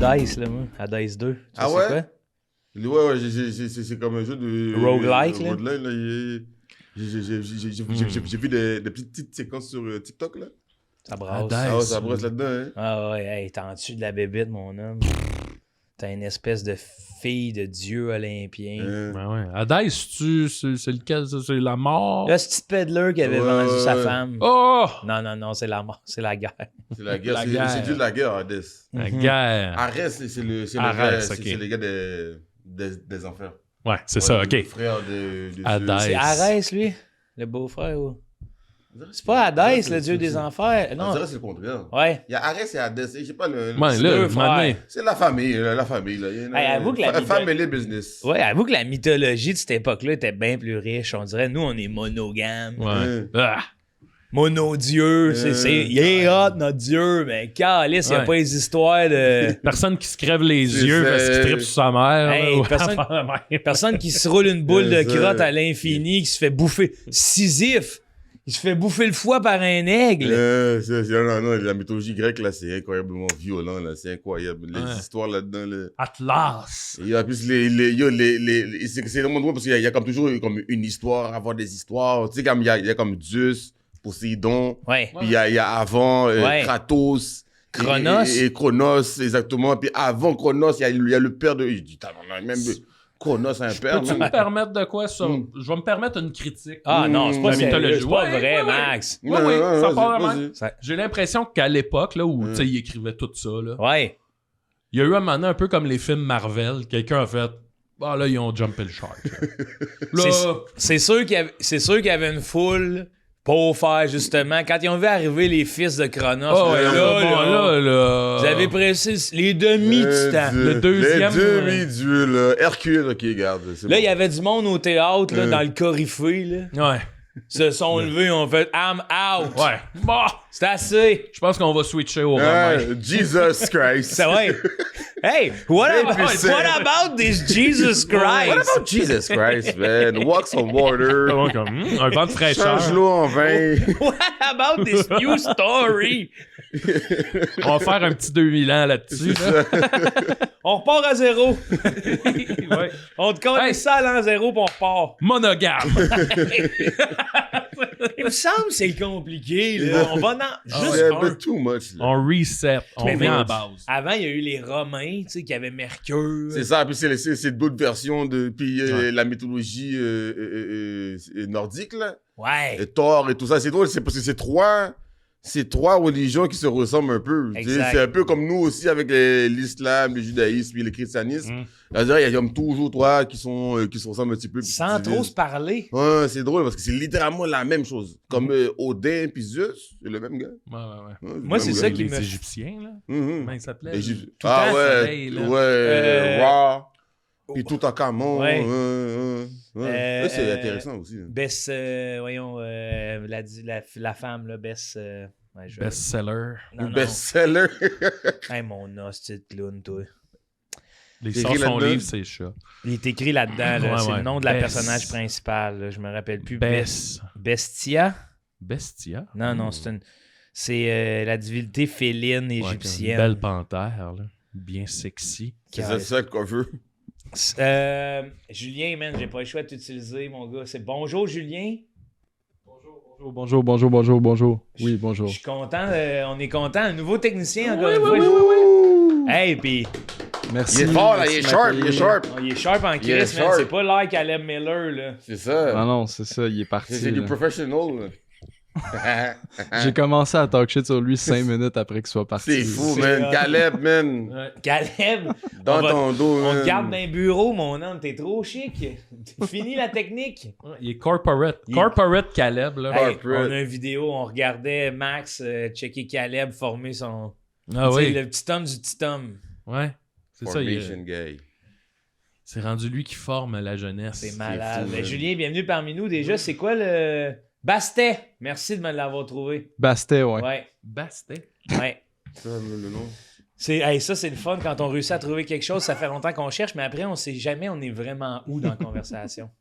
Hades, là, moi. Hades 2. Tu sais ouais? quoi? Ouais, c'est comme un jeu de... Roguelike, là. Roguelike, là. J'ai vu des petites séquences sur TikTok, là. Ça brasse. Ah ouais, ça brosse là-dedans, hein. Ah ouais, hey, t'es en dessus de la bébite, mon homme. T'as une espèce de fille de dieu olympien. Ben ouais. Hades, c'est lequel? Ça? C'est la mort? Là, ce petit peddler qui avait vendu sa femme. Oh! Non, c'est la mort, c'est la guerre. C'est la guerre, La guerre. c'est dieu de la guerre, Hades. La guerre. Arès, c'est les gars des enfers. Ouais, c'est ça, Le ok. frère de Hades. C'est Arès, lui, le beau-frère. Ou... C'est pas Hades, le dieu des enfers. Non, Non. c'est le contraire. Ouais. Il y a Arès et Hades, je sais pas le... Ouais, C'est là, deux maintenant, frères. C'est la famille, là. Hey, avoue que la family business. Ouais, avoue que la mythologie de cette époque-là était bien plus riche. On dirait, nous, on est monogame. Ouais. Ah. Monodieu. Il est hot, notre dieu. Mais calice, il n'y a Ouais. pas les histoires de... Personne qui se crève les C'est yeux ça. parce qu'il tripe sur sa mère. Hey, là, ou personne- affaire de même. Personne qui se roule une boule de C'est ça. crotte à l'infini, qui se fait bouffer. Sisyphe, il se fait bouffer le foie par un aigle. Non, la mythologie grecque, là, c'est incroyablement violent, là. C'est incroyable. Les Ouais. histoires là-dedans, là. Atlas. Et en plus, c'est vraiment drôle parce qu'il y a comme toujours comme une histoire, avoir des histoires. Tu sais, comme il y a comme Zeus, Poséidon, Ouais. puis il y a avant Ouais. Kratos. Chronos. Et Chronos, exactement. Puis avant Chronos, il y a le père de... Je dis, même Chronos a un père. Peux-tu non? me permettre de quoi ça? Je vais me permettre une critique. Ah non, c'est pas La sérieux, mythologie. c'est pas Ouais, vrai, ouais, ouais. Max. Oui, oui, ça part de vas-y. même. Ça- J'ai l'impression qu'à l'époque, là, où tu sais, il écrivait tout ça, là, Ouais. il y a eu un moment donné, un peu comme les films Marvel, quelqu'un a fait ah là, ils ont jumpé le shark. Là, C'est sûr qu'il y avait une foule pour faire, justement, quand ils ont vu arriver les fils de Chronos, oh, ouais, là. vous avez pressé les demi-titans. Le deuxième, Les demi-dieux, là. Hercule, ok, regarde. c'est Là, bon. il y avait du monde au théâtre, là, dans le Coryphée, là. Ouais. Se sont levés, ont fait « I'm out! Ouais. Bon, C'est assez! je pense qu'on va switcher au Ah, romain. Jesus Christ. Ça va! Hey, what about this Jesus Christ? What about Jesus Christ, man? Walks on water. Un vent de fraîcheur. Change l'eau en vin. What about this new story? On va faire un petit 2000 ans là-dessus. Là. On repart à zéro. Ouais. On te compte Hey. ça à l'an zéro, puis on repart. Monogame. Il me semble que c'est compliqué, là. On va dans juste C'est un un. peu too much, là. On reset. On Mais revient oui. à base. Avant, il y a eu les Romains, tu sais, qui avaient Mercure. C'est ça, puis c'est d'autres versions de... Puis la mythologie nordique, là. Ouais. Et Thor et tout ça. C'est drôle, c'est parce que c'est trois religions qui se ressemblent un peu. Tu sais, Exact. c'est un peu comme nous aussi avec l'islam, le judaïsme et le christianisme. C'est-à-dire, il y a comme toujours trois qui se ressemblent un petit peu. puis Sans qui trop divisent. se parler. Ouais, c'est drôle parce que c'est littéralement la même chose. Comme Odin puis Zeus, c'est le même gars. Ouais. Ouais, Moi, le c'est même ça gars. qui Les me... Égyptiens, là. Mhm. Comment ils s'appelaient? Égypte. Tout le Ah temps, ouais, soleil, là. Ra, puis Toutankhamon. Ouais. Ouais, c'est intéressant aussi. Hein. Bess, voyons, la femme, là, Bess... ouais, Bestseller. Non, non. Best-seller. Hey, mon os, tu clown, toi. Les Écrit sort son là-dedans. livre, c'est chat. Il est écrit là-dedans, là. Ouais, C'est ouais. le nom de la Bess. personnage principale, là. Je me rappelle plus. Bestia. Bestia? Non, c'est la divinité féline Ouais, égyptienne. une belle panthère, là. Bien sexy. C'est ça le cover. Julien, man, j'ai pas le choix de t'utiliser, mon gars. C'est bonjour, Julien. Bonjour. Oui, bonjour. Je suis content, on est content. Un nouveau technicien, encore une fois. Hey, puis Merci. Il est fort, là, il est merci de sharp, il est m'accueillir. sharp. il est sharp en Il est Chris, man. sharp. C'est pas l'air Caleb Miller, là. C'est ça. Ah non, c'est ça, il est parti. C'est du là. professional. J'ai commencé à talk shit sur lui 5 minutes après qu'il soit parti. C'est fou, C'est man. hot. Caleb, man. Caleb, Dans on va- ton dos, on man. te garde dans un bureau, mon homme. T'es trop chic. Fini la technique. Il est corporate. Il- Corporate Caleb, là. Hey, Corporate. on a une vidéo, on regardait Max checker Caleb former son... Ah Tu sais, oui. le petit homme du petit homme. Ouais. C'est ça, Formation gay. c'est rendu lui qui forme la jeunesse. C'est malade. fou, Mais man. Julien, bienvenue parmi nous. Déjà, c'est quoi le... Bastet. Merci de me l'avoir trouvé. Bastet, ouais. Ouais. Bastet. Ouais. Ça, le nom. Ça, c'est le fun quand on réussit à trouver quelque chose. Ça fait longtemps qu'on cherche, mais après, on sait jamais on est vraiment où dans la conversation.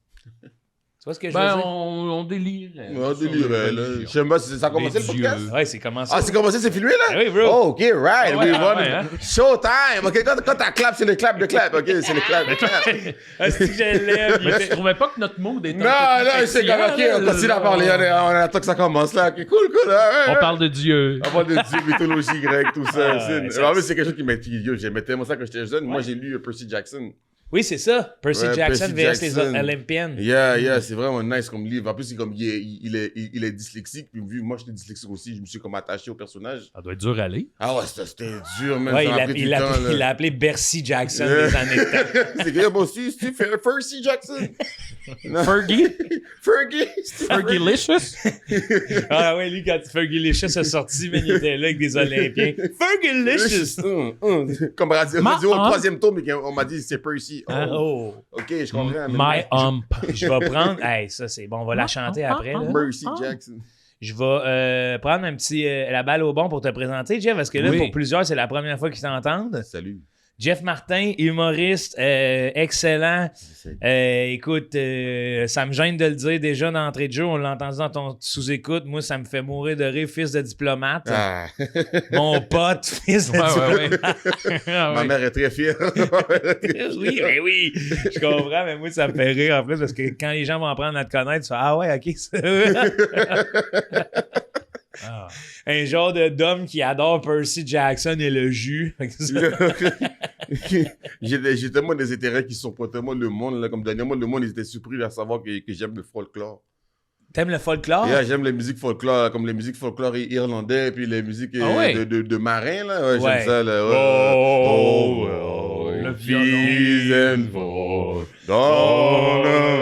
Tu vois ce que je veux Ben, dire? on délire. On délirait, là. Je sais pas, ça a commencé le Les podcast? dieux. Ouais, c'est commencé. Ah, c'est commencé, c'est filmé, là? Ah oui, bro. Oh, OK, right. Ouais, We want ouais, hein. showtime. OK, quand t'as clap, c'est le clap de clap. OK, c'est le clap de clap. Ah, c'est que je l'aime. il Mais était- tu trouvais pas que notre mood était Non, non, c'est comme, OK, on continue à parler. On attend que ça commence, là. OK, cool. On parle de Dieu. On parle de Dieu, mythologie grecque, tout ça. Ah, ouais, En plus, c'est quelque chose qui m'intrigue. J'aimais tellement ça quand j'étais jeune. Moi, j'ai lu Percy Jackson. Oui, c'est ça. Percy Ouais, Jackson Percy vs. Jackson. les Olympians. Yeah, c'est vraiment nice comme livre. En plus, il est dyslexique. Puis vu, moi, j'étais dyslexique aussi. Je me suis comme attaché au personnage. Ça doit être dur à lire. Ah ouais, c'était dur, même. Ouais, ça m'a pris du temps, il là. l'a appelé Bercy Jackson des années 30. C'est que bon, si tu fais Percy Jackson. Non. Fergie? Fergie. Fergie-licious? Ah ouais, lui, quand Fergalicious est sorti, man, il était là avec des Olympiens. Fergalicious! Comme radio Ma- au troisième tour, mais on m'a dit c'est Percy. Oh. Oh! Ok, je comprends. My hump. Je vais prendre... Hey, ça, c'est bon. On va la chanter après, là. Percy Jackson. Je vais prendre un petit... la balle au bon pour te présenter, Jeff, parce que là, Oui. pour plusieurs, c'est la première fois qu'ils t'entendent. Salut. Jeff Martin, humoriste, excellent. Écoute, ça me gêne de le dire déjà d'entrée de jeu. On l'a entendu dans ton sous-écoute. Moi, ça me fait mourir de rire, fils de diplomate. Ah. Mon pote, fils de diplomate. Ah, Ma ouais. mère est très fière. Oui, ben oui. Je comprends, mais moi, ça me fait rire en plus parce que quand les gens vont apprendre à te connaître, tu fais Ah ouais, ok, ça. Ah. Un genre d'homme qui adore Percy Jackson et le jus. Fait que ça- J'ai tellement des intérêts qui sont pour tellement le monde. Là, comme dernièrement, le monde ils étaient surpris à savoir que j'aime le folklore. T'aimes le folklore? Yeah, j'aime les musiques folklore, comme les musiques folklore irlandais, et puis les musiques Ah ouais? de marins. Là. Ouais, Ouais. j'aime ça. Là. Oh, le Fees violon. and fall down the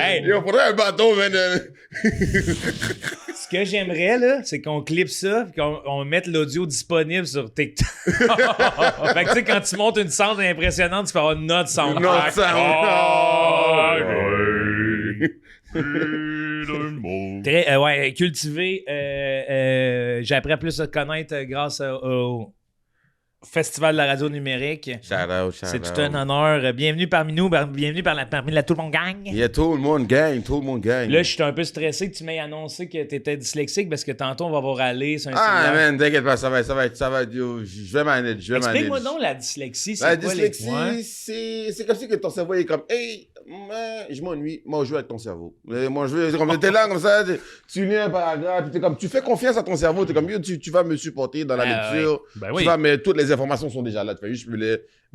Hey, Il faudrait un bateau, man. ce que j'aimerais, là, c'est qu'on clippe ça et qu'on mette l'audio disponible sur TikTok. Fait que, tu sais, quand tu montes une sound impressionnante, tu peux avoir une note soundtrack. Non, ça. Très, ouais, cultivé. J'ai appris à plus à te connaître grâce au Festival de la radio numérique. Shout out. C'est tout un honneur. Bienvenue parmi nous, bienvenue parmi la tout le monde gang. Il y a tout le monde gagne, Là, je suis un peu stressé que tu m'aies annoncé que tu étais dyslexique parce que tantôt, on va voir aller sur un Ah, cellulaire. man, t'inquiète pas, ça va être, yo, je vais manage, Explique-moi donc la dyslexie. C'est La quoi dyslexie, Ouais. c'est comme si que ton cerveau est comme, hey, je m'ennuie, moi je joue avec ton cerveau. Moi je veux, c'est comme, t'es là comme ça, tu lis un paragraphe, puis t'es comme, tu fais confiance à ton cerveau, t'es comme, yo, tu vas me supporter dans la Ah, lecture, Ben tu oui. vas, mais toutes les informations sont déjà là, tu fais juste me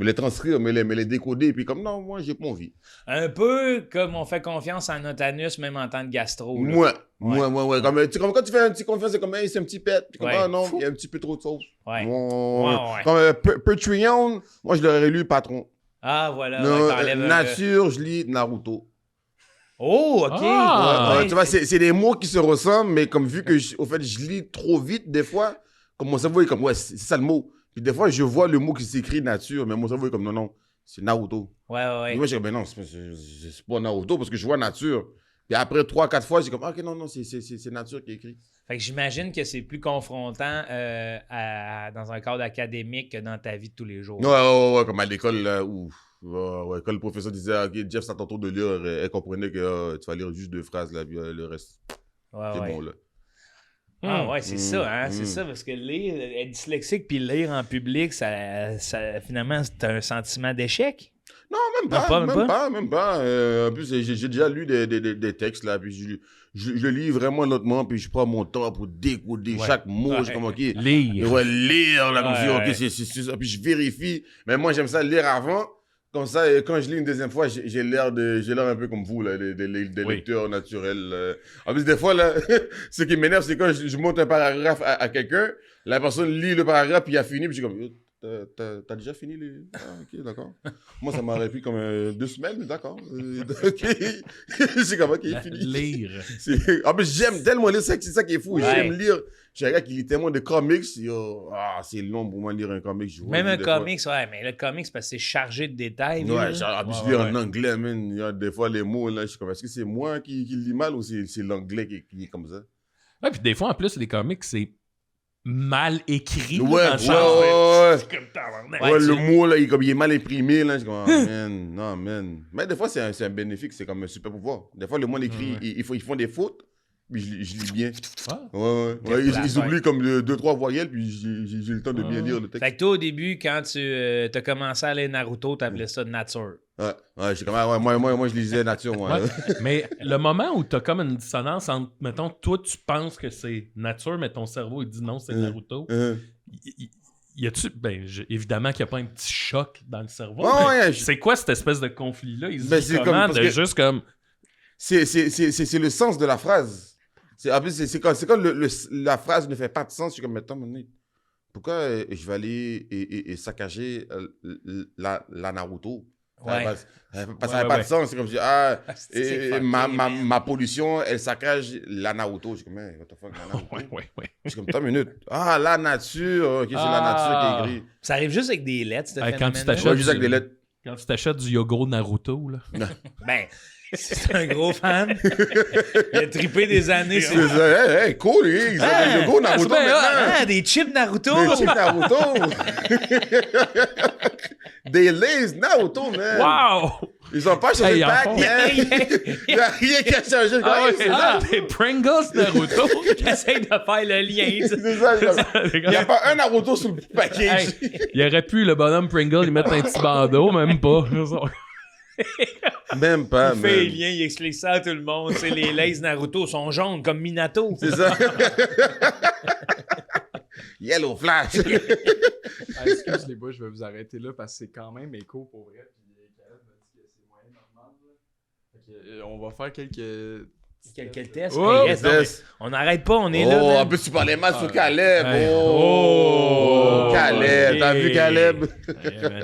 les transcrire, me les décoder, puis comme, non, moi j'ai pas envie. Un peu comme on fait confiance à notre anus, même en temps de gastro. là. Moi, comme quand tu fais un petit confiance, c'est comme, hey, c'est un petit pet, puis comme, Ouais. ah non, il y a un petit peu trop de sauce. Ouais. Ouais. Ouais. Comme Patreon, moi je l'aurais lu patron. Ah, voilà. Non, ouais, t'enlèves, nature, je lis Naruto. Oh, OK. Ah, Ouais. Tu vois, c'est des mots qui se ressemblent, mais comme vu que, au fait, je lis trop vite des fois, comme mon cerveau est comme, ouais, c'est ça le mot. Puis des fois, je vois le mot qui s'écrit nature, mais mon cerveau est comme, non, c'est Naruto. Ouais. Et moi, je dis, ben non, c'est pas Naruto, parce que je vois nature. Puis après 3-4 fois, j'ai comme, ok, non, c'est nature qui est écrit. Fait que j'imagine que c'est plus confrontant dans un cadre académique que dans ta vie de tous les jours. Ouais, comme à l'école, là, où, quand le professeur disait, ok, Jeff, c'est à ton tour de lire, elle comprenait que tu vas lire juste 2 phrases, là, puis le reste, c'est bon, là. Ah ouais, c'est ça, hein, c'est Mm. ça, parce que lire, être dyslexique puis lire en public, ça finalement, c'est un sentiment d'échec. Non, même pas. En plus, j'ai déjà lu des textes, là, puis je le lis vraiment lentement, puis je prends mon temps pour décoder Ouais. chaque mot. Ouais. Je suis comme, OK, Lire. ouais, lire, là, comme Ouais, ça, ouais. OK, c'est ça, puis je vérifie. Mais moi, j'aime ça lire avant. Comme ça, et quand je lis une deuxième fois, j'ai l'air un peu comme vous, là, des Oui. lecteurs naturels. En plus, des fois, là, ce qui m'énerve, c'est quand je monte un paragraphe à quelqu'un, la personne lit le paragraphe, puis il a fini, puis je suis comme, t'as déjà fini les... Ah, ok, d'accord. Moi, ça m'aurait pris comme 2 semaines, mais d'accord. Ok. C'est comme, ok, fini. Lire. En plus, j'aime tellement lire, c'est ça qui est fou. Ouais. J'aime lire. Je suis un gars qui lit tellement de comics. C'est long pour moi de lire un comic. Même un comics, ouais, mais le comics, parce que c'est chargé de détails. Ouais, là. en plus, je lis en anglais, man. Il y a des fois, les mots, là, je suis comme, est-ce que c'est moi qui lis mal ou c'est l'anglais qui est comme ça? Ouais, puis des fois, en plus, les comics, c'est mal écrit. Ouais, là, dans le sens, ouais. c'est comme tabarnak. Ouais, Ouais, le tu- mot, là, il est mal imprimé, là. Je suis comme, ah, man, non, man. Mais des fois, c'est un bénéfice, c'est comme un super pouvoir. Des fois, le monde écrit, ils font des fautes, puis je lis bien. Ah. Ouais. Ils oublient comme 2-3 voyelles, puis j'ai le temps de bien lire le texte. Fait que toi, au début, quand tu as commencé à lire Naruto, t'appelais ça de nature. Ouais, j'étais comme, ah, ouais, moi, je lisais nature, moi. Ouais. Mais le moment où t'as comme une dissonance entre, mettons, toi, tu penses que c'est nature, mais ton cerveau, il dit non, c'est Naruto. Y a-tu... Ben, évidemment qu'il n'y a pas un petit choc dans le cerveau. Ouais, mais c'est quoi cette espèce de conflit-là? Il se Ben, dit c'est comment comme- de parce que- juste comme... C'est le sens de la phrase. En plus, c'est quand la phrase ne fait pas de sens, je suis comme, attends, pourquoi je vais aller et saccager la Naruto? Ouais. Parce que ça n'a pas de sens. C'est comme si, C'est fucké, ma man. pollution, elle saccage la Naruto. Je suis comme, what the fuck, la Naruto? Ouais. Je suis comme, attends une minute. Ah, la nature. Ok, c'est la nature qui est écrit. Ça arrive juste avec des lettres, ce Hey, quand tu phénomène-là. t'achètes- Ouais, juste avec des lettres. Quand tu t'achètes du yogourt Naruto, là. Ben, c'est un gros fan. Il a trippé des années. C'est ça. Hey, cool, ils ont le go Naruto c'est bien hot, maintenant. Ah, des chips Naruto! Des chips Naruto. Des Lays Naruto, man. Wow! Ils ont pas changé Hey, de en pack, fond. man. Il n'y a rien qui a changé. Ah Hey, c'est ça. des Pringles Naruto! J'essaie de faire le lien. tu sais. C'est ça. Il n'y a pas un Naruto sur le package. Hey, il aurait pu, le bonhomme Pringle, lui mettre un petit bandeau, même pas. Même pas, Il fait les man. liens, il explique ça à tout le monde. C'est les lays Naruto sont jaunes comme Minato. C'est ça. Yellow Flash. Ah, excuse les boys, je vais vous arrêter là parce que c'est quand même écho pour vrai. Puis Caleb m'a dit que c'est moyen normal. Là. Fait que, on va faire quelques. Quel test? Oh, Hey, yes, non, mais on n'arrête pas, on est là. Oh, man. en plus, tu parlais mal sur Caleb. Hey. Oh, Oh, Caleb. T'as vu ok. Caleb?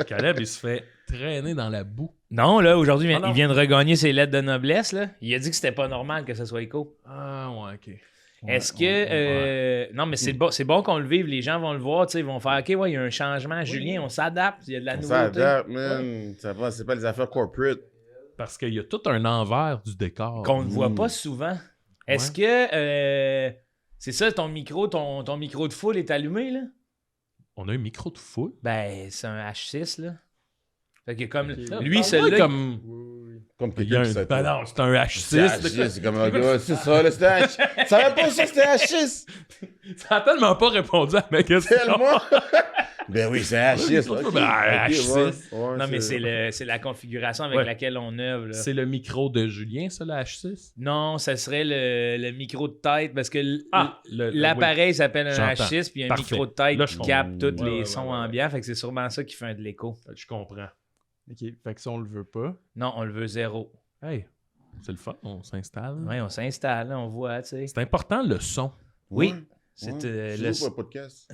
Caleb, il se fait traîner dans la boue. Non, là, aujourd'hui, Ah, non. il vient de regagner ses lettres de noblesse. Là. Il a dit que c'était pas normal que ce soit écho. Ah, ouais, ok. Est-ce que. Non, mais c'est bon qu'on le vive. Les gens vont le voir. Ils vont faire OK, ouais, il y a un changement. Julien, on s'adapte. Il y a de la Ça nouveauté. adapte, man. Ça va, c'est pas les affaires corporate. Parce qu'il y a tout un envers du décor. Qu'on ne voit pas souvent. Est-ce que. C'est ça, ton micro de full est allumé, là? On a un micro de foule. Ben, c'est un H6, là. Fait que comme. Ok. Lui, Ouais, celui-là. comme... Oui. Comme Il y a quelqu'un qui un... sait Ben pas. non, c'est un H6. C'est H6, c'est comme ouais, c'est ça, là, c'était H6. Ça va pas ça, c'était H6. Ça a tellement pas répondu à ma question. Tellement. Ben oui, c'est H6. Ben, ok. H6. Ouais, Non, mais c'est la configuration avec Ouais. laquelle on œuvre. Là. C'est le micro de Julien, ça, le H6? Non, ça serait le micro de tête parce que le- l'appareil s'appelle un J'entends. H6 puis il y a un Parfait. micro de tête Là, qui je capte tous comprends. les Ouais, ouais, sons ouais, ouais. ambiants. Fait que c'est sûrement ça qui fait un de l'écho. Je comprends. Ok, fait que ça, on le veut pas. Non, on le veut zéro. Hey, c'est le fun, on s'installe. Oui, on s'installe, là, on voit, tu sais. C'est important, le son. Oui, Ouais, c'est ouais. le, Surtout pour un podcast.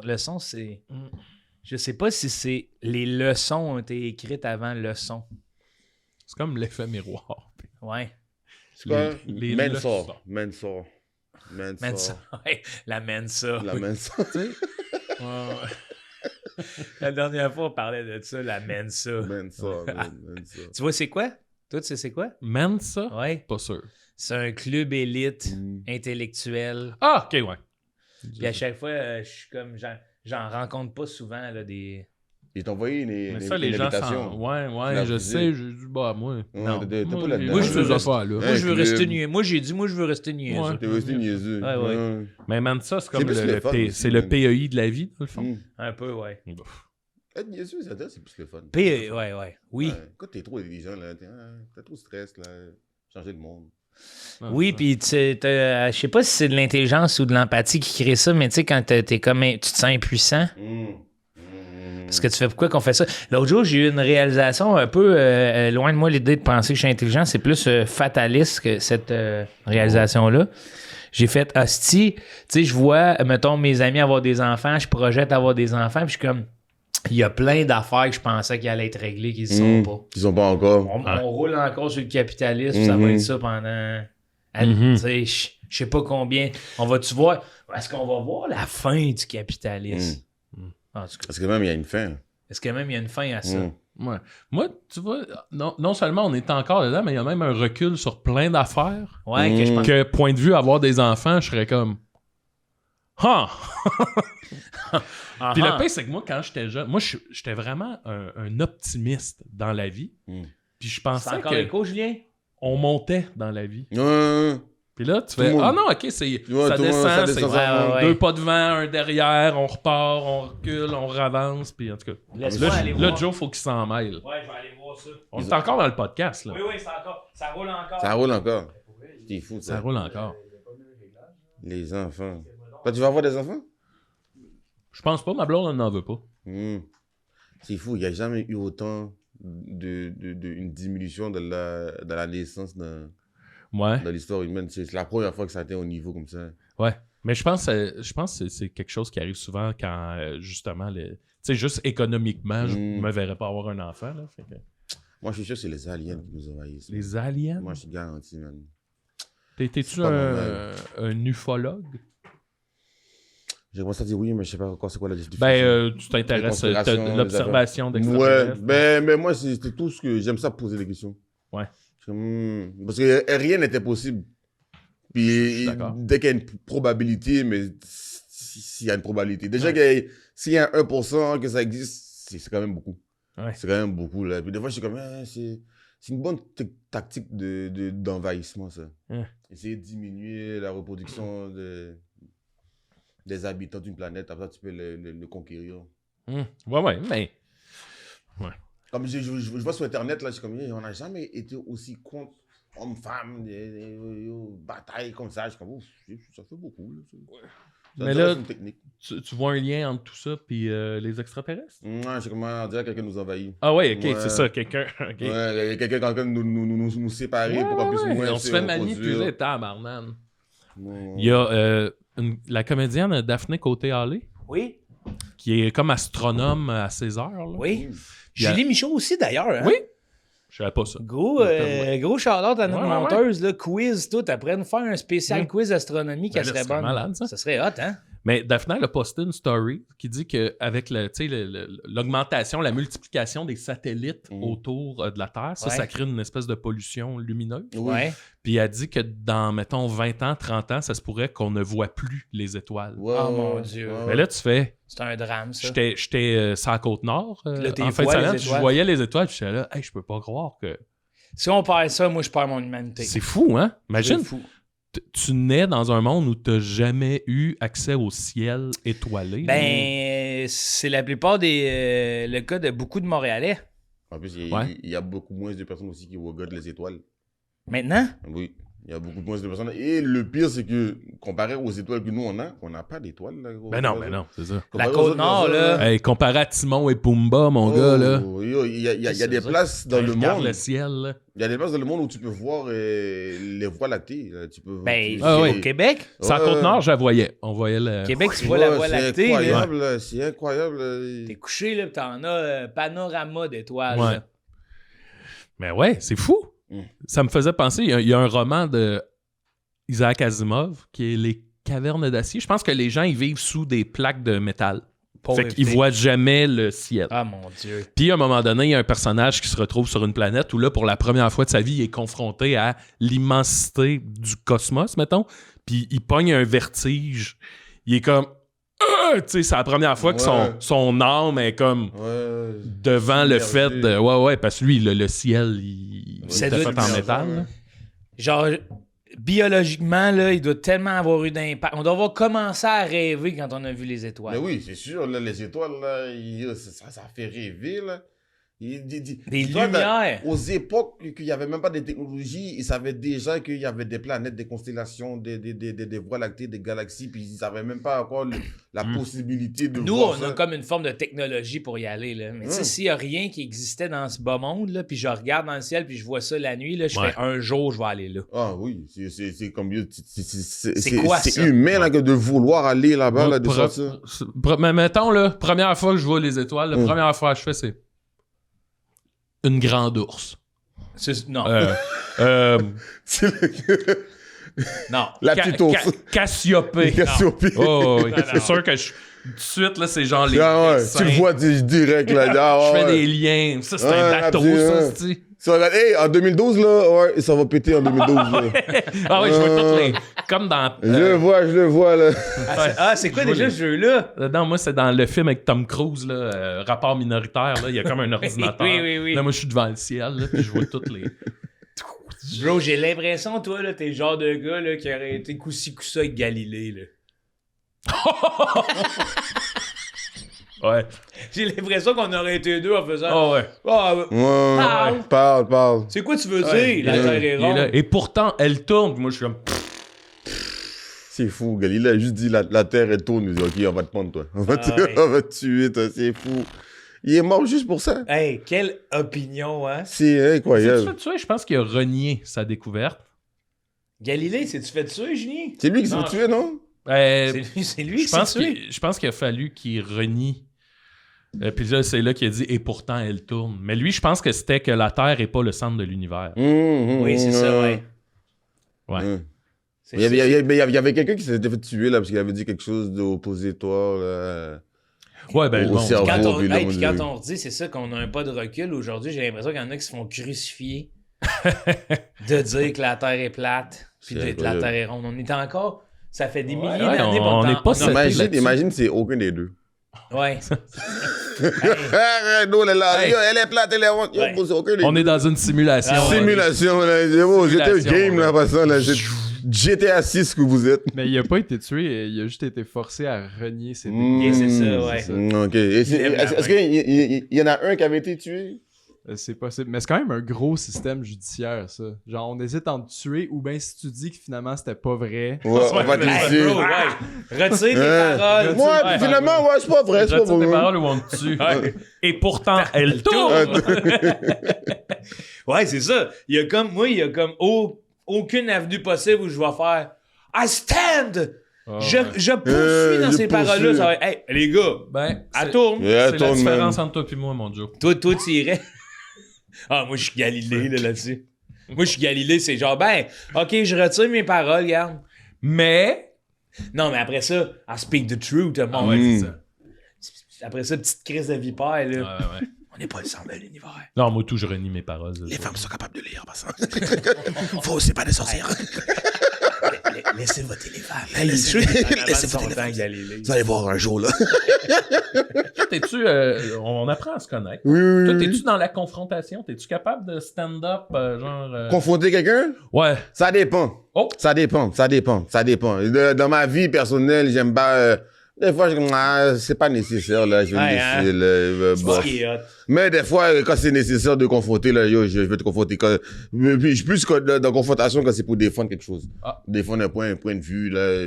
le son, c'est... Je sais pas si c'est... Les leçons ont été écrites avant leçons. C'est comme l'effet miroir. Ouais. C'est quoi? les Mensa. leçons. Mensa. Mensa. Ouais, la Mensa. La Mensa. La dernière fois, on parlait de ça, la Mensa. Mensa. Mensa. Tu vois, c'est quoi? Toi, tu sais c'est quoi? Mensa? Ouais. Pas sûr. C'est un club élite Mm. intellectuel. Ah, ok, ouais. Puis à chaque fois, je suis comme... J'en rencontre pas souvent, là, des... Ils t'ont envoyé Mais ça, les gens invitation. s'en... Ouais, La je visite. sais, j'ai dit, bah, moi... Ouais, Non. t'es Moi, pas là-dedans. moi, je je veux fais ces rester- affaires-là. Moi, je veux club. rester niaiseux. Moi, j'ai dit, moi, je veux rester niaiseux. Ouais. T'es resté niaiseux. Ouais, ouais. Mais Mensa, c'est comme C'est plus le fun aussi, c'est le man. PEI de la vie, dans le fond. Mm. Un peu, ouais. Être niaiseux, ça c'est plus le fun. Ouais. Oui. Ouais. Quand t'es trop intelligent, là, t'as trop de stress, là. Changer le monde. Oui, puis je sais pas si c'est de l'intelligence ou de l'empathie qui crée ça, mais tu sais, quand t'es comme... Tu te sens impuissant. Parce que tu fais pourquoi qu'on fait ça? L'autre jour, j'ai eu une réalisation un peu loin de moi, l'idée de penser que je suis intelligent. C'est plus fataliste que cette réalisation-là. J'ai fait hostie. Tu sais, je vois, mettons, mes amis avoir des enfants, je projette avoir des enfants, puis je suis comme, il y a plein d'affaires que je pensais qu'ils allaient être réglées qui ne sont pas. Ils sont pas encore. On roule encore sur le capitalisme, ça va être ça pendant... Tu sais, je sais pas combien. On va-tu voir... Est-ce qu'on va voir la fin du capitalisme? En tout cas, Parce que même, il y a une fin. est-ce que même il y a une fin à ça? Ouais. Moi, tu vois, non seulement on est encore dedans, mais il y a même un recul sur plein d'affaires. Ouais, que je pense... Que, point de vue, avoir des enfants, je serais comme... Ah! Puis le pire, c'est que moi, quand j'étais jeune, moi, j'étais vraiment un optimiste dans la vie. Puis je C'est pensais encore écho, Julien? qu'on montait dans la vie. Ouais. Puis là, tu Tout le fais, monde. ah non, ok, ça tout le monde, ça descend, descend, c'est ouais. 2 pas devant, un derrière, on repart, on recule, on ravance, puis en tout cas. Laisse-moi aller Là, voir. Joe, faut qu'il s'en mêle. Ouais, je vais aller voir ça. On est encore dans le podcast, là. Oui, c'est encore... Ça roule encore. Ça roule encore. C'est fou, Ça ça. roule encore. Les enfants. Toi, tu vas avoir des enfants? Je pense pas, ma blonde n'en veut pas. C'est fou, il n'y a jamais eu autant une diminution de la naissance dans l'histoire humaine. C'est la première fois que ça a été au niveau comme ça. Ouais. Mais je pense que c'est quelque chose qui arrive souvent quand, justement, tu sais, juste économiquement, je me verrais pas avoir un enfant, là. Fait que... Moi, je suis sûr que c'est les aliens qui nous envahissent. Les aliens? Moi, je suis garanti, man. T'es-tu C'est pas normal. un ufologue? J'ai commencé à dire oui, mais je sais pas encore c'est quoi la définition. Ben, tu t'intéresses, t'as de l'observation d'extraterrestres. Ouais, mais moi, c'était tout ce que... J'aime ça poser des questions. Ouais. Parce que rien n'était possible. Puis, D'accord. dès qu'il y a une probabilité, mais s'il y a une probabilité. Déjà, s'il y a 1% que ça existe, c'est quand même beaucoup. Ouais. C'est quand même beaucoup, là. Puis des fois, je suis comme, c'est une bonne tactique d'envahissement, ça. Essayer de diminuer la reproduction des habitants d'une planète, après ça, tu peux le conquérir. Ouais, mais... Ouais. Comme je vois sur Internet, là, je suis comme, on n'a jamais été aussi contre hommes-femmes, des batailles comme ça. Je suis comme, ouf, ça fait beaucoup. Là. Mais là, une technique. Tu vois un lien entre tout ça et les extraterrestres? Ouais, je suis comme, on dirait que quelqu'un nous envahit. Ah ouais, ok, Ouais. c'est ça, quelqu'un. Okay. Ouais, quelqu'un qui est en train de nous séparer pour qu'on puisse moins on se fait manipuler, tabarnak. Ouais. Il y a la comédienne Daphné Côté-Hallé, Oui, qui est comme astronome à ses heures. Là. oui. Il y a- Julie Michaud aussi, d'ailleurs. Hein? Oui? Je savais pas ça. Gros shout-out à notre Ouais. monteuse, là, quiz, tout. Après nous faire un spécial quiz d'astronomie qui Ben là, serait ce serait bonne. malade, ça. Ça serait hot, hein? Mais Daphné, elle a posté une story qui dit qu'avec l'augmentation, la multiplication des satellites autour de la Terre, ça crée une espèce de pollution lumineuse. Ouais. Puis elle dit que dans, mettons, 20 ans, 30 ans, ça se pourrait qu'on ne voit plus les étoiles. Ouais, Oh mon Dieu. Mais là, tu fais... C'est un drame, ça. J'étais sur la Côte-Nord Là, t'es en fin de vois les semaine, je étoiles. voyais les étoiles, puis j'étais là, hey, je peux pas croire que... Si on perd ça, moi, je perds mon humanité. C'est fou, hein? Imagine, C'est fou. tu nais dans un monde où tu n'as jamais eu accès au ciel étoilé. Ben, c'est la plupart le cas de beaucoup de Montréalais. En plus, il y a beaucoup moins de personnes aussi qui regardent les étoiles. Maintenant? Oui, il y a beaucoup moins de personnes. Et le pire, c'est que, comparé aux étoiles que nous, on n'a pas d'étoiles. Là, Ben non, c'est ça. La Comparé aux Côte-Nord, autres là. personnes, Hey, comparé à Timon et Pumba, mon gars, là. yo, il y a C'est des ça. places dans le Regarde monde. le ciel, là. Il y a des places dans le monde où tu peux voir les voies lactées. Là. Tu peux, Ben, oui. au Québec? Sur la Côte-Nord, je la voyais. On voyait le... Québec, tu vois la voie lactée. C'est là. incroyable, là. C'est incroyable. T'es couché, là, pis t'en as panorama d'étoiles. Ouais. là. Mais ouais, c'est fou. Ça me faisait penser, il y a un roman de Isaac Asimov qui est Les Cavernes d'acier. Je pense que les gens, ils vivent sous des plaques de métal. Pauvre Fait qu'ils petit. voient jamais le ciel. Ah, mon Dieu. Puis à un moment donné, il y a un personnage qui se retrouve sur une planète où là, pour la première fois de sa vie, il est confronté à l'immensité du cosmos, mettons. Puis il pogne un vertige. Il est comme... tu sais, c'est la première fois que son âme est comme devant le fait de... Ouais, parce que lui, le ciel, il Ça était doit fait être en métal. là. Genre, biologiquement, là, il doit tellement avoir eu d'impact. On doit avoir commencé à rêver quand on a vu les étoiles. Mais oui, c'est sûr, là, les étoiles, là, ça fait rêver. Là. Des Toi, lumières. aux époques qu'il n'y avait même pas de technologie, ils savaient déjà qu'il y avait des planètes, des constellations, des voies lactées, des galaxies, puis ils n'avaient même pas encore la possibilité de Nous, voir on ça. a comme une forme de technologie pour y aller. Là. Mais tu sais, s'il n'y a rien qui existait dans ce bas monde, là, puis je regarde dans le ciel, puis je vois ça la nuit, là, je fais un jour, je vais aller là. Ah oui, c'est comme... C'est quoi, c'est ça? humain là, que de vouloir aller là-bas, là, de sortir. Mais mettons, là, première fois que je vois les étoiles, la première fois que je fais, c'est une grande ours. Non. Non. La petite ours. Cassiopée. Cassiopée. Oh, oui. Non, C'est sûr que tout de suite, là, c'est genre les. Ah ouais, dessins. tu le vois direct là. Je fais des liens. Ça, c'est un bateau, ça, c'est. Ça va, hey, en 2012, là, ouais, ça va péter en 2012. Là. Ah oui, je vois toutes les. Comme dans. Je le vois, là. C'est quoi déjà ce jeu-là? Non, moi, c'est dans le film avec Tom Cruise, là, Rapport minoritaire, là, il y a comme un ordinateur. Oui. Là, moi, je suis devant le ciel, là, puis je vois toutes les. Bro, j'ai l'impression, toi, là, t'es le genre de gars là, qui aurait été coussi coussa avec Galilée. Là. Ouais. J'ai l'impression qu'on aurait été deux en faisant. Oh, ouais. Ouais, parle. C'est quoi tu veux Ouais, dire? La Terre est il est là. ronde. Et pourtant, elle tourne. Moi, je suis comme. C'est fou, Galilée a juste dit la Terre est tourne. Il dit, OK, on va te prendre, toi. On va te tuer, toi. C'est fou. Il est mort juste pour ça. Hey, quelle opinion, hein? C'est incroyable. Tu sais, je pense qu'il a renié sa découverte. Galilée, c'est-tu fait tuer, Julien? C'est lui qui s'est Non, tué, non? C'est lui qui s'est tué. Je pense qu'il a fallu qu'il renie. Puis là, c'est là qu'il a dit « Et pourtant, elle tourne ». Mais lui, je pense que c'était que la Terre n'est pas le centre de l'univers. Oui, c'est ça, ouais. Ouais. Il y avait quelqu'un qui s'était fait tuer, là, parce qu'il avait dit quelque chose d'oppositoire, là. Ouais, ben, Au bon. cerveau. Puis quand on redit, c'est ça qu'on a un pas de recul aujourd'hui, j'ai l'impression qu'il y en a qui se font crucifier de dire que la Terre est plate, puis de dire que la Terre est ronde. On est encore... Ça fait des milliers d'années on n'est pas Imagine, c'est aucun des deux. Ouais. Non, elle est plate, elle est ronde. Ouais. C'est aucun des On deux. est dans une simulation. Simulation, là. C'est bon, j'étais Simulation, game, là, passant, là. GTA 6 que vous êtes. Mais il a pas été tué, il a juste été forcé à renier ses Et c'est ça, ouais. OK. Est-ce qu'il y en a un qui avait été tué? C'est possible. Mais c'est quand même un gros système judiciaire, ça. Genre, on hésite entre tuer ou bien si tu dis que finalement c'était pas vrai. Ouais, on va te Hey, laisser. bro, ouais. Retire tes paroles. Moi, finalement, ouais, c'est pas vrai. C'est pas Retire tes vrai. paroles ou on te tue. Et pourtant, elle tourne. Ouais, c'est ça. Il y a comme aucune avenue possible où je vais faire I stand! Je poursuis dans je ces paroles-là. Ça va être, hey, les gars, Ben, elle tourne. Yeah, c'est la tourne, différence man. entre toi et moi, mon Joe. Toi, tu irais. Ah, moi, je suis Galilée, là-dessus. Moi, je suis Galilée, c'est genre, ben, OK, je retire mes paroles, regarde. Mais... Non, mais après ça, I speak the truth. Ah ouais, c'est ça. Après ça, petite crise de vipère, là. Ouais. On n'est pas le centre de l'univers. Non, moi, tout, je renie mes paroles. Les femmes sont capables de lire, en passant. Faut aussi pas des sorcières. Laissez voter les femmes. Laissez voter les femmes. Galilée. Vous allez voir un jour, là. Toi, t'es-tu... on apprend à se connaître. Oui. Toi, t'es-tu dans la confrontation? T'es-tu capable de stand-up, genre... Confronter quelqu'un? Ouais. Ça dépend. Oh. Ça dépend. Dans ma vie personnelle, j'aime pas... des fois, c'est pas nécessaire, là. Je vais Ouais, laisser, C'est bon. ce qui est hot. Mais des fois, quand c'est nécessaire de confronter, là, je vais te confronter. Puis, plus que dans confrontation quand c'est pour défendre quelque chose. Ah. Défendre un point de vue, là,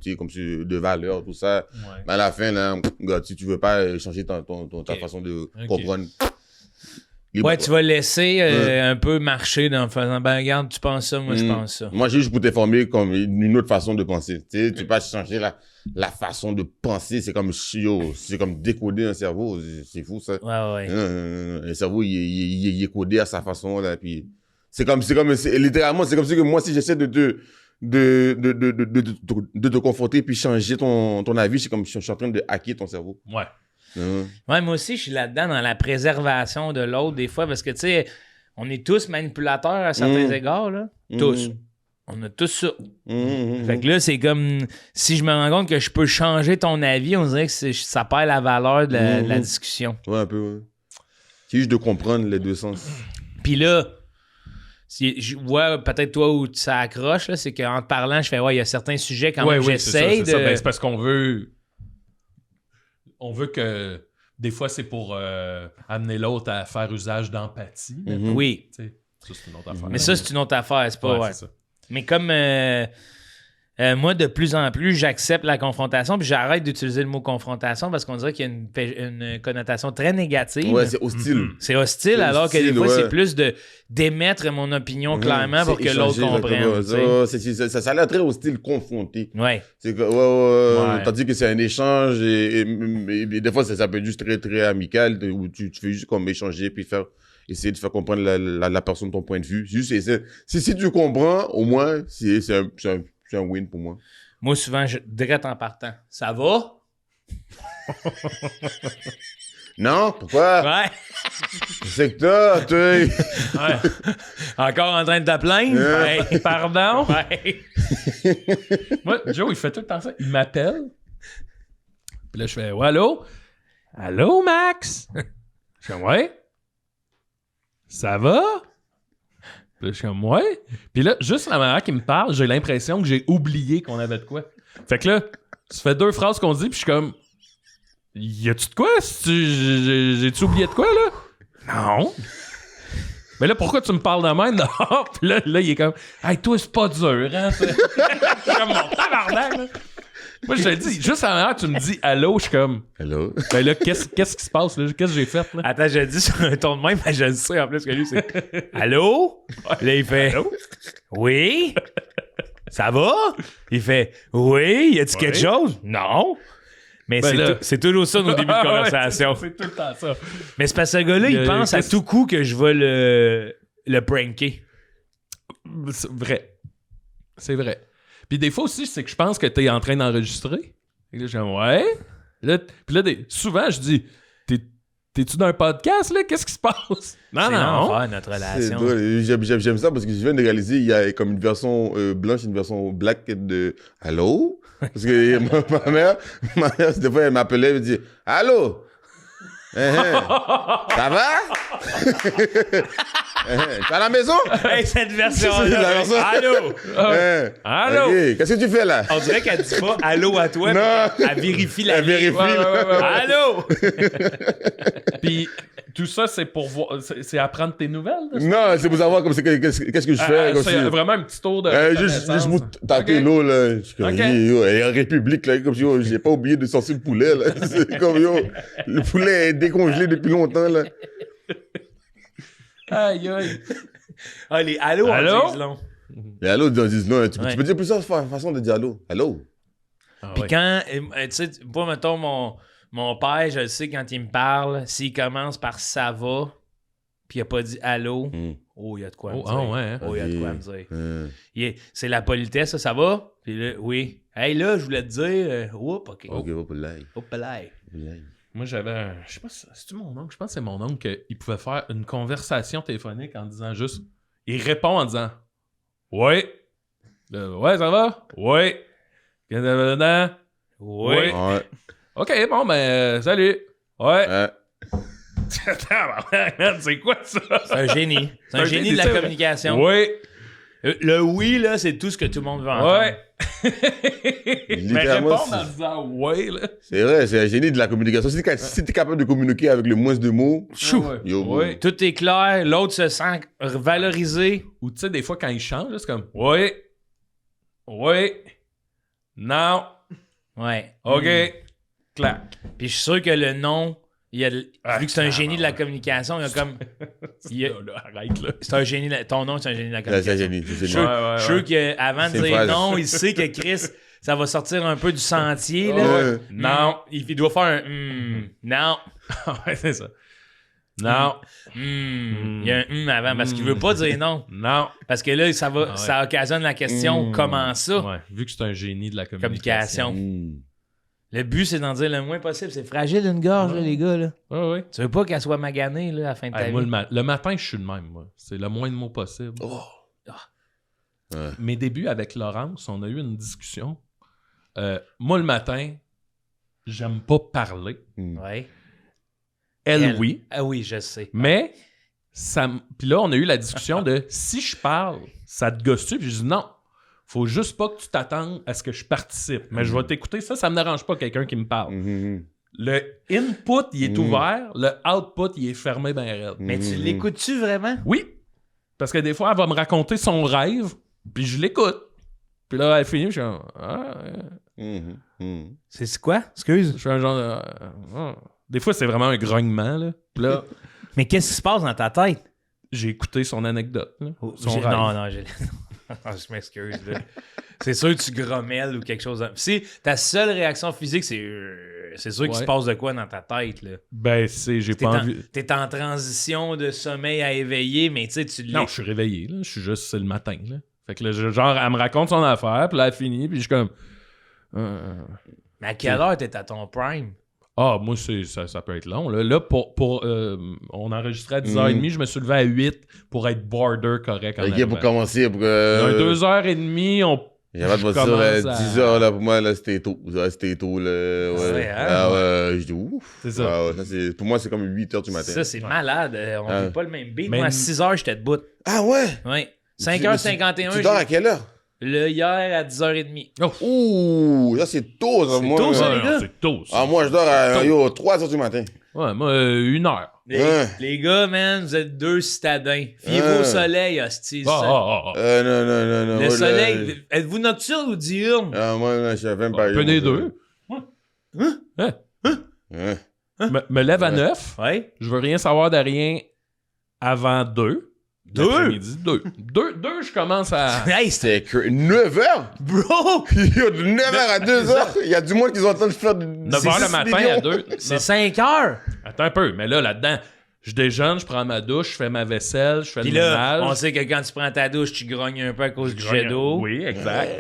tu sais, comme de valeur, tout ça. Ouais. Mais à la fin, là, gars, si tu veux pas changer ta façon de comprendre. libre, Ouais, quoi. tu vas laisser un peu marcher en faisant, ben regarde, tu penses ça, moi je pense ça. Moi, j'ai juste pour t'informer comme une autre façon de penser. Tu sais, tu peux pas changer la façon de penser. C'est comme c'est comme décoder un cerveau. C'est fou, ça. Ouais. Le cerveau, il est codé à sa façon, là. Puis, littéralement, c'est comme si que moi, si j'essaie de te confronter puis changer ton avis, c'est comme si je suis en train de hacker ton cerveau. Ouais. Ouais, moi aussi, je suis là-dedans dans la préservation de l'autre, des fois, parce que, tu sais, on est tous manipulateurs à certains égards, là. Tous. On a tous ça. Fait que là, c'est comme, si je me rends compte que je peux changer ton avis, on dirait que ça perd la valeur de la discussion. Ouais, un peu, ouais. C'est juste de comprendre les deux sens. Puis là, je vois peut-être toi où ça accroche, là, c'est qu'en te parlant, je fais, ouais, il y a certains sujets quand même, j'essaye de... Ben, c'est parce qu'on veut... On veut que des fois, c'est pour amener l'autre à faire usage d'empathie. Oui. Tu sais, ça, c'est une autre affaire. Mais ça, c'est une autre affaire, c'est pas... Ouais, ouais. c'est ça. Mais comme moi, de plus en plus, j'accepte la confrontation, puis j'arrête d'utiliser le mot confrontation parce qu'on dirait qu'il y a une connotation très négative. Ouais, c'est hostile. C'est hostile, C'est alors que des hostile, fois, ouais. c'est plus d'émettre mon opinion clairement pour C'est que l'autre échanger, comprenne. tu sais. ça a l'air très hostile, confronté. Ouais. C'est que, Ouais. tandis que c'est un échange et des fois, ça peut être juste très, très amical où tu fais juste comme échanger puis essayer de faire comprendre la personne ton point de vue. Juste, si tu comprends, au moins, c'est un win pour moi. Moi, souvent, je direct en partant. Ça va? Non? Pourquoi? Ouais. C'est que toi, Ouais. Encore en train de te plaindre? Ouais. Hey, Pardon? ouais. Moi, Joe, il fait tout le temps ça. Il m'appelle. Puis là, je fais, ouais, allô? Allô, Max? Je fais, ouais. Ça va? Puis là, je suis comme, ouais. Puis là, juste la manière qu'il me parle, j'ai l'impression que j'ai oublié qu'on avait de quoi. Fait que là, ça fait 2 phrases qu'on se dit, puis je suis comme, y a-tu de quoi? J'ai-tu oublié de quoi, là? Non. Mais là, pourquoi tu me parles de même? Non. Puis là, il est comme, hey, toi, c'est pas dur, hein? Je suis comme, mon tabarnak, là. Moi, je te le dis, juste à la manière, tu me dis allô, je suis comme, hello. ben là, qu'est-ce qui se passe, là? Qu'est-ce que j'ai fait, là? Attends, je le dis sur un ton de même, mais je le sais en plus que lui, c'est allô? Là, il fait Allô? oui? Ça va? Il fait oui? Y a-tu quelque chose? Non. Mais Ben là- c'est toujours ça nos débuts de conversation. C'est tout le temps ça. Mais c'est parce que ce gars-là, il pense à tout coup que je vais le pranker. C'est vrai. C'est vrai. Puis des fois aussi, c'est que je pense que t'es en train d'enregistrer. Et là, je dis ouais. Là, puis là, souvent, je dis, t'es-tu dans un podcast, là? Qu'est-ce qui se passe? Non, C'est non. l'enfer, notre C'est relation. drôle. J'aime ça parce que je viens de réaliser il y a comme une version blanche et une version black de allô. Parce que ma mère, des fois, elle m'appelait et me dit allô. Ça va? Tu es à la maison? Hey, cette C'est version-là. la version. Allô? Allô? Ok, qu'est-ce que tu fais là? On dirait qu'elle dit pas allô à toi, Non. mais elle vérifie la Elle ligne. vérifie. Ouais. Allô? Puis tout ça, c'est pour voir, c'est apprendre tes nouvelles. Là, Non, c'est pour savoir comme qu'est-ce que je fais. Comme c'est si- vraiment un petit tour de. Juste reconnaissance. vous tâter Ok. l'eau, là. Je suis comme, Ok. yo, elle est en République, là. Comme si, yo, j'ai pas oublié de sortir le poulet, là. C'est comme, yo, le poulet est décongelé depuis longtemps, là. Aïe, aïe. Ah, les allô, on Allô? dit long. Et allô, ils disent non. Tu Ouais. peux dire plusieurs façons de dire allô. Allô. Ah, Puis ouais. quand, tu sais, moi, mettons, mon père, je le sais, quand il me parle, s'il commence par ça va, puis il a pas dit allô, oh, il y a de quoi me Oh, dire. ah ouais, hein? Oh, il y a de quoi Ok. me dire. Euh, C'est la politesse, ça va? Puis là, oui. Hey, là, je voulais te dire, oups, OK. Ok, va pour l'ail. Hop là. Moi, j'avais. Je sais pas si c'est-tu mon oncle. Je pense que c'est mon oncle qu'il pouvait faire une conversation téléphonique en disant juste. Il répond en disant ouais. Ouais, ça va? Ouais. Qu'est-ce que ça veut dire? Oui. Ouais. Ouais. Ok, bon, ben, salut. Ouais. Ouais. C'est quoi ça? C'est un génie. C'est un génie de la c'est vrai. communication. Ouais. Le oui, là, c'est tout ce que tout le monde veut entendre. Ouais. Mais Littéralement, répondre en disant ouais, là. c'est vrai, c'est un génie de la communication. Si t'es capable de communiquer avec le moins de mots, Ouais. yo, Ouais. Tout est clair, l'autre se sent valorisé. Ou tu sais, des fois, quand il change, là, c'est comme ouais. Ouais. Non. Ouais. OK. Clac. Puis je suis sûr que le nom, vu que c'est un génie de la communication, il y a comme. Là, arrête, là. C'est un génie. Ton nom, c'est un génie de la c'est communication. un génie. C'est Je suis génie. Ouais, sûr qu'avant de C'est une dire phrase. non, il sait que Chris, ça va sortir un peu du sentier. Là. Ouais. Non. Il doit faire un non. Ouais, c'est ça. Non. Il y a un avant parce qu'il veut pas dire non. Non. Parce que là, ça ouais. ça occasionne la question comment ça? Ouais, vu que c'est un génie de la communication. Communication. Le but, c'est d'en dire le moins possible. C'est fragile une gorge, là, les gars. Là. Ouais, ouais. Tu veux pas qu'elle soit maganée là, à la fin de ta Hey, moi, vie. le matin, je suis le même, moi. C'est le moins de mots possible. Oh. Ouais. Mes débuts avec Laurence, on a eu une discussion. Moi, le matin, j'aime pas parler. Ouais. Elle, oui. Ah oui, je sais. Mais, puis là, on a eu la discussion de si je parle, ça te gosse-tu? Puis je dis non. Faut juste pas que tu t'attendes à ce que je participe. Mais je vais t'écouter. Ça me dérange pas quelqu'un qui me parle. Le input, il est ouvert, le output, il est fermé ben raide. Mais tu l'écoutes-tu vraiment? Oui, parce que des fois, elle va me raconter son rêve, puis je l'écoute. Puis là, elle finit, je suis comme... C'est quoi? Excuse. Je fais un genre de... Des fois, c'est vraiment un grognement, là. Puis là, Mais qu'est-ce qui se passe dans ta tête? j'ai écouté son anecdote, là. Son J'ai- rêve. Non, je m'excuse. Là. C'est sûr que tu grommelles ou quelque chose. Si ta seule réaction physique, c'est sûr qu'il se passe de quoi dans ta tête. Là. Ben, j'ai pas envie... T'es en transition de sommeil à éveillé, mais tu sais, tu l'es. Non, je suis réveillé, là. Je suis juste... C'est le matin, là. Fait que là, genre, elle me raconte son affaire, puis là, elle finit, puis je suis comme... Mais à quelle heure t'es à ton prime? Ah, moi, ça peut être long. Là on enregistrait à 10h30, je me suis levé à 8 pour être border correct en Ok, pour commencer. Pour, Dans 2h30, on... J'avais de dire, 10h, là, pour moi, là, c'était tôt. C'était tôt, là. Ouais. Ouais, hein? Ah ouais, je dis ouf. C'est ça. Ah, ouais, pour moi, c'est comme 8h du matin. Ça, c'est malade. On Ah. fait pas le même beat. Mais- Moi, à 6h, j'étais debout. Ah ouais? Oui. 5h51. Tu dors à quelle heure? Le hier à 10h30. Ouh, ça, c'est tôt, ça. C'est moi. tôt, ça, Ouais, les non, gars? c'est tôt, ça. Ah, moi, je dors à 3h du matin. Ouais, moi, 1 heure. Les gars, man, vous êtes deux citadins. Fiez-vous au soleil, hostie. Non. Non. Le ouais, soleil, êtes-vous nocturne ou diurne? Ah, moi, là, je suis même pas. Un peu des deux. Hein? Me lève à 9. Ouais. Je veux rien savoir de rien avant 2. 2? L'après-midi, 2. 2, je commence à... Hey, C'est 9h? bro! De 9h à 2h, il y a du monde qui ont entendu faire 9h le matin à 2. C'est 5 heures! Attends un peu, mais là-dedans, je déjeune, je prends ma douche, je fais ma vaisselle, je fais Puis le là, ménage. on sait que quand tu prends ta douche, tu grognes un peu à cause du jet d'eau. Oui, exact.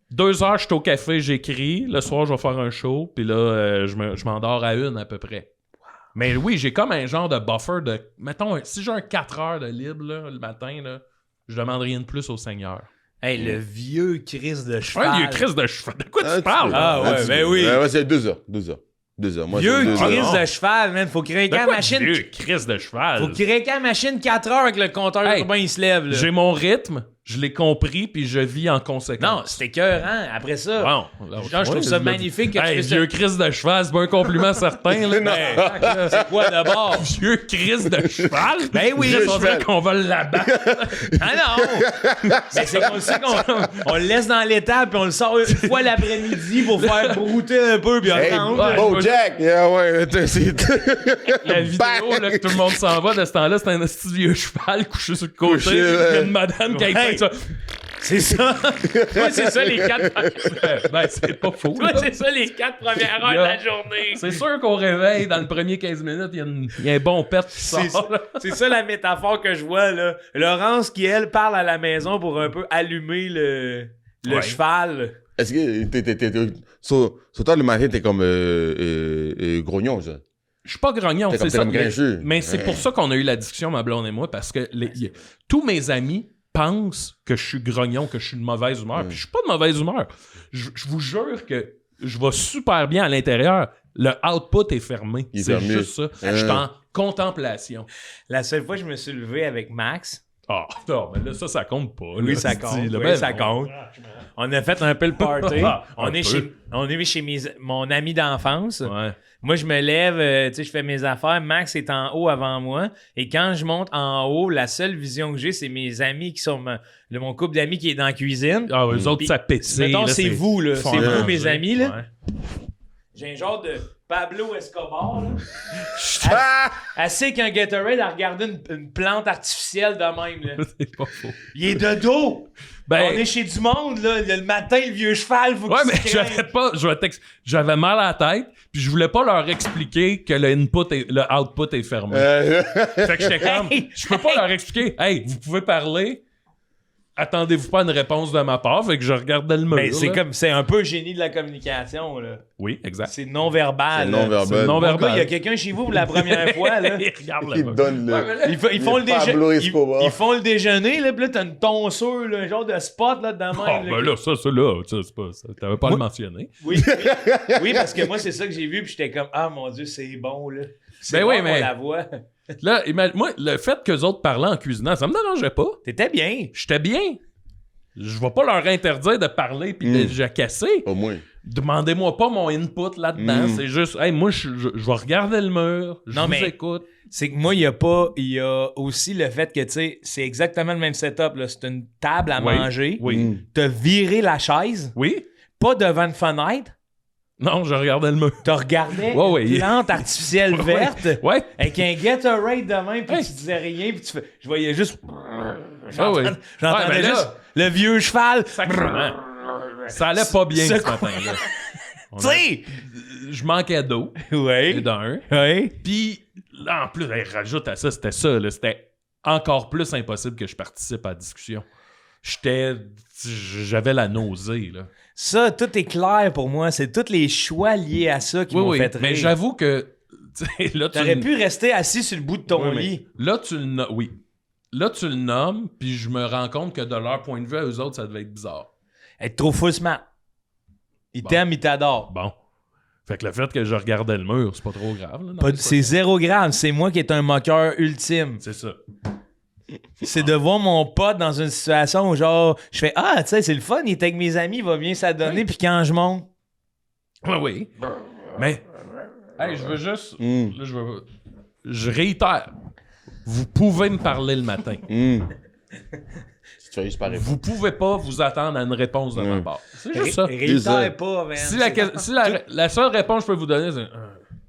2 heures, je suis au café, j'écris. Le soir, je vais faire un show. Puis là, je m'endors à 1 à peu près. Mais oui, j'ai comme un genre de buffer de... Mettons, si j'ai un 4 heures de libre là, le matin, là, je demande rien de plus au Seigneur. Hey, le vieux Chris de cheval. Un vieux Christ de cheval. De quoi tu parles? Ah ouais, ben oui. Ouais, c'est 2h. 2h. Moi, Vieux c'est 2 Chris heures. de cheval, man. Faut craquer De la quoi machine. vieux Christ de cheval? Faut craquer la machine 4 heures avec le compteur Hey, urbain, il se lève, là. J'ai mon rythme, je l'ai compris, puis je vis en Non, conséquence. c'était écœurant. Après ça, Bon, genre, je trouve ça magnifique que tu Hey, puisses... vieux Christ de cheval, c'est pas un compliment certain, là. Hey, c'est quoi d'abord? Vieux Christ de cheval? Ben oui, Juste je on dirait cheval. qu'on va l'abattre. Ah non! Mais c'est comme ça qu'on le laisse dans l'étable puis on le sort une fois l'après-midi pour faire brouter un peu puis on Hey, rentre. oh, Jack! Yeah, ouais, c'est. La vidéo là, que tout le monde s'en va de ce temps-là, c'est un petit vieux cheval couché sur le côté. Couché, Il y a ouais. une madame qui a Hey. fait ça. C'est ça. Toi, c'est ça les 4 Ben, c'est pas faux. Toi, là. c'est ça les 4 premières heures de la journée. C'est sûr qu'on réveille dans le premier 15 minutes, il y a un bon pet qui C'est sort. là. c'est ça la métaphore que je vois là. Laurence qui elle parle à la maison pour un peu allumer le Ouais. cheval. Est-ce que. Sur toi, le matin, t'es comme grognon, ça. Je suis pas grognon, T'es c'est comme- ça. t'es comme grincheux. Mais c'est pour ça qu'on a eu la discussion, ma blonde et moi, parce que tous mes amis pensent que je suis grognon, que je suis de mauvaise humeur. Puis je suis pas de mauvaise humeur. Je vous jure que je vais super bien à l'intérieur. Le output est fermé. Il est C'est fermé. juste ça. Je suis en contemplation. La seule fois que je me suis levé avec Max, Ah, non, mais là, ça compte pas. oui, là, ça c'est compte. dit, là. Oui, Ben ça non. compte. On a fait un peu le party. Ah, on un est peu. chez mon ami d'enfance. Ouais. Moi, je me lève, tu sais, je fais mes affaires. Max est en haut avant moi. Et quand je monte en haut, la seule vision que j'ai, c'est mes amis qui sont... mon couple d'amis qui est dans la cuisine. Ah, eux autres, Puis, ça pétille. mettons, là, c'est vous, là. font C'est à vous, manger. mes amis, là. Ouais. J'ai un genre de Pablo Escobar, là. Assez qu'un Gatorade à regarder une plante artificielle de même, là. C'est pas faux. Il est de dos! Ben, On est chez du monde, là. Le matin, le vieux cheval, faut ouais, que mais tu craignes. j'avais mal à la tête, puis je voulais pas leur expliquer que le output est fermé. Fait que j'étais comme, Hey! je peux pas leur expliquer, hey, vous pouvez parler, attendez-vous pas à une réponse de ma part, fait que je regardais le mur. Mais là. c'est un peu génie de la communication, là. Oui, exact. C'est non-verbal. C'est là. non-verbal. C'est Mon gars, non-verbal. il y a quelqu'un chez vous pour la première fois, là. Regarde Il là. donne le. Ouais, mais là, Ils font le Pablo déjeuner. Escobar. Ils font le déjeuner, là, pis là, t'as une tonceuse, là, un genre de spot, là, dedans Ah, même. ben là, ça, c'est pas ça. T'avais pas à le mentionner. Oui, oui, parce que moi, c'est ça que j'ai vu, puis j'étais comme, ah mon Dieu, c'est bon, là. C'est Ben bon, oui, on mais- la voit. Là, moi, le fait qu'eux autres parlaient en cuisinant, ça me dérangeait pas. T'étais bien. J'étais bien. Je vais pas leur interdire de parler puis de jacasser. Au moins. Demandez-moi pas mon input là-dedans. C'est juste, hey, moi, je vais regarder le mur. Je vous écoute. C'est que moi, il y a aussi le fait que, tu sais, c'est exactement le même setup. Là. C'est une table à manger. Oui. T'as viré la chaise. Oui. Pas devant une fenêtre. Non, je regardais le mur. T'as regardé une plante artificielle verte Ouais. avec un Gatorade de même, puis tu disais rien, puis tu fais... Je voyais juste... J'entendais juste le vieux cheval. Sacrément. Ça allait pas bien ce matin-là. Tu sais! Je manquais d'eau. Oui. D'un. Oui. Puis, là, en plus, rajoute à ça, c'était ça. Là, c'était encore plus impossible que je participe à la discussion. J'avais la nausée, là. Ça, tout est clair pour moi. C'est tous les choix liés à ça qui m'ont fait rire. Mais j'avoue que... Là, t'aurais pu rester assis sur le bout de ton lit. Là, tu le nommes, puis je me rends compte que de leur point de vue à eux autres, ça devait être bizarre. Être trop full smart. Ils t'aiment, ils t'adorent. Bon. Fait que le fait que je regardais le mur, c'est pas trop grave. Là, c'est 0 grave. C'est moi qui est un moqueur ultime. C'est ça. C'est de voir mon pote dans une situation où genre, je fais « Ah, tu sais, c'est le fun, il est avec mes amis, il va bien s'adonner, puis quand je monte... » Oui. Mais, hey, je veux juste... Là, je réitère. Vous pouvez me parler le matin. Vous pouvez pas vous attendre à une réponse de ma part. C'est juste ça. Réitère pas, man. Si la seule réponse que je peux vous donner, c'est...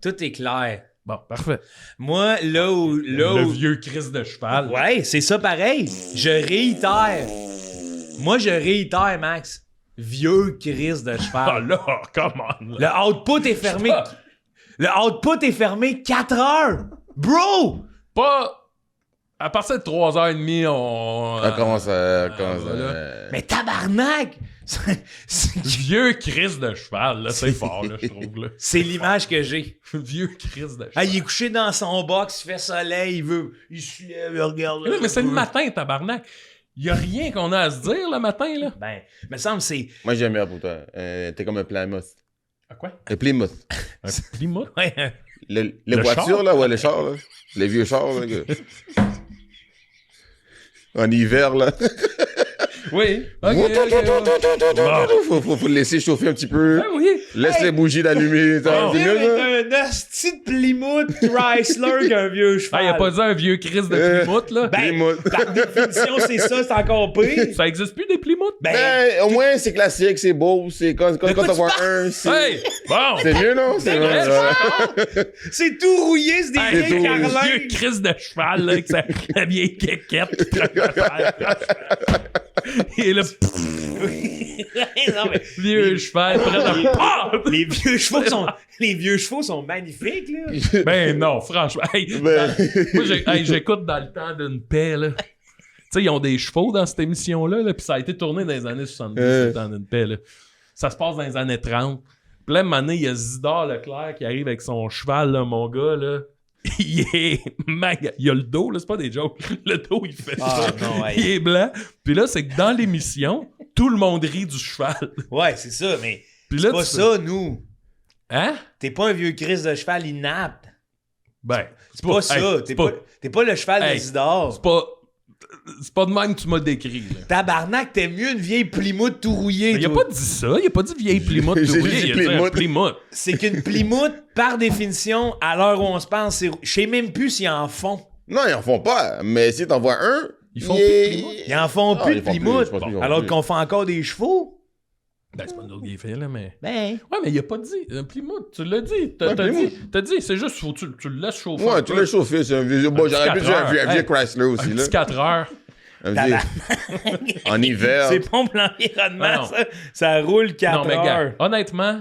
Tout est clair. Bon, parfait. Moi, là où... Le vieux Christ de cheval. Ouais, c'est ça pareil. Je réitère. Moi, je réitère, Max. Vieux Christ de cheval. Ah là, come on. Le output est fermé. Le output est fermé 4 heures. Bro! Pas... À partir de 3h30, on... Comment ça... Mais tabarnak! Vieux Christ de cheval, là, c'est fort, là, je trouve, là. C'est l'image que j'ai. Vieux Christ de cheval. Ah, il est couché dans son box, il fait soleil, il se lève, il regarde. Oui, mais c'est le matin, tabarnak. Y a rien qu'on a à se dire le matin, là. Ben, me semble c'est... Moi, j'aime bien pour toi. T'es comme un Plymouth. À quoi? Un Plymouth. Un Plymouth? Ouais. Les voitures, là, ouais, les chars, là. Les vieux chars, là. En hiver, là. Oui. Faut le laisser chauffer un petit peu. Ah oui. Laisse les bougies d'allumer. C'est un hostie de Plymouth Chrysler qu'un vieux cheval. Ah, il a pas dit un vieux Christ de Plymouth, là? Ben, par définition, c'est ça, c'est encore pire. Ça existe plus des Plymouth? Ben, au moins, c'est classique, c'est beau. C'est quand on voit un, c'est... Hey! Bon! C'est mieux, non? C'est vrai. C'est tout rouillé, c'est des vieilles Un carlins. vieux Christ de cheval, là, avec sa vieille quéquette qui traîne la terre. Et là, Non, mais vieux cheval, prêt à... les vieux chevaux sont magnifiques, là. Ben non, franchement. Hey, Ben... moi, j'écoute dans le temps d'une paix, là. Tu sais, ils ont des chevaux dans cette émission-là, là, puis ça a été tourné dans les années 70, le temps d'une paix, là. Ça se passe dans les années 30. Puis là, un il y a Zidore Leclerc qui arrive avec son cheval, là, mon gars, là. Il a le dos, là, c'est pas des jokes. Le dos, il fait ça. Non, ouais. Il est blanc. Puis là, c'est que dans l'émission, tout le monde rit du cheval. Ouais, c'est ça, mais Puis c'est là, pas ça, nous. Hein? T'es pas un vieux Christ de cheval inapte. Ben, C'est pas ça. hey, T'es pas le cheval de Hey, Zidore. c'est pas de même que tu m'as décrit, là. Tabarnak, t'aimes mieux une vieille Plymouth tout rouillée. Mais il a toi. pas dit ça. Il a pas dit vieille Plymouth. J'ai tout dit roulé, il a dit un Plymouth. Plymouth. C'est qu'une Plymouth, par définition, à l'heure où on se pense, c'est... je sais même plus s'ils en font. Non, ils en font pas. Mais si t'en vois un... Ils font plus de Plymouth. Ils en font Ah, plus ils de font plus, Plymouth. je pense qu'ils font Alors plus. qu'on fait encore des chevaux. Ben, c'est pas nous autres qui les fait, là, mais... Ben... Ouais, mais il a pas dit Plymouth. Tu l'as dit. T'as dit. C'est juste, faut que tu le laisses chauffer. Ouais, un tu peu. l'as chauffé. C'est un vieux... Bon, j'aurais pu dire un vieux Hey, Chrysler Un aussi, là. petit 4 heures. Un vieux... En hiver. C'est bon pour l'environnement, Non. ça. Ça roule 4 Non, mais heures. gars, honnêtement,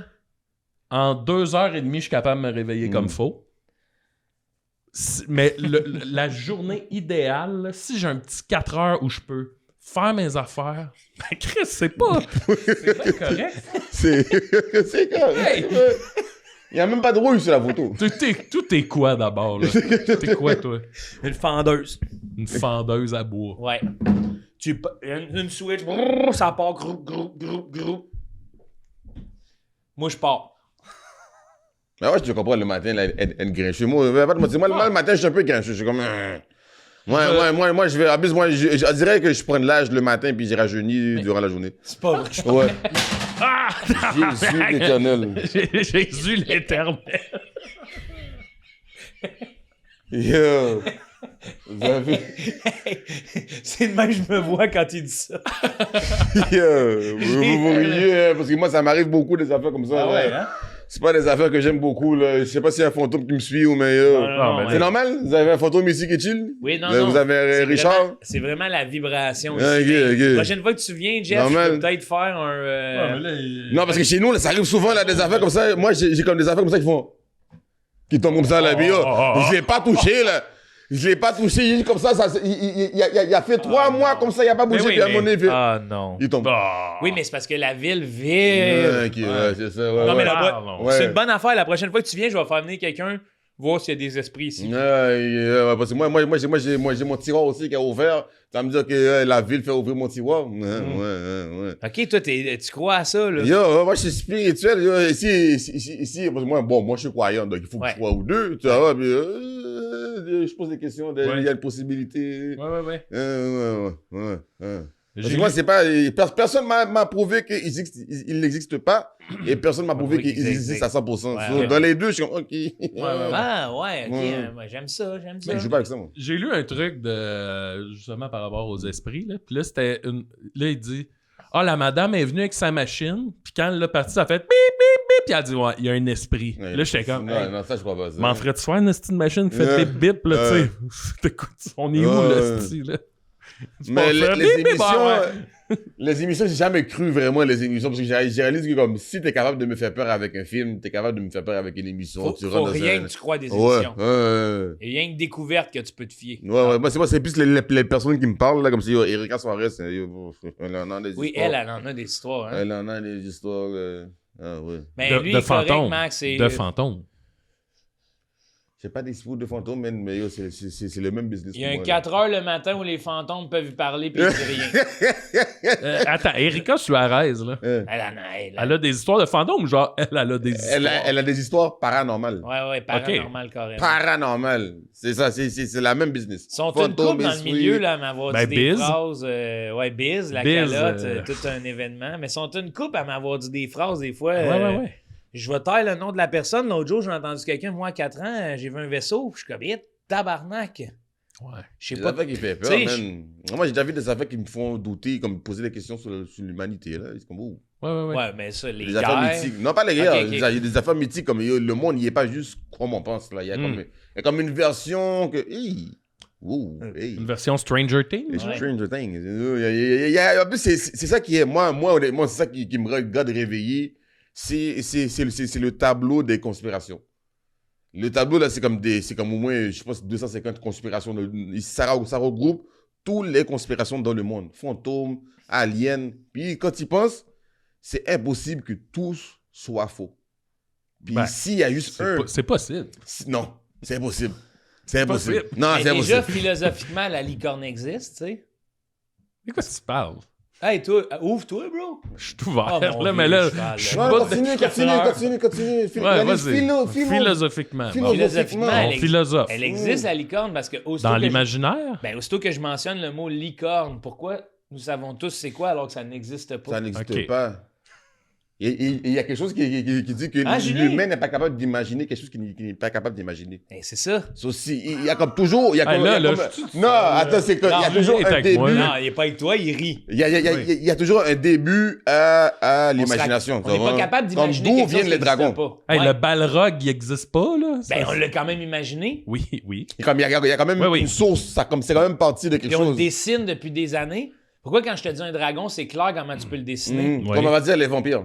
en 2h30, je suis capable de me réveiller comme faut. Mais la journée idéale, là, si j'ai un petit 4 heures où je peux faire mes affaires, ben Chris, c'est pas... c'est bien correct. C'est correct. Hey! Il n'y a même pas de rouille sur la photo. Tout est quoi d'abord, là? T'es quoi, toi? Une fendeuse. Une fendeuse à bois. Ouais. Une switch, brrr, ça part grou. Moi, je pars. Mais ouais, je te comprends le matin, là, être grincheux. Moi, le matin, je suis un peu grincheux. Je suis comme... Moi, je vais... En plus, moi, je dirais que je prends de l'âge le matin puis je rajeunis durant la journée. C'est pas vrai. Ouais. Ah! Jésus l'éternel. Jésus l'éternel. Yo. Vous avez... C'est de même que je me vois quand il dit ça. Yo. Vous riez, parce que moi, ça m'arrive beaucoup des affaires comme ça. Ah ouais, là. hein? C'est pas des affaires que j'aime beaucoup, là. Je sais pas s'il y a un fantôme qui me suit ou mais yo. Non, C'est normal? Vous avez un fantôme ici qui est chill? Oui, non, Là, non. vous avez C'est Richard? vraiment- C'est vraiment la vibration. Ah, ici. ok, ok. La prochaine fois que tu viens, Jeff, Normal. je peux peut-être faire un... Ouais, mais là, il- Non, parce que chez nous, là, ça arrive souvent, là, des affaires comme ça. Moi, j'ai comme des affaires comme ça qui font... Qui tombent comme ça, là. Puis, yo, je l'ai pas touché, là. Je l'ai pas touché, il est comme ça, il a fait 3 mois comme ça, il a pas bougé, Mais oui, puis à un mais- moment donné, il fait... Ah non. Il tombe. Ah. Oui, mais c'est parce que la ville Ouais, vibre. ok, ouais, c'est ça, ouais, Non, mais ouais. là-bas, Ouais. c'est une bonne affaire. La prochaine fois que tu viens, je vais faire venir quelqu'un voir s'il y a des esprits ici. Ouais, parce que moi, j'ai mon tiroir aussi qui est ouvert. Ça me dit que la ville fait ouvrir mon tiroir. Ouais. OK, toi, tu crois à ça, là? Yo, moi, je suis spirituel. Yo, ici, parce que moi, je suis croyant, donc il faut que Ouais. je croie ou deux. Tu vois, puis, je pose des questions, il Ouais. y a une possibilité. Ouais. Ouais. J'ai Parce que moi, lu- c'est pas. Personne m'a prouvé qu'il n'existe pas et personne m'a prouvé prouvé qu'il qu'il existe à 100%. Ouais, So, ouais. Dans les deux, je suis comme, OK. Ah, ouais, OK. Ouais. Moi, j'aime ça, j'aime ça. Mais je joue pas avec ça, moi. J'ai lu un truc de justement par rapport aux esprits. Là. Puis là, c'était une. Là, il dit ah, la madame est venue avec sa machine. Puis quand elle l'a parti, ça a fait bip, bip, bip. Puis elle a dit ouais, il y a un esprit. Ouais, là, j'étais comme. Non, Hey, non, ça, je crois pas. ça. m'en ferais-tu faire une petite machine qui fait Ouais. bip, bip, là, tu sais. T'écoutes, on est où, Ouais. là, style, là? Tu Mais penses les faire bip, bip, émissions, ah, ouais. les émissions, j'ai jamais cru vraiment les émissions parce que j'ai réalisé que comme si t'es capable de me faire peur avec un film, t'es capable de me faire peur avec une émission. Faut, tu faut rentres dans rien un- que tu crois des Ouais, émissions. ouais. Il y a une découverte que tu peux te fier. Ouais. Moi, c'est plus les personnes qui me parlent, là, comme si Erika Suarez, elle en a des Oui, histoires. elle en a des histoires. Hein? Elle en a des histoires. Ah, ouais. Mais De, lui, de il est correct, fantômes. Max. De fantômes. J'ai pas d'esprit de fantôme, man, mais yo, c'est le même business. Il y a pour un moi, 4 heures le matin où les fantômes peuvent lui parler puis il dit rien. Attends, Erika Suarez, là. là. Elle a des histoires de fantômes, genre, elle a des histoires. Elle a des histoires paranormales. Ouais, paranormal carrément. Paranormales. C'est ça, c'est la même business. Ils sont une couple dans le milieu là, à m'avoir Ben, dit des Biz. phrases. Ouais, Biz, la Biz, calotte, tout un événement. Mais ils sont une couple à m'avoir dit des phrases des fois. Ouais. Je vais taire le nom de la personne. L'autre jour, j'ai entendu quelqu'un, moi, à 4 ans, j'ai vu un vaisseau. Je suis comme, tabarnak. Ouais. Des Je sais pas. affaires qui font peur, Tu sais, man. Moi, j'ai déjà vu des affaires qui me font douter, comme poser des questions sur l'humanité, là. C'est comme, oh. Ouais. Ouais, mais ça, les Des affaires guerres. mythiques. Non, pas les guerres. Ok. Il y a des affaires mythiques, comme yo, le monde, il n'est pas juste comme on pense, là. Il y a comme une version que, hey. Ouh, hey. Une version Stranger Things. C'est Ouais. Stranger Things. En plus, c'est ça qui est, moi, honnêtement, c'est ça qui me regarde réveiller. C'est le tableau des conspirations. Le tableau, là, c'est comme au moins, je pense, 250 conspirations. Ça regroupe toutes les conspirations dans le monde. Fantômes, aliens. Puis, quand tu penses, c'est impossible que tous soient faux. Puis, Ben, s'il y a juste un... C'est possible. Non, c'est impossible. C'est impossible. possible. Non, Mais c'est déjà, impossible. philosophiquement, la licorne existe, tu sais. De quoi tu parles? Hey, toi, ouvre-toi, bro. Je suis ouvert, Oh, mon là, mais vieux là, cheval, je suis là. Ouais, pas de- continue. Ouais, vas-y. Philosophiquement. Philosophiquement. Philo- Bon. Philosophiquement, Bon, philosophe. Elle existe, la licorne, parce que aussitôt Dans que l'imaginaire? aussitôt que je mentionne le mot licorne, pourquoi nous savons tous c'est quoi alors que ça n'existe pas? Ça n'existe Ok. pas. Il y a quelque chose qui dit que Ah, Julie? l'humain n'est pas capable d'imaginer quelque chose qu'il n'est pas capable d'imaginer. Ben, c'est ça. C'est aussi, il y a comme toujours... Il y a Hey, comme, là, il y a là, comme- je- non, attends, c'est que, il y a Non, toujours Julie est un avec début... moi, Non, il est pas avec toi, il rit. Il y a toujours un début à l'imagination. On n'est pas capable d'imaginer Comme quelque d'où viennent chose les qui existe dragons. pas. Hey, Ouais. le balrog, il existe pas, là? Ben, Ça, on l'a quand même imaginé. Oui. Il y a quand même Oui. une source, c'est quand même parti de quelque Puis on le chose. dessine depuis des années. Pourquoi quand je te dis un dragon, c'est clair comment tu peux le dessiner? Oui. Comme on va dire les vampires.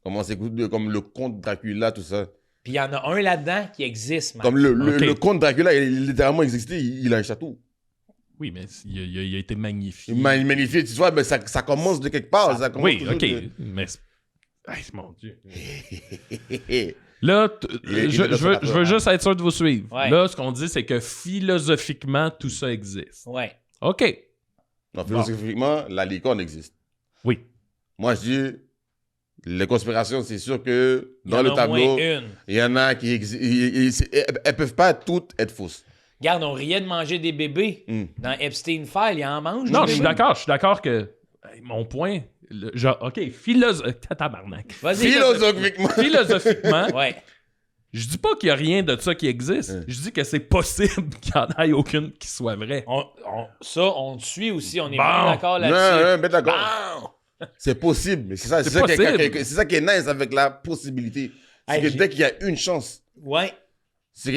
Comment c'est comme le conte Dracula, tout ça. Puis il y en a un là-dedans qui existe, man. Comme le Ok. conte Dracula, il a littéralement existé, il a un château. Oui, mais il a été magnifié. Il est magnifique, tu vois, mais ça commence de quelque part. Ça commence Oui, toujours OK. de- Mais... Hey, mon Dieu. Il Là, est je là, veux juste être sûr de vous suivre. Ouais. Là, ce qu'on dit, c'est que philosophiquement, tout ça existe. Ouais. OK. Non, philosophiquement, la licorne existe. Oui. Moi, je dis, les conspirations, c'est sûr que Il y dans en le a au tableau, moins une. il y en a qui existent. Elles peuvent pas toutes être fausses. Regarde, on riait de manger des bébés. Hmm. Dans Epstein File, il en mange. Non, des je suis bébés. d'accord que... Hey, mon point, genre, OK, tabarnak. Vas-y. Philosophiquement. Ouais. Je dis pas qu'il y a rien de ça qui existe. Je dis que c'est possible qu'il n'y en ait aucune qui soit vraie. On te suit aussi, on est Bon. bien d'accord là-dessus. Non, ben d'accord. C'est possible, mais c'est ça, C'est c'est ça, possible. c'est ça qui est nice avec la possibilité. C'est Hey, que j'ai- dès qu'il y a une chance, Ouais. c'est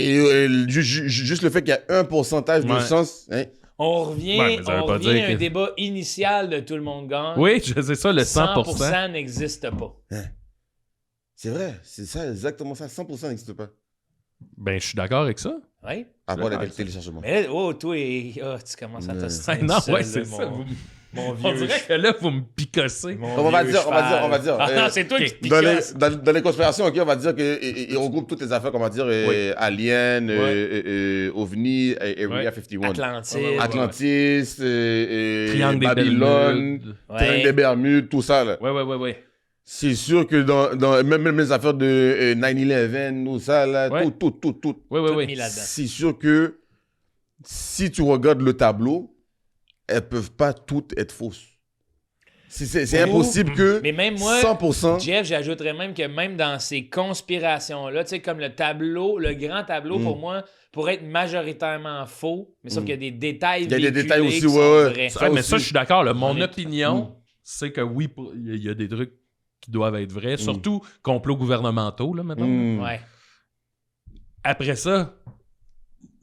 juste le fait qu'il y a un pourcentage de Ouais. chance. Hein, On revient, Ouais, mais ça veut on pas revient dire à un que- débat initial de tout le monde gagne. Oui, je sais ça, le 100%. 100% n'existe pas. c'est vrai, c'est ça, exactement ça. 100% n'existe pas. Ben, je suis d'accord avec ça. Oui. À part D'accord, les téléchargements. Mais là, toi, tu commences à Ouais. t'ostiner Non, seul, ouais, là, c'est ça. Mon On vieux. dirait que là, vous me picossez. mon On va vieux dire, on va cheval. dire, on va dire, Ah non, c'est toi ok. qui te Dans picosses. dans les conspirations, ok, on va dire qu'ils regroupent toutes les affaires, on va dire Alien, OVNI, Area 51. Atlantis. Atlantis, Triangle des Babylone, Bermudes. Triangle des Bermudes, tout ça. Là. Ouais. C'est sûr que dans même les affaires de 9/11, tout ça, là, Ouais. tout. Ouais. mis là-dedans. C'est sûr que si tu regardes le tableau, elles peuvent pas toutes être fausses. C'est impossible que Mais même moi, 100%. Jeff, j'ajouterais même que même dans ces conspirations-là, tu sais, comme le tableau, le grand tableau, pour moi, pourrait être majoritairement faux, mais sauf qu'il y a des détails Il y a des véhiculés détails aussi, qui sont ouais. vrais. Ça Mais aussi. ça, je suis d'accord. là. Mon On est- opinion, c'est que oui, il y a des trucs qui doivent être vrais, surtout complots gouvernementaux, là, maintenant. Ouais. Après ça,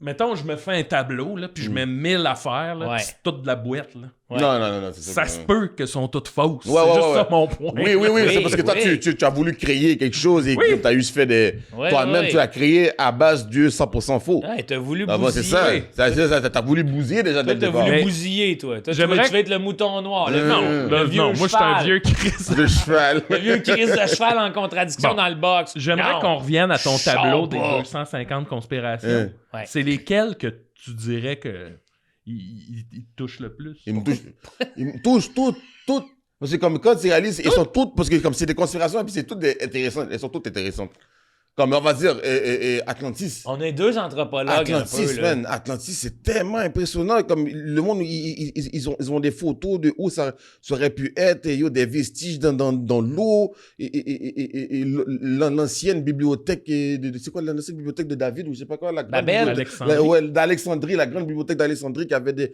mettons, je me fais un tableau, là, puis je mets 1000 affaires, là, Ouais. puis c'est toute de la boîte. Là. Ouais. Non, c'est Ça se peut qu'elles sont toutes fausses. Ouais, c'est ouais, juste ouais. ça mon point. Oui, c'est parce que toi, oui. tu as voulu créer quelque chose et que tu as juste fait des. Ouais, Toi-même, ouais. tu l'as créé à base de 100% faux. Ouais, t'as voulu Ah, bon, c'est ça. bousiller. T'as voulu bousiller déjà dès Toi, le t'as départ. voulu Mais- bousiller, toi. Toi, J'aimerais tu veux être le mouton noir. Non, le là, vieux non, moi, je suis un cheval. vieux Chris. Le cheval. Le vieux Chris de cheval en contradiction Bon. dans le box. J'aimerais Non. qu'on revienne à ton Sors tableau des pas. 250 conspirations. Ouais. C'est lesquelles que tu dirais que ils te touchent le plus? Il me touche toutes. Parce que comme quand tu réalises, elles sont toutes, parce que comme c'est des conspirations, puis c'est toutes intéressantes. Elles sont toutes intéressantes. Comme on va dire Atlantis. On est deux anthropologues Atlantis, un peu, là. man. Atlantis, c'est tellement impressionnant. Comme le monde, ils ont des photos de où ça aurait pu être. Et, des vestiges dans l'eau. Et l'ancienne bibliothèque, c'est quoi l'ancienne bibliothèque de David ou je sais pas quoi. Babel. Alexandrie. La grande bibliothèque d'Alexandrie qui avait des.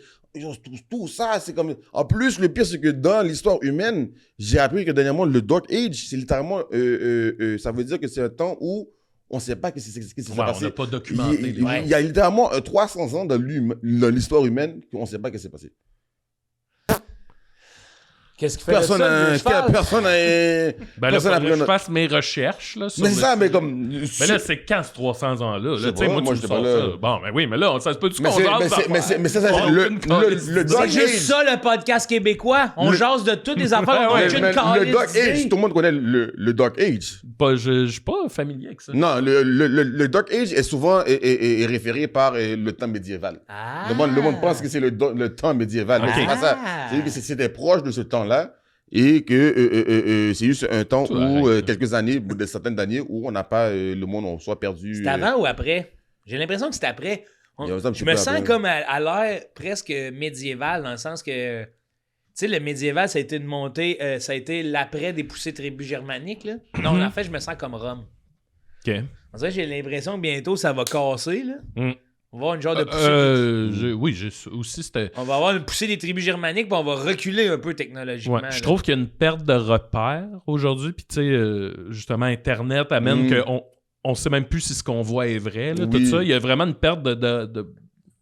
Tout ça, c'est comme. En plus, le pire, c'est que dans l'histoire humaine, j'ai appris que dernièrement, le Dark Age, c'est littéralement. Ça veut dire que c'est un temps où on ne sait pas ce qui s'est Ouais, passé. on n'a pas documenté. Il y a littéralement 300 ans dans l'histoire humaine qu'on ne sait pas ce qui s'est passé. Qu'est-ce qui fait de ça, le vieux cheval? Personne n'a. Ben là, Personne n'a faudrait que je fasse mes recherches. Là, sur Mais le ça, mais sujet. comme. Mais là, c'est quand ce 300 ans-là? Je sais Là, tu sais, pas, moi, moi, tu me j'étais pas sors là. ça. Bon, mais oui, mais là, ça se peut-tu Mais qu'on c'est- jase mais c'est- d'affaires? mais c'est- mais ça, c'est On a le aucune Dark calice C'est Age. juste ça, le podcast québécois. On Le- jase de toutes les affaires. On Ouais, a ouais, aucune Le calice Dark Age, d'idée. tout le monde connaît le Dark Age. Je suis pas familier avec ça. Non, le Dark Age est souvent est référé par le temps médiéval. Ah. Le monde pense que c'est le temps médiéval, mais Ok. c'est pas ça. C'est que c'était proche de ce temps-là et que c'est juste un temps Tout où, arrête. quelques années, de certaines années, où on n'a pas, le monde on soit perdu. C'est avant ou après? J'ai l'impression que c'est après. Il y a un petit Je peu me sens après. comme à l'ère presque médiévale, dans le sens que, tu sais, le médiéval, ça a été une montée, ça a été l'après des poussées tribus germaniques, là. Non, en fait, je me sens comme Rome. OK. On dirait que j'ai l'impression que bientôt, ça va casser, là. Mm. On va avoir une genre de poussée. Oui, j'ai aussi, c'était... On va avoir une poussée des tribus germaniques, puis on va reculer un peu technologiquement. Ouais, là. je trouve qu'il y a une perte de repères aujourd'hui. Puis, tu sais, justement, Internet amène qu'on on sait même plus si ce qu'on voit est vrai. Là, Oui. Tout ça, il y a vraiment une perte de